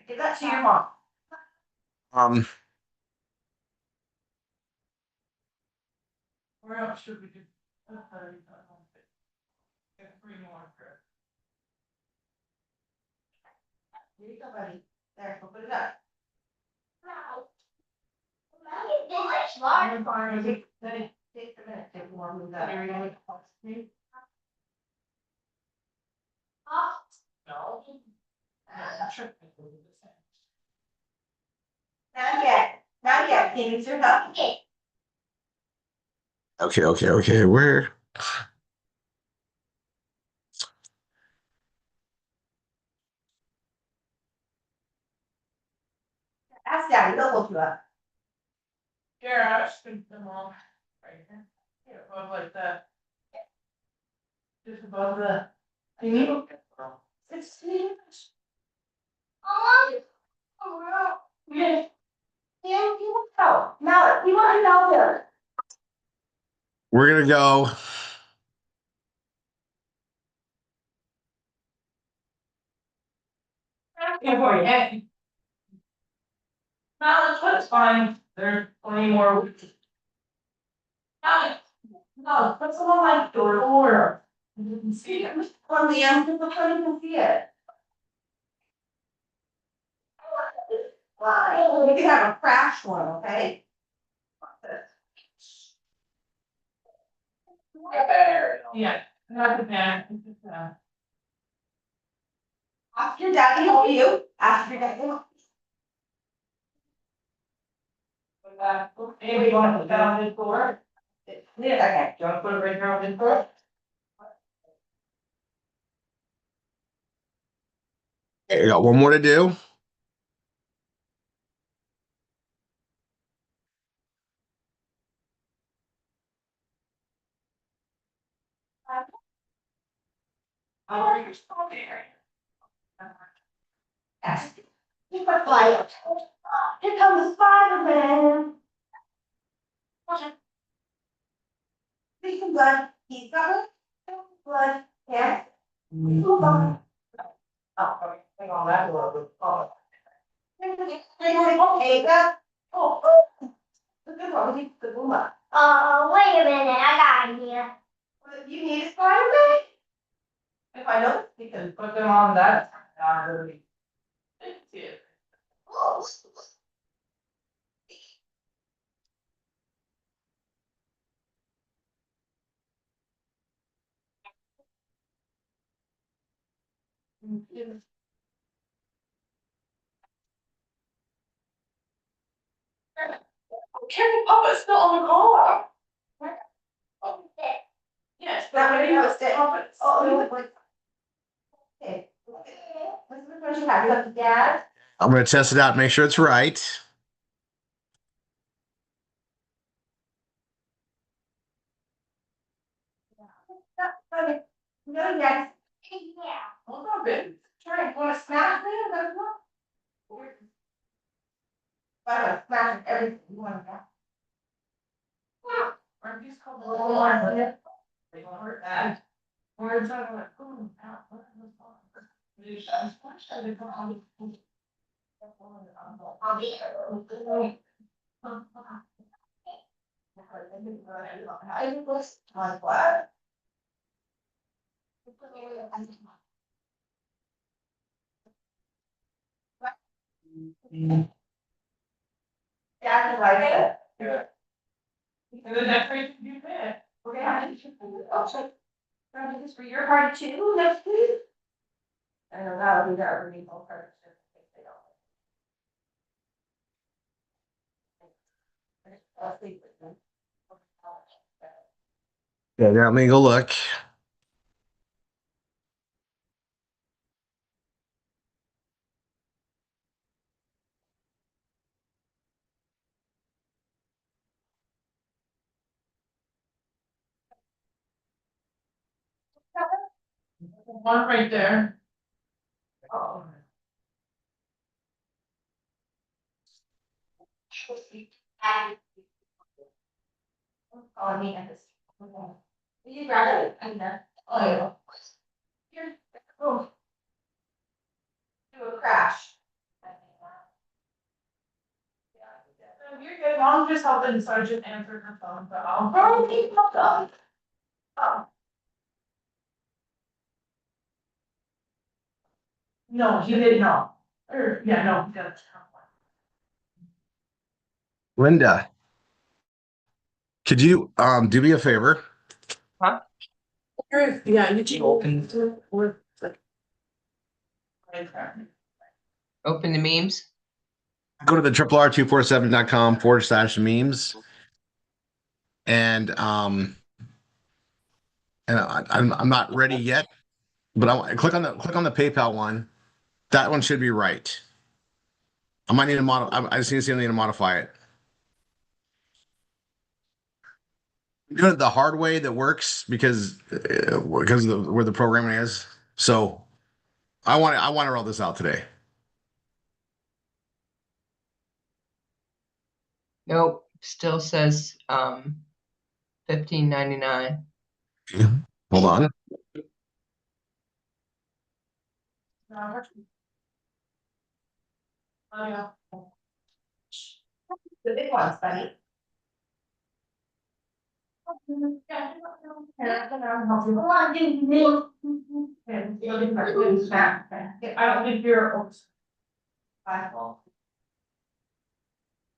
Give that to your mom. Um, Where else should we do? Here you go, buddy. There, go put it up. Take a minute, take more of that. No. Not yet, not yet. Things are not. okay. Where? Ask Daddy, he'll look you up. Yeah, I think them all right here. Yeah, above like that. Just above the. Thingy. 16. Yeah. Yeah, you want to know. Now, we want to know there. We're gonna go. Yeah, boy, yeah. No, that's fine. There's plenty more. No, that's the one like door to order. You didn't see it. Well, Liam, people couldn't even see it. Why? We could have a crash one, okay? Yeah, not the bad. Ask your daddy to help you. Ask your daddy to help Maybe you want to put that on this door? you. Yeah, okay. Do you want to put it right here on this door? Okay, I got one more to do. Oh, you're still there. Yes. Keep it quiet. Here comes Spider-Man. See some blood. He's got blood. Yes. Oh, Okay, hang on, that door. Oh. okay, oh. Good one. Good one. Wait a minute, I got an idea. You need a Spider-Man? If I don't, we can put them on that. Carrie Papa's still on the call. Yes, that way you have a Papa. Okay. What's the first you have? You have the dad? I'm going to test it out, make sure it's right. Okay. No, yes. Yeah. Hold on, baby. Try it. Want to smash it? That's what? I smash everything. You want to Aren't these called? Oh, I love it. They don't hurt that. Or it's not like, oh, now, what is this? I'm splash, they come on. I'll be I was my what? That's right. And the decoration you did. We're gonna have to. Also, trying to do this for your party too, next week. I know that'll be their original part. I'll sleep with them. Yeah, let me go look. One right there. Oh. Oh, I mean, I just. You grab it, I know. Oh, yeah. Here, oh. Do a crash. You're good, Mom just helping Sergeant answer her phone, but I'll. Oh, keep up. Oh. No, he did not. Or, yeah, no, he does. Linda, could you do me a favor? Yeah, you can open. With like. Open the memes. Go to the RRR247.com/memes. And I'm not ready yet, but I click on the PayPal one. That one should be right. I might need to modify. I just need to see if I need to modify it. I'm doing it the hard way that works because of where the programming is. So I want to roll this out today. Nope. Still says $15.99. Hold on. Oh, yeah. The big ones, buddy. Yeah. Come on, give me. I don't think you're.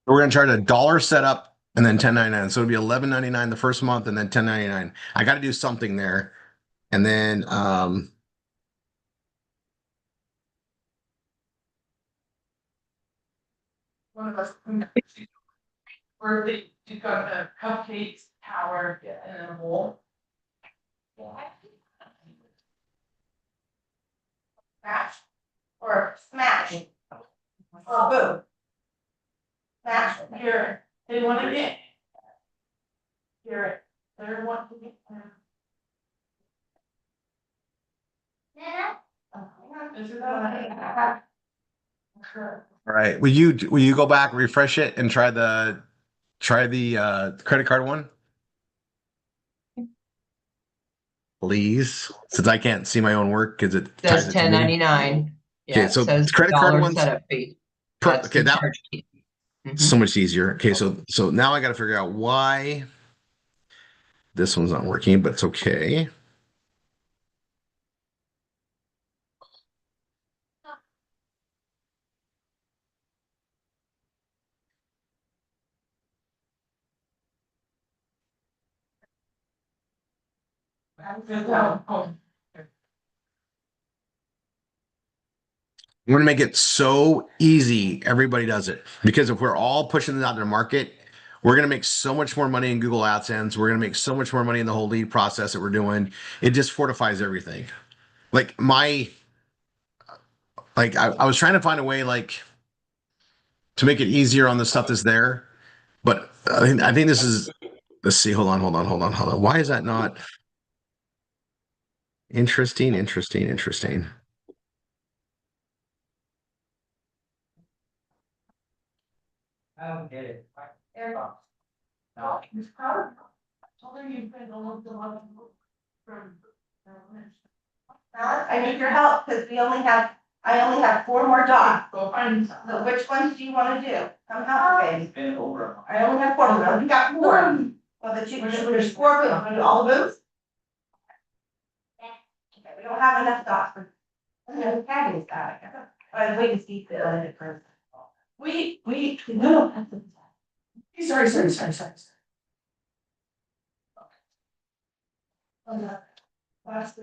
We're going to charge $1 setup and then $10.99. So it'll be $11.99 the first month and then $10.99. I got to do something there, and then One of us. Where you got the cupcakes, tower, and then a bowl. Smash. Or smash. Or boom. Smash. Here, they want to get. Here, they're wanting to get. This is Yeah. Sure. all right. Will you go back, refresh it, and try the credit card one? Please, since I can't see my own work because it ties Says it to me. $10.99. Yeah, Okay, it so says credit card dollar one's setup fee. perfect. That's Okay, the that charge key. Mhm. so much easier. Okay, so now I got to figure out why this one's not working, but it's okay. We're gonna make it so easy, everybody does it. Because if we're all pushing it out to the market, we're gonna make so much more money in Google AdSense. We're gonna make so much more money in the whole lead process that we're doing. It just fortifies everything. Like I was trying to find a way like to make it easier on the stuff that's there, but I think this is. Let's see. Hold on. Why is that not interesting? I don't get it. There you go. No, it's hard. Told her you've been almost a lot of from. I need your help, because I only have 4 more dogs. Go find some. So which ones do you wanna do? Come help me, baby. Been over. I only have 4, we only got 4. Well, there's 4 booths, wanna do all the booths? Okay, we don't have enough dogs for. No, Patty's got it. I was waiting to see if they let it first. No. Sorry. Last.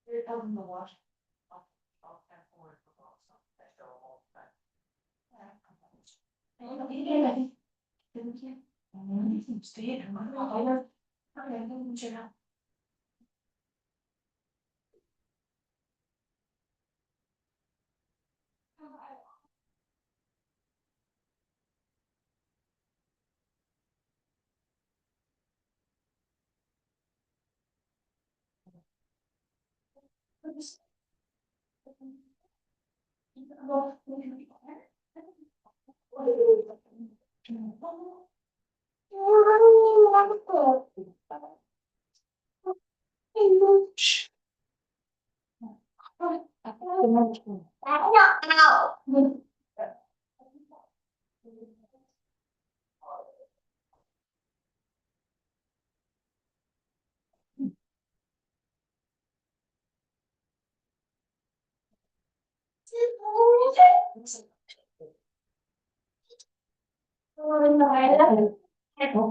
They're telling the wash.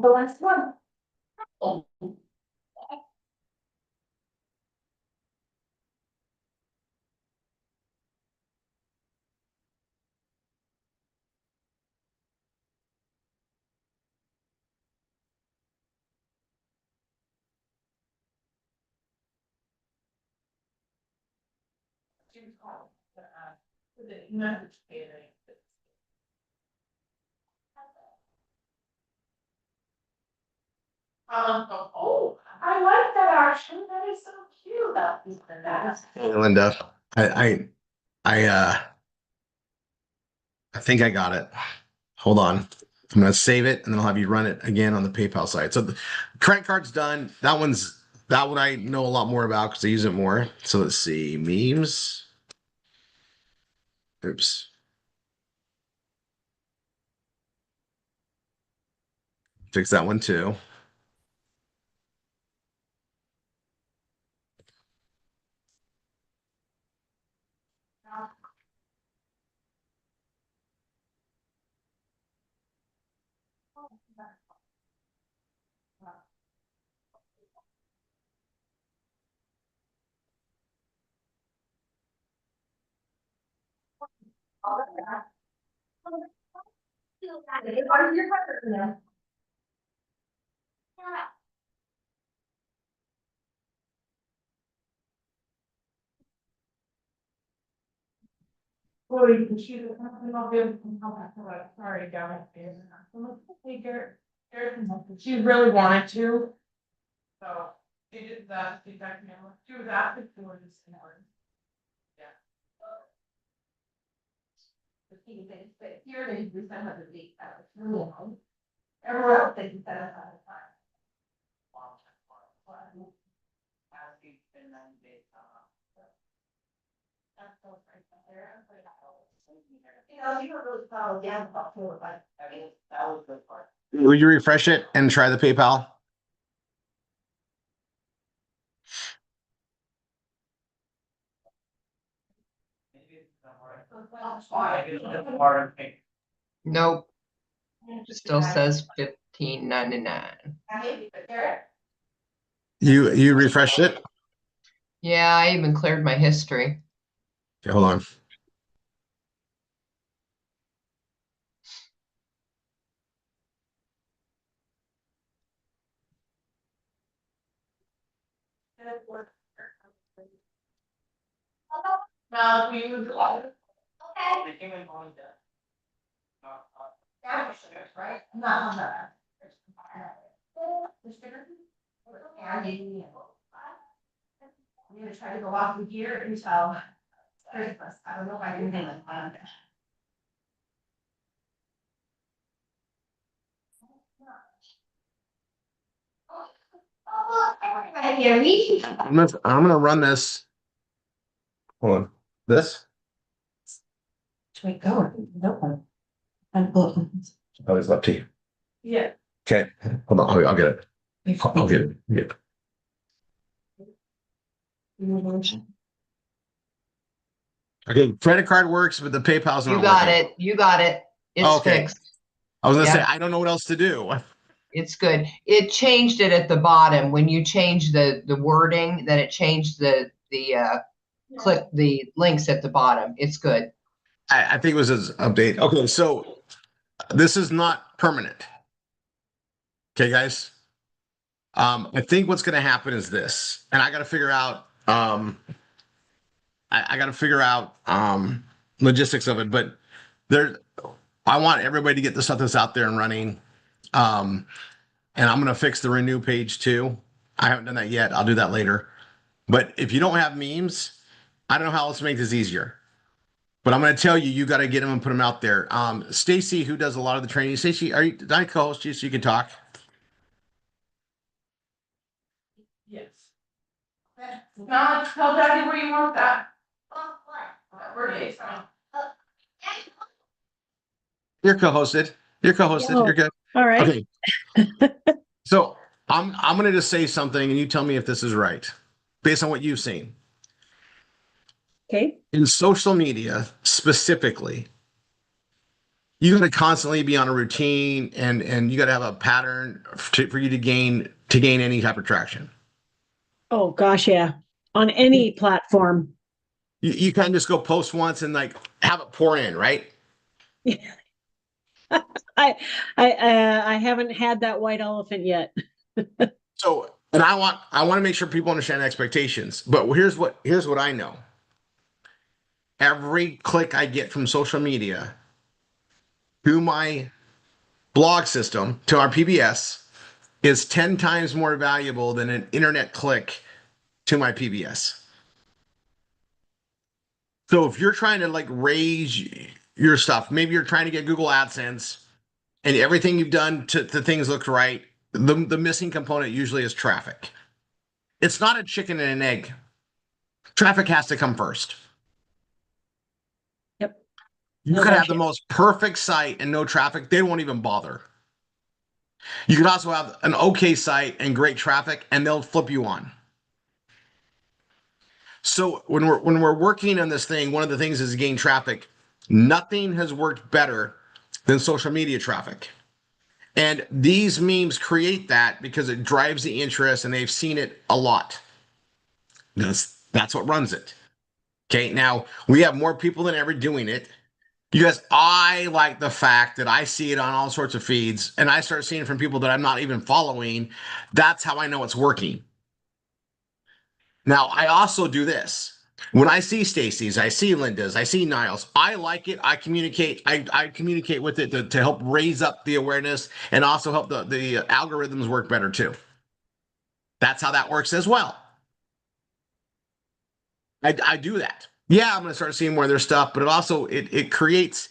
The last one. Oh, I like that actually, that is so cute. Hey, Linda, I think I got it. Hold on. I'm gonna save it and then I'll have you run it again on the PayPal side. So the credit card's done. That one I know a lot more about because I use it more. So let's see. Memes. Oops. Fix that one too. Sorry, guys. Hey, Garrett, she really wanted to. So, she did that, she was asking for this. Yeah. Here they do some of the week, everywhere else they do that ahead of time. You know, you don't really follow down about it, but I mean, that was the part. Would you refresh it and try the PayPal? Nope. Still says 15.99. You refreshed it? Yeah, I even cleared my history. Okay, hold on. No, we use a lot of. Okay. Right? Not on the. The sugar. I'm gonna try to go off of here until Christmas. I don't know if I can do it. Oh, everybody hear me? I'm gonna run this. Hold on. This? Should we go? No. I'm. Oh, it's up to you. Yeah. Okay. Hold on. I'll get it. I'll get it. Yeah. Okay. Credit card works, but the PayPal's You not got working. it. You got it. It's Okay. fixed. I was gonna say Yeah. I don't know what else to do. It's good. It changed it at the bottom when you changed the wording. Then it changed the click the links at the bottom. It's good. I think it was his update. Okay, so this is not permanent. Okay, guys. I think what's gonna happen is this, and I gotta figure out I gotta figure out logistics of it, but there I want everybody to get the stuff that's out there and running. Um, and I'm gonna fix the renew page too. I haven't done that yet. I'll do that later. But if you don't have memes, I don't know how else to make this easier. But I'm going to tell you, you got to get them and put them out there. Stacy, who does a lot of the training, Stacy, did I co-host you so you can talk? Yes. Now, tell Daddy where you want that. Birthday song. You're co-hosted. You're co-hosted. You're good. All right. Okay. So I'm going to just say something, and you tell me if this is right, based on what you've seen Okay. in social media specifically. You got to constantly be on a routine, and you got to have a pattern for you to gain any type of traction. Oh gosh, yeah. On any platform. You kind of just go post once and like have it pour in, right? I I haven't had that white elephant yet. So, and I want to make sure people understand expectations. But here's what I know. Every click I get from social media to my blog system to our PBS is 10 times more valuable than an internet click to my PBS. So if you're trying to like raise your stuff, maybe you're trying to get Google AdSense and everything you've done to things look right, the missing component usually is traffic. It's not a chicken and an egg. Traffic has to come first. Yep. You No could have bullshit. the most perfect site and no traffic. They won't even bother. You could also have an okay site and great traffic, and they'll flip you on. So when we're working on this thing, one of the things is to gain traffic. Nothing has worked better than social media traffic. And these memes create that because it drives the interest and they've seen it a lot. That's what runs it. Okay, now we have more people than ever doing it. You guys, I like the fact that I see it on all sorts of feeds and I start seeing it from people that I'm not even following. That's how I know it's working. Now, I also do this. When I see Stacy's, I see Linda's, I see Niles, I like it. I communicate. I communicate with it to help raise up the awareness and also help the algorithms work better too. That's how that works as well. I do that. Yeah, I'm going to start seeing more of their stuff, but it creates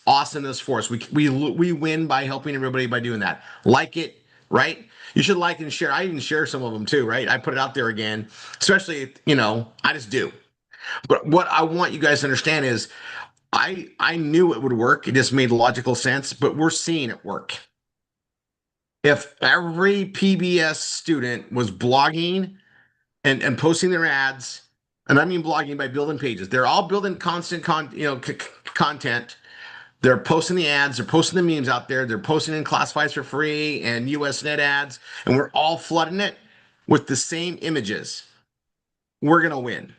awesomeness for us. We win by helping everybody by doing that. Like it, right? You should like and share. I even share some of them too, right? I put it out there again, especially I just do. But what I want you guys to understand is I knew it would work. It just made logical sense, but we're seeing it work. If every PBS student was blogging and posting their ads, and I mean blogging by building pages, they're all building constant content. They're posting the ads, they're posting the memes out there, they're posting in classifieds for free and US net ads, and we're all flooding it with the same images. We're going to win.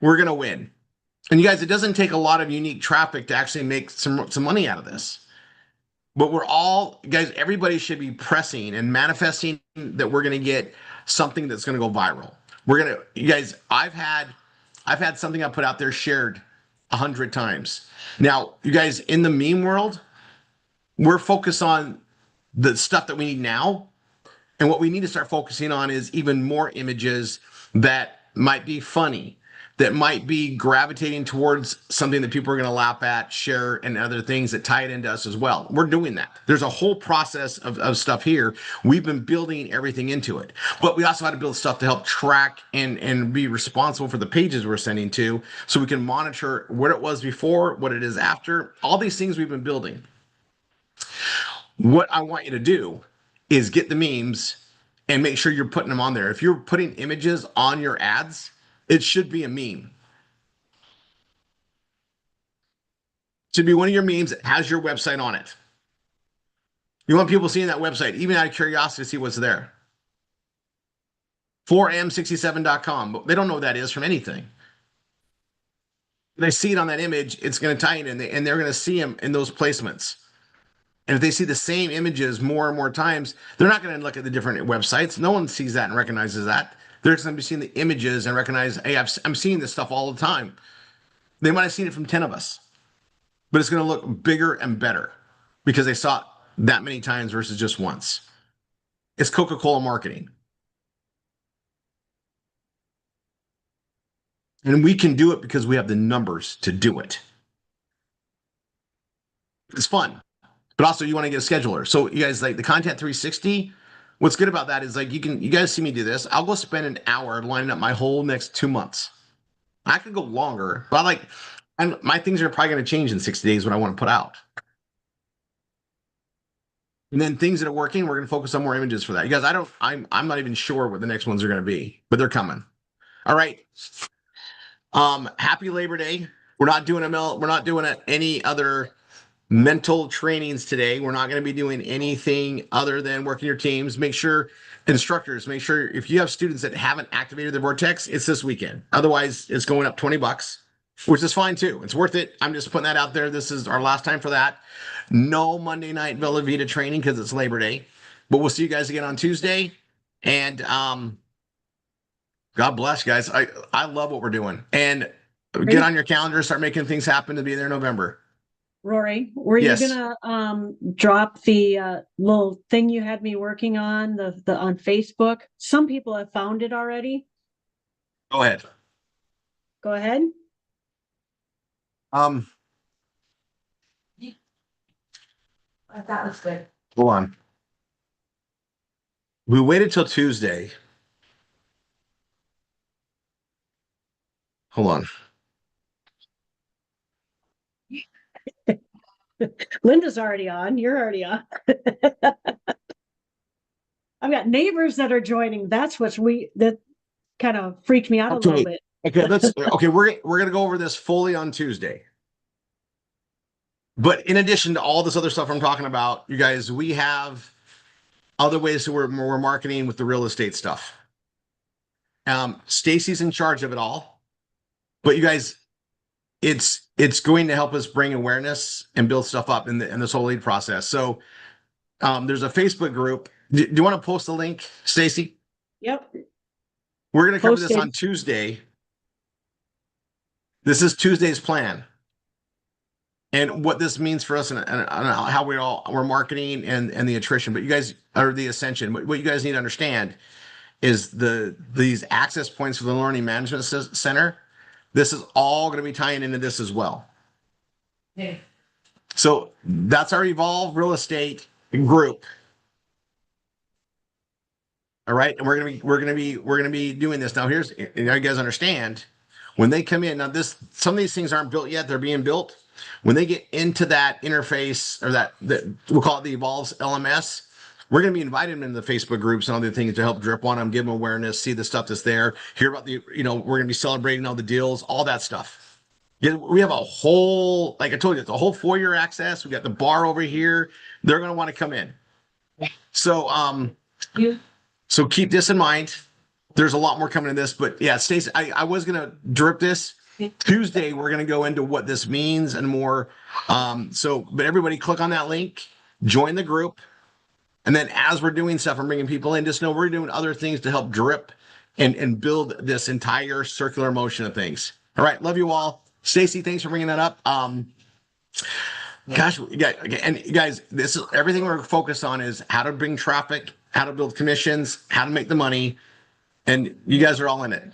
We're going to win. And you guys, it doesn't take a lot of unique traffic to actually make some money out of this. But we're all, guys, everybody should be pressing and manifesting that we're going to get something that's going to go viral. We're going to, you guys, I've had something I put out there shared 100 times. Now, you guys, in the meme world, we're focused on the stuff that we need now. And what we need to start focusing on is even more images that might be funny, that might be gravitating towards something that people are going to laugh at, share, and other things that tie it into us as well. We're doing that. There's a whole process of stuff here. We've been building everything into it. But we also had to build stuff to help track and be responsible for the pages we're sending to, so we can monitor what it was before, what it is after, all these things we've been building. What I want you to do is get the memes and make sure you're putting them on there. If you're putting images on your ads, it should be a meme. It should be one of your memes that has your website on it. You want people seeing that website, even out of curiosity to see what's there. 4m67.com, but they don't know what that is from anything. They see it on that image, it's going to tie in, and they're going to see them in those placements. And if they see the same images more and more times, they're not going to look at the different websites. No one sees that and recognizes that. They're just going to be seeing the images and recognize, hey, I'm seeing this stuff all the time. They might have seen it from 10 of us, but it's going to look bigger and better because they saw it that many times versus just once. It's Coca-Cola marketing. And we can do it because we have the numbers to do it. It's fun. But also you want to get a scheduler. So you guys, like the Content 360, what's good about that is like you guys see me do this. I'll go spend an hour lining up my whole next 2 months. I could go longer, but my things are probably going to change in 60 days when I want to put out. And then things that are working, we're going to focus on more images for that. You guys, I'm not even sure what the next ones are going to be, but they're coming. All right. Happy Labor Day. We're not doing any other mental trainings today. We're not going to be doing anything other than working your teams. Make sure if you have students that haven't activated their Vortex, it's this weekend. Otherwise, it's going up $20, which is fine too. It's worth it. I'm just putting that out there. This is our last time for that. No Monday night Villa Vita training because it's Labor Day, but we'll see you guys again on Tuesday. And God bless, guys. I love what we're doing. And get on your calendar, start making things happen to be there in November. Rory, were Yes. you gonna drop the little thing you had me working on the on Facebook? Some people have found it already. Go ahead. Go ahead. That looks good. Hold on. We waited till Tuesday. Hold on. Linda's already on. You're already on. I've got neighbors that are joining. That's that kind of freaked me out a little bit. Okay, we're gonna go over this fully on Tuesday. But in addition to all this other stuff I'm talking about, you guys, we have other ways that we're marketing with the real estate stuff. Stacy's in charge of it all, but you guys, it's going to help us bring awareness and build stuff up in this whole lead process. So there's a Facebook group. Do you want to post the link, Stacy? Yep. We're going to cover this on Tuesday. This is Tuesday's plan. And what this means for us and how we're marketing and the attrition, but you guys are the ascension. What you guys need to understand is these access points for the Learning Management Center. This is all going to be tying into this as well. Yeah. So that's our Evolve Real Estate group. All right, and we're gonna be doing this now. Here's, you guys understand when they come in now. Some of these things aren't built yet; they're being built. When they get into that interface or that we'll call it the Evolves LMS, we're going to be inviting them into the Facebook groups and other things to help drip on them, give them awareness, see the stuff that's there, hear about we're going to be celebrating all the deals, all that stuff. Yeah, we have a whole, like I told you, it's a whole four-year access. We got the bar over here. They're going to want to come in. So, so keep this in mind. There's a lot more coming in this, but yeah, Stacey, I was going to drip this Tuesday. We're going to go into what this means and more. But everybody click on that link, join the group. And then as we're doing stuff and bringing people in, just know we're doing other things to help drip and build this entire circular motion of things. All right. Love you all. Stacey, thanks for bringing that up. Gosh, and you guys, this is everything we're focused on is how to bring traffic, how to build commissions, how to make the money. And you guys are all in it.